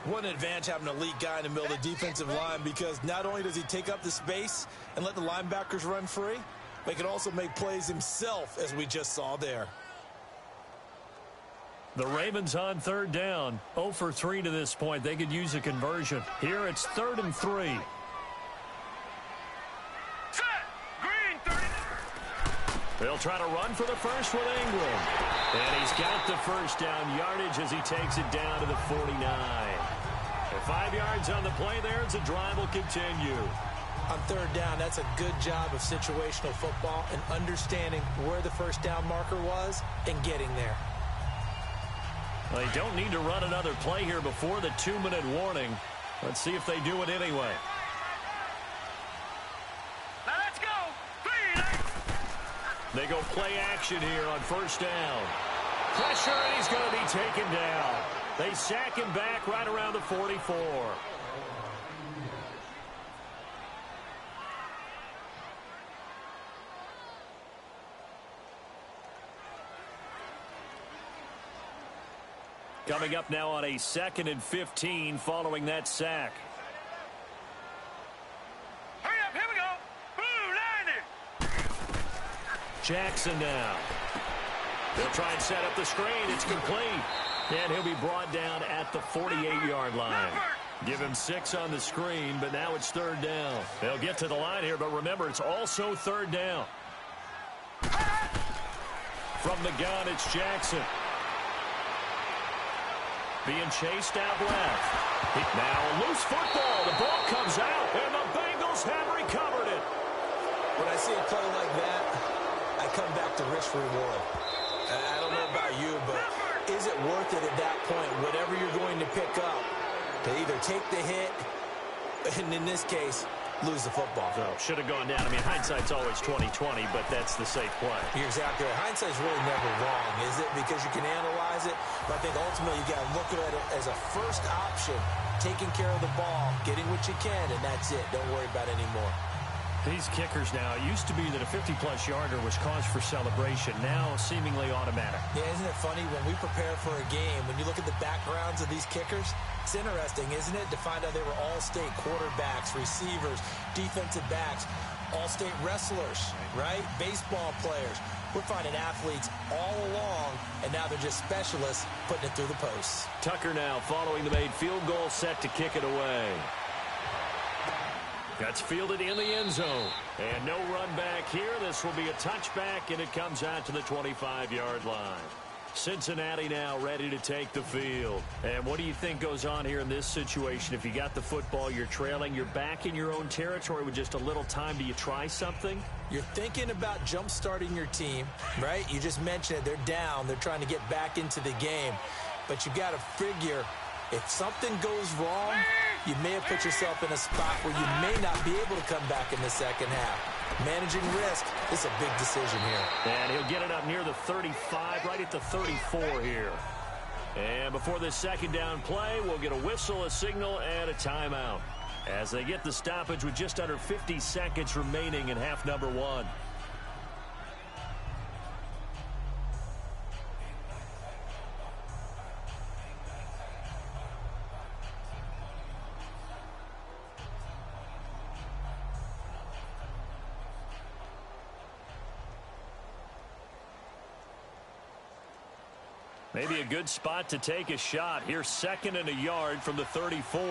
What an advantage having an elite guy in the middle of the defensive line, because not only does he take up the space and let the linebackers run free, but he can also make plays himself, as we just saw there. The Ravens on 3rd down. 0 for 3 to this point. They could use a conversion. Here it's 3rd and 3. They'll try to run for the first with Ingram. And he's got the 1st down yardage as he takes it down to the 49. And 5 yards on the play there as the drive will continue. On third down, that's a good job of situational football and understanding where the first down marker was and getting there. Well, they don't need to run another play here before the 2-minute warning. Let's see if they do it anyway. Now let's go. They go play action here on first down. Pressure, and he's going to be taken down. They sack him back right around the 44. Coming up now on a 2nd and 15 following that sack. Hurry up, here we go. Boo, line it. Jackson now. They'll try and set up the screen. It's complete. And he'll be brought down at the 48-yard line. Give him 6 on the screen, but now it's third down. They'll get to the line here, but remember, it's also third down. From the gun, it's Jackson. Being chased out left. Now a loose football. The ball comes out, and the Bengals have recovered it. When I see a play like that, I come back to risk reward. I don't know about you, but is it worth it at that point, whatever you're going to pick up, to either take the hit, and in this case, lose the football? So, should have gone down. I mean, hindsight's always 20/20, but that's the safe play. You're exactly right. Hindsight's really never wrong, is it? Because you can analyze it, but I think ultimately you got to look at it as a first option, taking care of the ball, getting what you can, and that's it. Don't worry about it anymore. These kickers now, it used to be that a 50-plus yarder was cause for celebration. Now, seemingly automatic. Yeah, isn't it funny when we prepare for a game, when you look at the backgrounds of these kickers, it's interesting, isn't it, to find out they were all-state quarterbacks, receivers, defensive backs, all-state wrestlers, right? Baseball players. We're finding athletes all along, and now they're just specialists putting it through the posts. Tucker now following the made field goal, set to kick it away. That's fielded in the end zone. And no run back here. This will be a touchback, and it comes out to the 25-yard line. Cincinnati now ready to take the field. And what do you think goes on here in this situation? If you got the football, you're trailing, you're back in your own territory with just a little time. Do you try something? You're thinking about jump-starting your team, right? You just mentioned it. They're down. They're trying to get back into the game. But you got to figure, if something goes wrong, you may have put yourself in a spot where you may not be able to come back in the second half. Managing risk is a big decision here. And he'll get it up near the 35, right at the 34 here. And before this second down play, we'll get a whistle, a signal, and a timeout, as they get the stoppage with just under 50 seconds remaining in half number 1. Maybe a good spot to take a shot. Here's 2nd and a yard from the 34.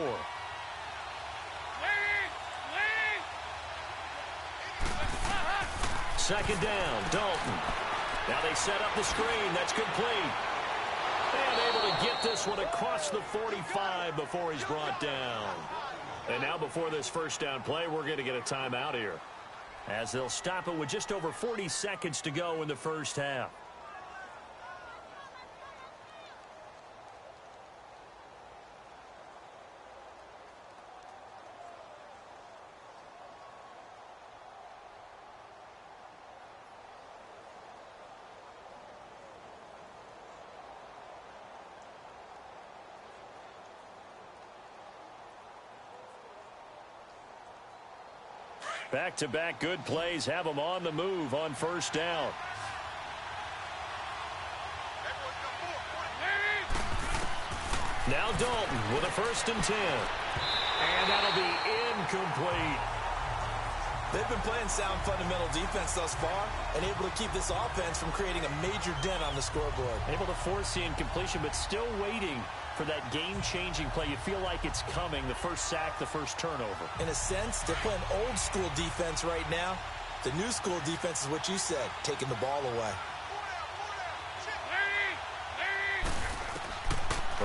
Second down, Dalton. Now they set up the screen. That's complete. And able to get this one across the 45 before he's brought down. And now before this first down play, we're going to get a timeout here, as they'll stop it with just over 40 seconds to go in the first half. Back-to-back good plays have them on the move on first down. Now Dalton with a 1st and 10. And that'll be incomplete. They've been playing sound fundamental defense thus far and able to keep this offense from creating a major dent on the scoreboard. Able to force the incompletion, but still waiting for that game-changing play. You feel like it's coming, the first sack, the first turnover. In a sense, they're playing old-school defense right now. The new-school defense is what you said, taking the ball away.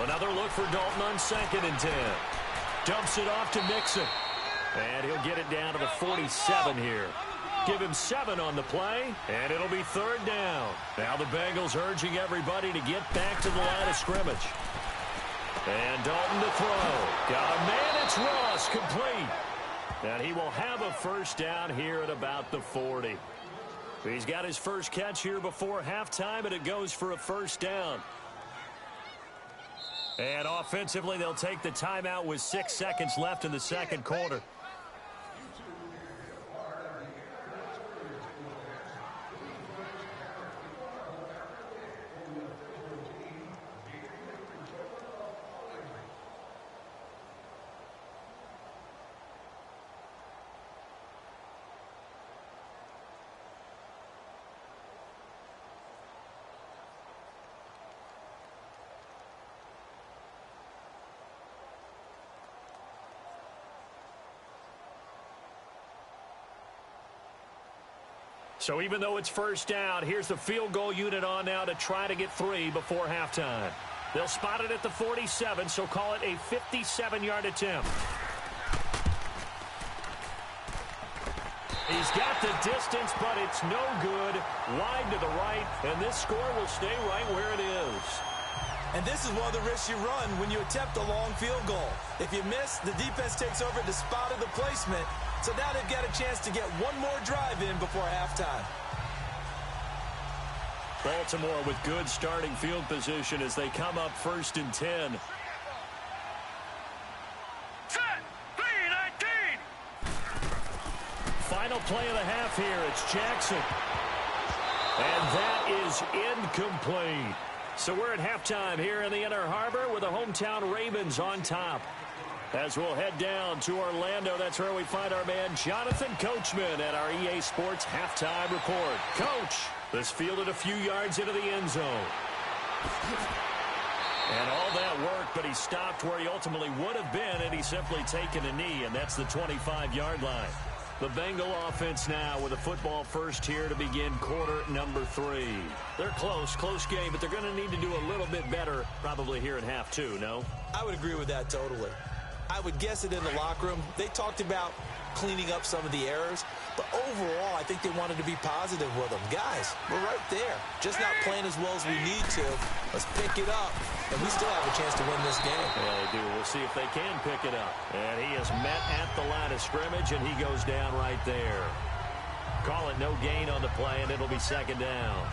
Another look for Dalton on 2nd and 10. Dumps it off to Mixon. And he'll get it down to the 47 here. Give him 7 on the play, and it'll be 3rd down. Now the Bengals urging everybody to get back to the line of scrimmage. And Dalton to throw. Got a man, it's Ross, complete. And he will have a 1st down here at about the 40. He's got his first catch here before halftime, and it goes for a 1st down. And offensively, they'll take the timeout with 6 seconds left in the 2nd quarter. So even though it's 1st down, here's the field goal unit on now to try to get 3 before halftime. They'll spot it at the 47, so call it a 57-yard attempt. He's got the distance, but it's no good. Wide to the right, and this score will stay right where it is. And this is one of the risks you run when you attempt a long field goal. If you miss, the defense takes over the spot of the placement. So now they've got a chance to get one more drive in before halftime. Baltimore with good starting field position as they come up 1st and 10. Set. 3-19. Final play of the half here. It's Jackson. And that is incomplete. So we're at halftime here in the Inner Harbor with the hometown Ravens on top. As we'll head down to Orlando, that's where we find our man Jonathan Coachman at our EA Sports Halftime Report. Coach, this fielded a few yards into the end zone. And all that work, but he stopped where he ultimately would have been had he simply taken a knee, and that's the 25-yard line. The Bengal offense now with a football first here to begin quarter number 3. They're close game, but they're going to need to do a little bit better probably here in half 2, no? I would agree with that totally. I would guess it in the locker room. They talked about cleaning up some of the errors, but overall, I think they wanted to be positive with them. Guys, we're right there. Just not playing as well as we need to. Let's pick it up, and we still have a chance to win this game. Yeah, they do. We'll see if they can pick it up. And he is met at the line of scrimmage, and he goes down right there. Call it no gain on the play, and it'll be 2nd down.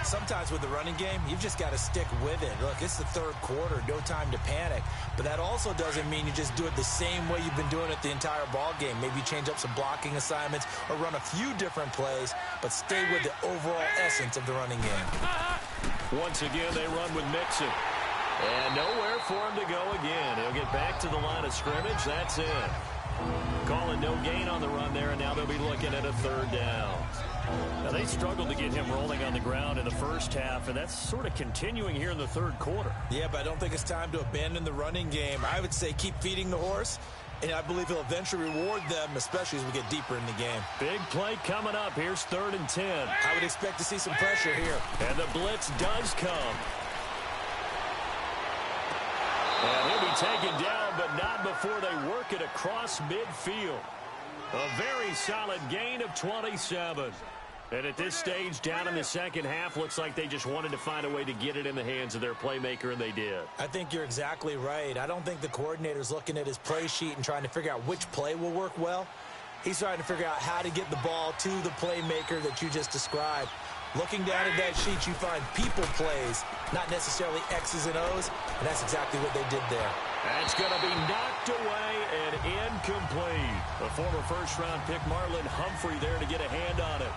Sometimes with the running game, you've just got to stick with it. Look, it's the 3rd quarter, no time to panic. But that also doesn't mean you just do it the same way you've been doing it the entire ball game. Maybe change up some blocking assignments or run a few different plays, but stay with the overall essence of the running game. Once again, they run with Mixon. And nowhere for him to go again. He'll get back to the line of scrimmage. That's it. Calling no gain on the run there, and now they'll be looking at a 3rd down. Now, they struggled to get him rolling on the ground in the first half, and that's sort of continuing here in the 3rd quarter. Yeah, but I don't think it's time to abandon the running game. I would say keep feeding the horse, and I believe he'll eventually reward them, especially as we get deeper in the game. Big play coming up. Here's 3rd and 10. I would expect to see some pressure here. And the blitz does come. And he'll be taken down, but not before they work it across midfield. A very solid gain of 27. And at this stage, down in the second half, looks like they just wanted to find a way to get it in the hands of their playmaker, and they did. I think you're exactly right. I don't think the coordinator's looking at his play sheet and trying to figure out which play will work well. He's trying to figure out how to get the ball to the playmaker that you just described. Looking down at that sheet, you find people plays, not necessarily X's and O's, and that's exactly what they did there. That's going to be knocked away and incomplete. The former first-round pick Marlon Humphrey there to get a hand on it.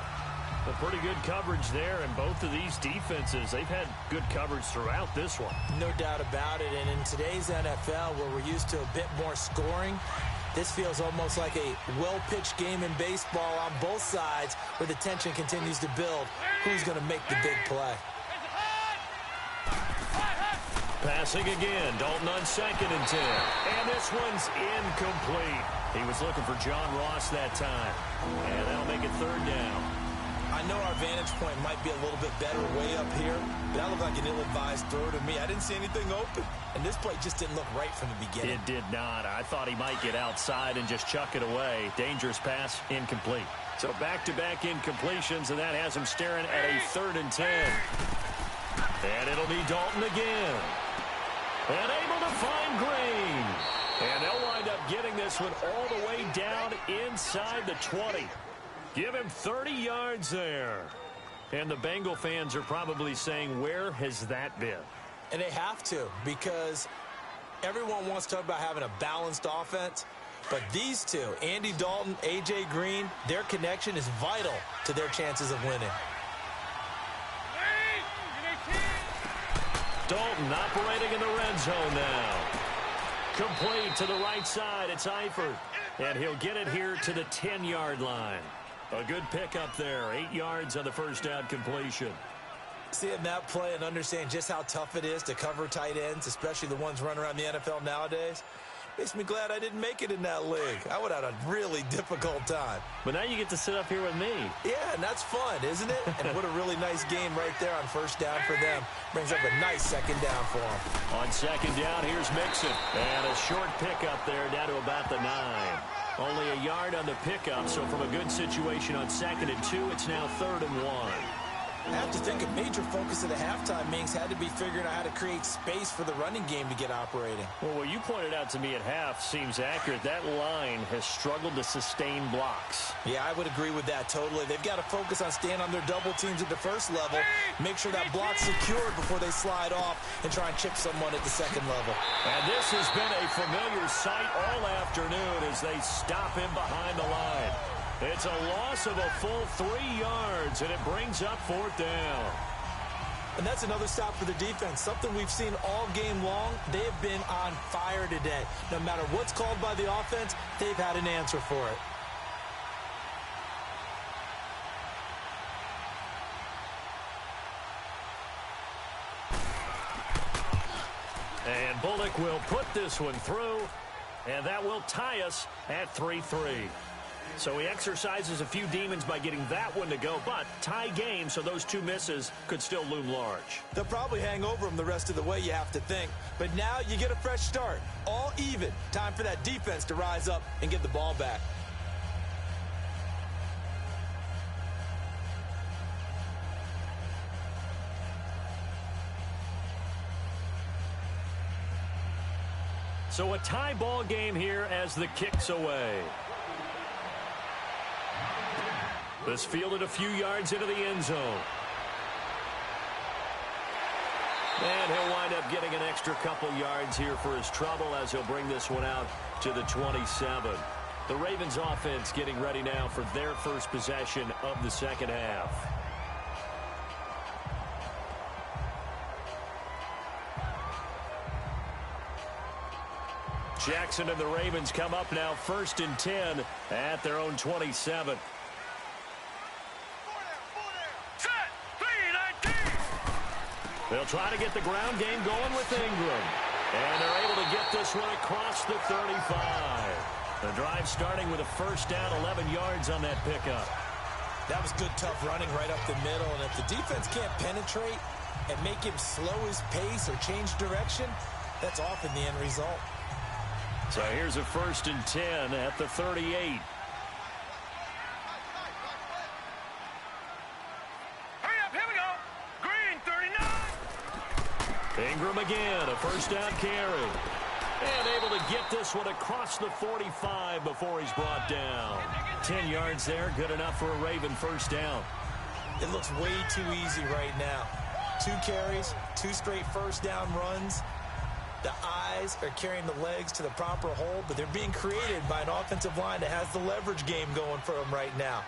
A pretty good coverage there, and both of these defenses, they've had good coverage throughout this one. No doubt about it, and in today's NFL, where we're used to a bit more scoring, this feels almost like a well-pitched game in baseball on both sides where the tension continues to build. Who's going to make the big play? Passing again, Dalton on 2nd and 10. And this one's incomplete. He was looking for John Ross that time. And that'll make it 3rd down. I know our vantage point might be a little bit better way up here, but that looked like an ill-advised throw to me. I didn't see anything open, and this play just didn't look right from the beginning. It did not. I thought he might get outside and just chuck it away. Dangerous pass, incomplete. So back-to-back incompletions, and that has him staring at a 3rd and 10. And it'll be Dalton again. And able to find Green. And they'll wind up getting this one all the way down inside the 20. Give him 30 yards there. And the Bengal fans are probably saying, where has that been? And they have to, because everyone wants to talk about having a balanced offense. But these two, Andy Dalton, A.J. Green, their connection is vital to their chances of winning. Dalton operating in the red zone now. Complete to the right side. It's Eifert. And he'll get it here to the 10-yard line. A good pickup there. 8 yards on the first down completion. Seeing that play and understand just how tough it is to cover tight ends, especially the ones running around the NFL nowadays, makes me glad I didn't make it in that league. I would have had a really difficult time. But now you get to sit up here with me. Yeah, and that's fun, isn't it? And what a really nice game right there on first down for them. Brings up a nice 2nd down for them. On 2nd down, here's Mixon. And a short pickup there down to about the 9. Only a yard on the pickup, so from a good situation on 2nd and 2, it's now 3rd and 1. I have to think a major focus of the halftime meetings had to be figuring out how to create space for the running game to get operating. Well, what you pointed out to me at half seems accurate. That line has struggled to sustain blocks. Yeah, I would agree with that totally. They've got to focus on staying on their double teams at the first level, make sure that block's secured before they slide off and try and chip someone at the 2nd level. And this has been a familiar sight all afternoon as they stop him behind the line. It's a loss of a full 3 yards, and it brings up 4th down. And that's another stop for the defense, something we've seen all game long. They have been on fire today. No matter what's called by the offense, they've had an answer for it. And Bullock will put this one through, and that will tie us at 3-3. So he exercises a few demons by getting that one to go, but tie game, so those 2 misses could still loom large. They'll probably hang over him the rest of the way, you have to think. But now you get a fresh start. All even. Time for that defense to rise up and get the ball back. So a tie ball game here as the kick's away. This fielded a few yards into the end zone. And he'll wind up getting an extra couple yards here for his trouble as he'll bring this one out to the 27. The Ravens offense getting ready now for their first possession of the 2nd half. Jackson and the Ravens come up now 1st and 10 at their own 27. They'll try to get the ground game going with Ingram. And they're able to get this one across the 35. The drive starting with a first down, 11 yards on that pickup. That was good, tough running right up the middle. And if the defense can't penetrate and make him slow his pace or change direction, that's often the end result. So here's a 1st and 10 at the 38. Ingram again, a first down carry. And able to get this one across the 45 before he's brought down. 10 yards there, good enough for a Raven first down. It looks way too easy right now. 2 carries, 2 straight first down runs. The eyes are carrying the legs to the proper hole, but they're being created by an offensive line that has the leverage game going for them right now.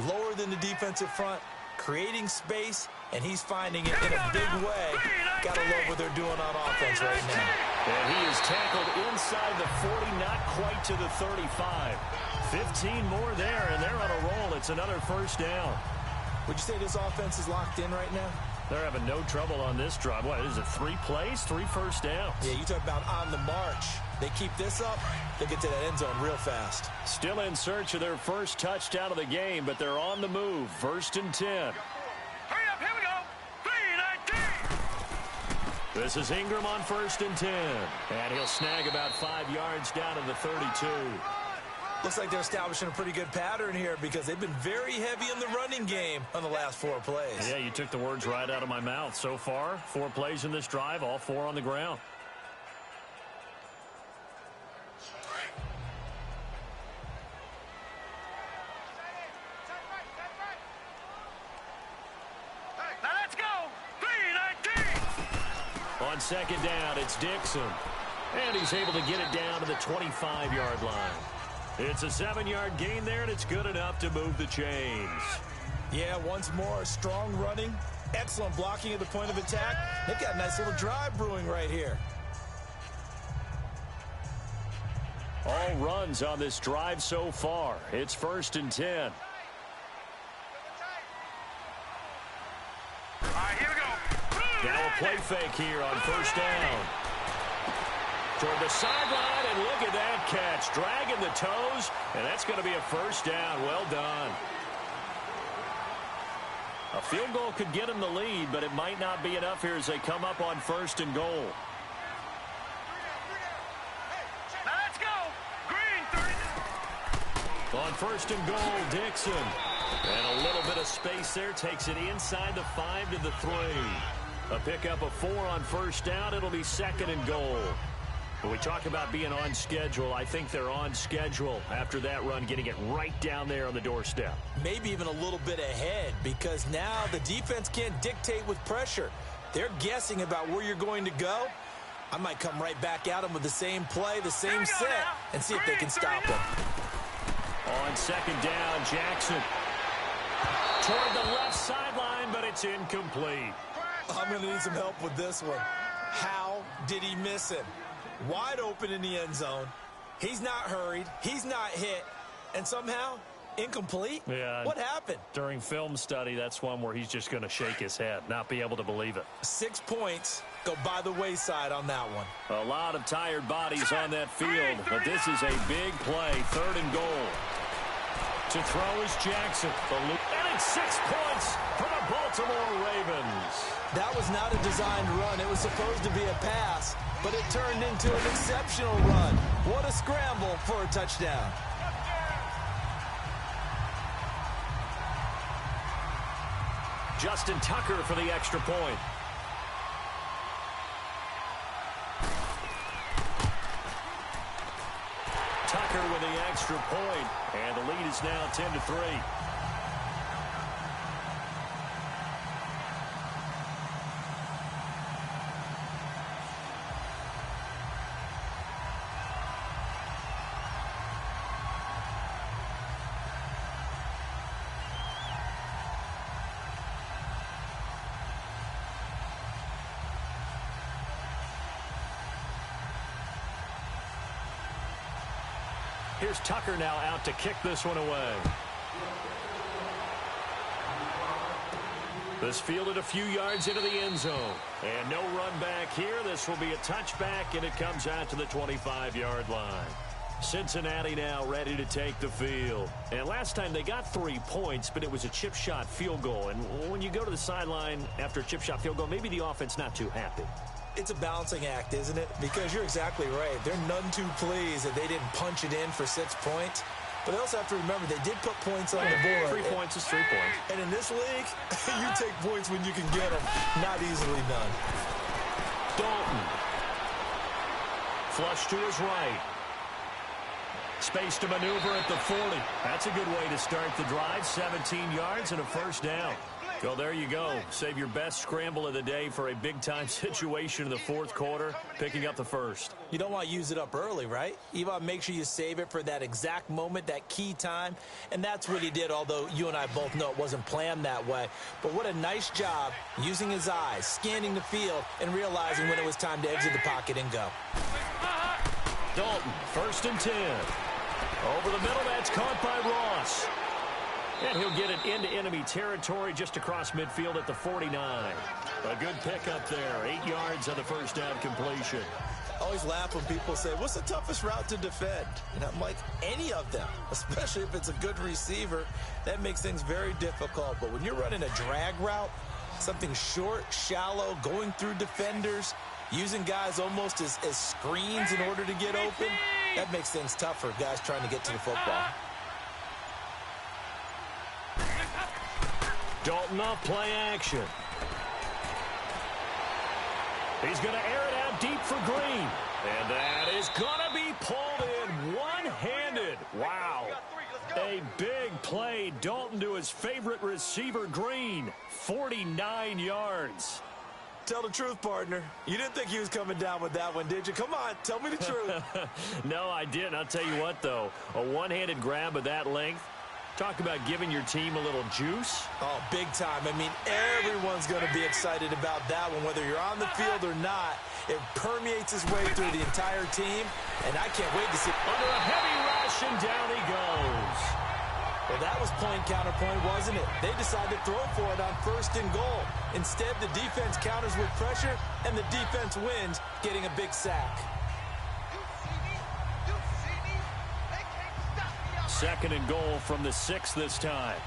Lower than the defensive front, creating space, and he's finding it in a big way. Gotta love what they're doing on offense right now. And he is tackled inside the 40, not quite to the 35. 15 more there, and they're on a roll. It's another first down. Would you say this offense is locked in right now? They're having no trouble on this drive. What is it, 3 plays, 3 first downs? Yeah, you talk about on the march. They keep this up, they get to that end zone real fast. Still in search of their first touchdown of the game, but they're on the move. 1st and 10. Hurry up, here we go. 3-19. This is Ingram on 1st and 10. And he'll snag about 5 yards down to the 32. Looks like they're establishing a pretty good pattern here because they've been very heavy in the running game on the last 4 plays. Yeah, you took the words right out of my mouth. So far, 4 plays in this drive, all 4 on the ground. Now let's go. 3-19. On 2nd down, it's Dixon. And he's able to get it down to the 25-yard line. It's a 7-yard gain there, and it's good enough to move the chains. Yeah, once more, strong running, excellent blocking at the point of attack. They've got a nice little drive brewing right here. All runs on this drive so far. It's 1st and 10. All right, here we go. Now a play fake here on 1st down. Toward the sideline, and look at that catch. Dragging the toes, and that's going to be a 1st down. Well done. A field goal could get them the lead, but it might not be enough here as they come up on 1st and goal. Now let's go. Green, 30. On 1st and goal, Dixon. And a little bit of space there. Takes it inside the 5 to the 3. A pickup of 4 on 1st down. It'll be 2nd and goal. When we talk about being on schedule, I think they're on schedule after that run, getting it right down there on the doorstep. Maybe even a little bit ahead because now the defense can't dictate with pressure. They're guessing about where you're going to go. I might come right back at them with the same play, the same set, and see if they can stop them. On 2nd down, Jackson. Toward the left sideline, but it's incomplete. I'm going to need some help with this one. How did he miss him? Wide open in the end zone. He's not hurried. He's not hit. And somehow, incomplete? Yeah. What happened? During film study, that's one where he's just going to shake his head, not be able to believe it. 6 points go by the wayside on that one. A lot of tired bodies on that field, but this is a big play. 3rd and goal. To throw is Jackson. And it's 6 points for the Baltimore Ravens. That was not a designed run. It was supposed to be a pass, but it turned into an exceptional run. What a scramble for a touchdown. Justin Tucker for the extra point. Tucker with the extra point, and the lead is now 10-3. Here's Tucker now out to kick this one away. This fielded a few yards into the end zone. And no run back here. This will be a touchback, and it comes out to the 25-yard line. Cincinnati now ready to take the field. And last time they got 3 points, but it was a chip shot field goal. And when you go to the sideline after a chip shot field goal, maybe the offense not too happy. It's a balancing act, isn't it? Because you're exactly right. They're none too pleased that they didn't punch it in for 6 points. But they also have to remember they did put points on the board. 3 points is 3 points. And in this league, you take points when you can get them. Not easily done. Dalton. Flush to his right. Space to maneuver at the 40. That's a good way to start the drive. 17 yards and a 1st down. Well, there you go. Save your best scramble of the day for a big-time situation in the 4th quarter, picking up the 1st. You don't want to use it up early, right? You want to make sure you save it for that exact moment, that key time. And that's what he did, although you and I both know it wasn't planned that way. But what a nice job using his eyes, scanning the field, and realizing when it was time to exit the pocket and go. Dalton, 1st and 10. Over the middle, that's caught by Ross. And he'll get it into enemy territory just across midfield at the 49. A good pickup there. 8 yards on the first down completion. I always laugh when people say, what's the toughest route to defend? And I'm like, any of them, especially if it's a good receiver. That makes things very difficult. But when you're running a drag route, something short, shallow, going through defenders, using guys almost as screens in order to get open, that makes things tough for guys trying to get to the football. Dalton off play action. He's going to air it out deep for Green. And that is going to be pulled in one-handed. Wow. A big play. Dalton to his favorite receiver, Green. 49 yards. Tell the truth, partner. You didn't think he was coming down with that one, did you? Come on, tell me the truth. No, I didn't. I'll tell you what, though. A one-handed grab of that length. Talk about giving your team a little juice. Oh, big time. I mean, everyone's going to be excited about that one, whether you're on the field or not. It permeates his way through the entire team, and I can't wait to see. Under a heavy rush, and down he goes. Well, that was point counterpoint, wasn't it? They decided to throw for it on 1st and goal. Instead, the defense counters with pressure, and the defense wins, getting a big sack. 2nd and goal from the 6 this time.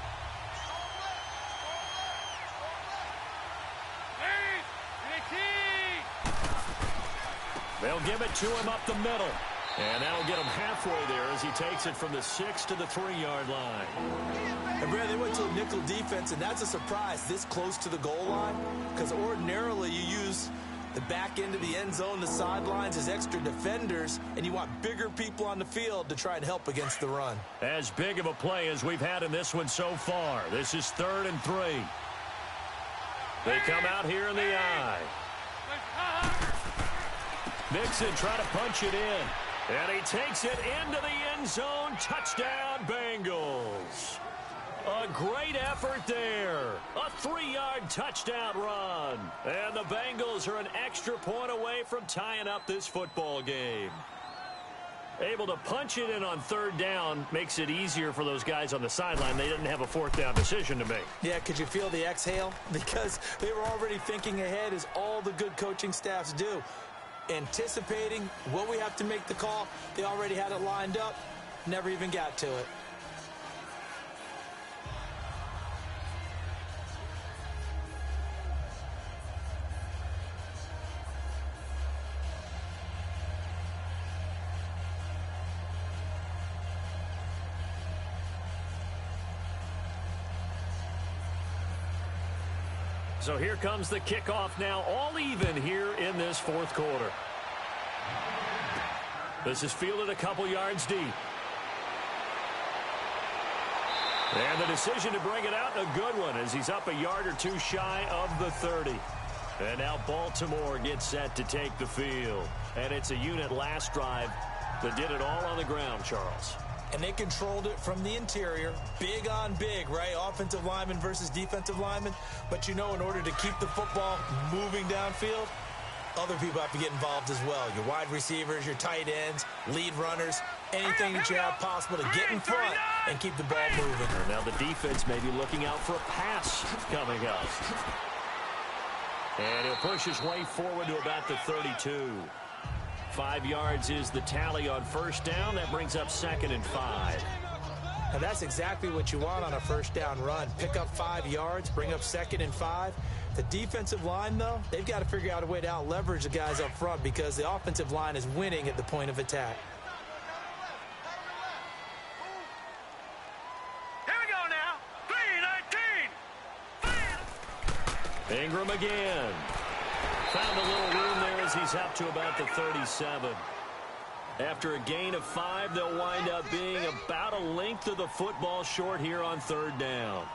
They'll give it to him up the middle. And that'll get him halfway there as he takes it from the 6 to the 3-yard line. And Brad, they went to a nickel defense, and that's a surprise this close to the goal line, because ordinarily you use the back end of the end zone, the sidelines as extra defenders, and you want bigger people on the field to try and help against the run. As big of a play as we've had in this one so far. This is 3rd and 3. They come out here in the eye. Mixon trying to punch it in. And he takes it into the end zone. Touchdown, Bengals. A great effort there. A 3-yard touchdown run. And the Bengals are an extra point away from tying up this football game. Able to punch it in on 3rd down makes it easier for those guys on the sideline. They didn't have a 4th down decision to make. Yeah, could you feel the exhale? Because they were already thinking ahead, as all the good coaching staffs do. Anticipating what we have to make the call. They already had it lined up. Never even got to it. So here comes the kickoff now, all even here in this 4th quarter. This is fielded a couple yards deep. And the decision to bring it out, a good one, as he's up a yard or 2 shy of the 30. And now Baltimore gets set to take the field. And it's a unit last drive that did it all on the ground, Charles. And they controlled it from the interior. Big on big, right? Offensive lineman versus defensive lineman. But you know, in order to keep the football moving downfield, other people have to get involved as well. Your wide receivers, your tight ends, lead runners, anything that you have possible to get in front and keep the ball moving. And now the defense may be looking out for a pass coming up. And he'll push his way forward to about the 32. 5 yards is the tally on 1st down. That brings up 2nd and 5. And that's exactly what you want on a 1st down run. Pick up 5 yards, bring up 2nd and 5. The defensive line, though, they've got to figure out a way to out-leverage the guys up front, because the offensive line is winning at the point of attack. Here we go now. 3-19. Ingram again. Found a little room there as he's up to about the 37. After a gain of 5, they'll wind up being about a length of the football short here on 3rd down.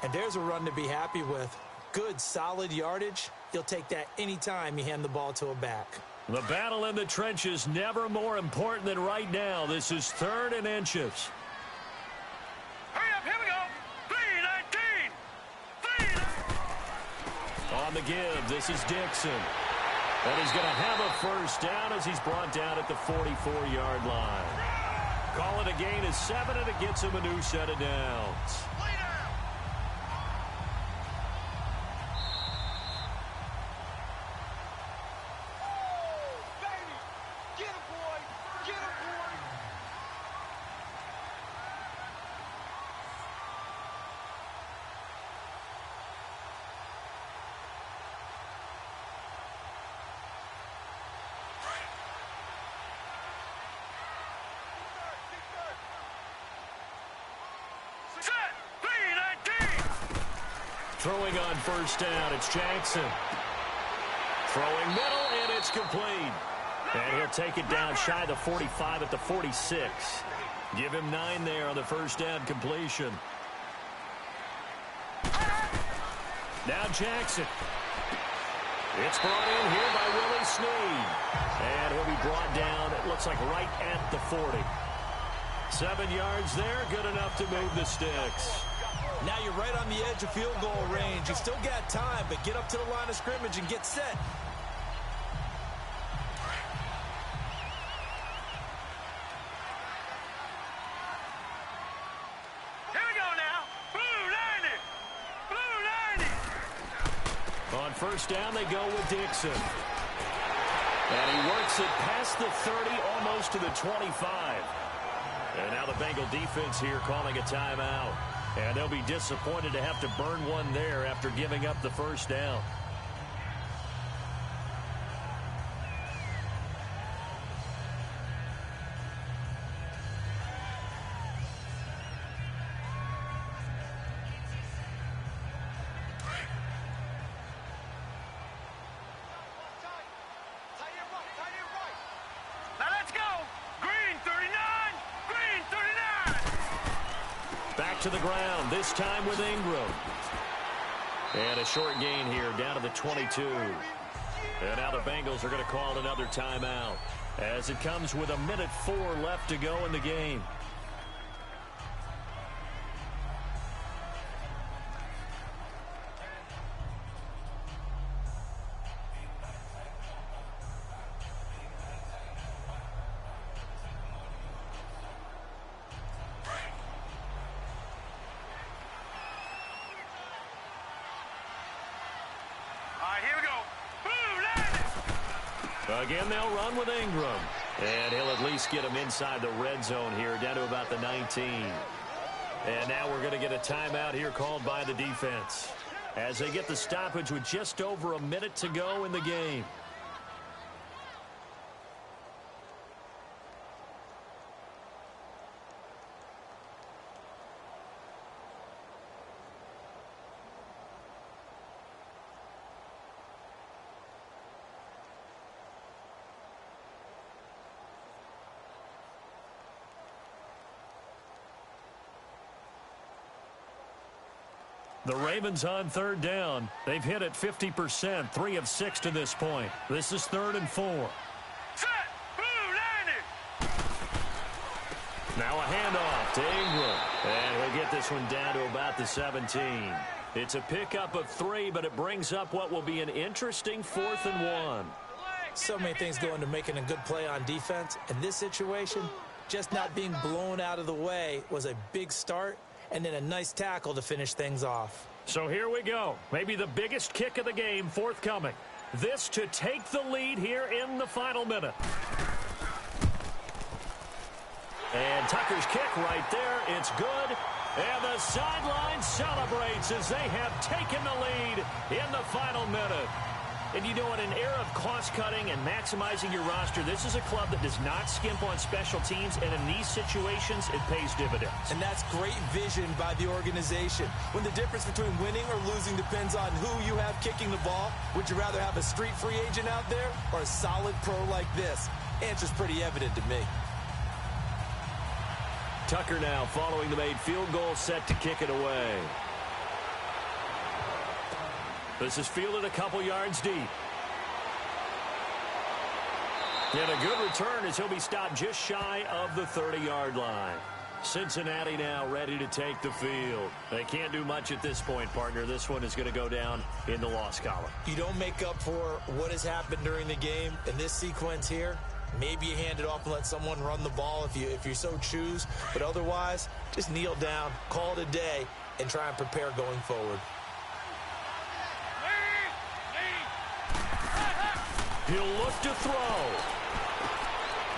And there's a run to be happy with. Good, solid yardage. You'll take that anytime you hand the ball to a back. The battle in the trenches never more important than right now. This is 3rd and inches. Hurry up, here we go. 3-19. 3. On the give, this is Dixon. And he's going to have a 1st down as he's brought down at the 44-yard line. Call it a gain of 7, and it gets him a new set of downs. Throwing on first down, it's Jackson. Throwing middle, and it's complete. And he'll take it down shy of the 45 at the 46. Give him 9 there on the first down completion. Now Jackson. It's brought in here by Willie Snead. And he'll be brought down, it looks like right at the 40. 7 yards there, good enough to move the sticks. Now you're right on the edge of field goal range. You've still got time, but get up to the line of scrimmage and get set. Here we go now. Blue 90. Blue 90. On first down, they go with Dixon. And he works it past the 30, almost to the 25. And now the Bengal defense here calling a timeout. And they'll be disappointed to have to burn one there after giving up the first down. Now let's go. Green 39. Green 39. Back to the ground, this time with Ingram. And a short gain here, down to the 22. And now the Bengals are going to call another timeout as it comes with 1:04 left to go in the game. Here we go. Blue 90. Again, they'll run with Ingram. And he'll at least get him inside the red zone here, down to about the 19. And now we're going to get a timeout here called by the defense as they get the stoppage with just over a minute to go in the game. The Ravens on third down. They've hit it 50%, 3 of 6 to this point. This is 3rd and 4. Set. Blue 90. Now a handoff to Ingram. And he'll get this one down to about the 17. It's a pickup of 3, but it brings up what will be an interesting 4th and 1. So many things go into making a good play on defense. In this situation, just not being blown out of the way was a big start, and then a nice tackle to finish things off. So here we go. Maybe the biggest kick of the game forthcoming. This to take the lead here in the final minute. And Tucker's kick right there. It's good. And the sideline celebrates as they have taken the lead in the final minute. And you know, in an era of cost-cutting and maximizing your roster, this is a club that does not skimp on special teams, and in these situations, it pays dividends. And that's great vision by the organization. When the difference between winning or losing depends on who you have kicking the ball, would you rather have a street free agent out there or a solid pro like this? Answer's pretty evident to me. Tucker now following the made field goal, set to kick it away. This is fielded a couple yards deep. And a good return as he'll be stopped just shy of the 30-yard line. Cincinnati now ready to take the field. They can't do much at this point, partner. This one is going to go down in the loss column. You don't make up for what has happened during the game in this sequence here. Maybe you hand it off and let someone run the ball if you so choose. But otherwise, just kneel down, call it a day, and try and prepare going forward. He'll look to throw.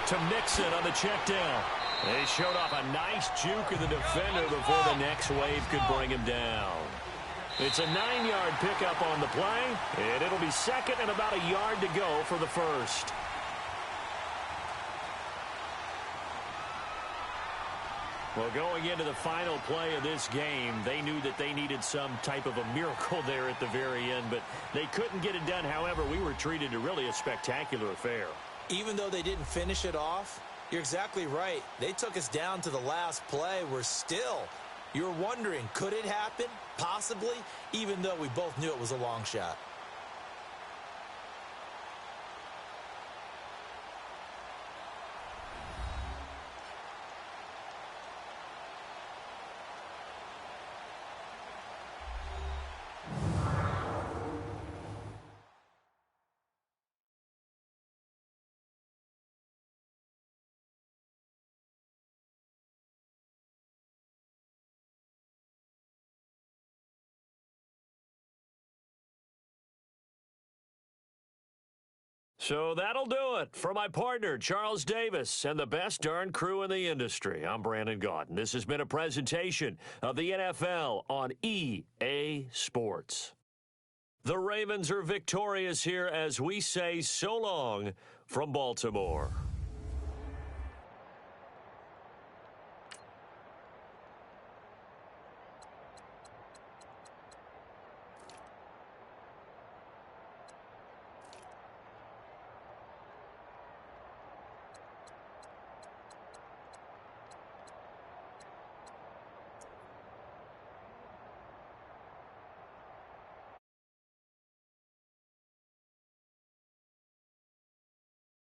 To Mixon on the check down. They showed off a nice juke of the defender before the next wave could bring him down. It's a 9-yard pickup on the play, and it'll be second and about a yard to go for the first. Well, going into the final play of this game, they knew that they needed some type of a miracle there at the very end, but they couldn't get it done. However, we were treated to really a spectacular affair. Even though they didn't finish it off, you're exactly right. They took us down to the last play. You're wondering, could it happen? Possibly, even though we both knew it was a long shot. So that'll do it for my partner, Charles Davis, and the best darn crew in the industry. I'm Brandon Gaudin. This has been a presentation of the NFL on EA Sports. The Ravens are victorious here as we say so long from Baltimore.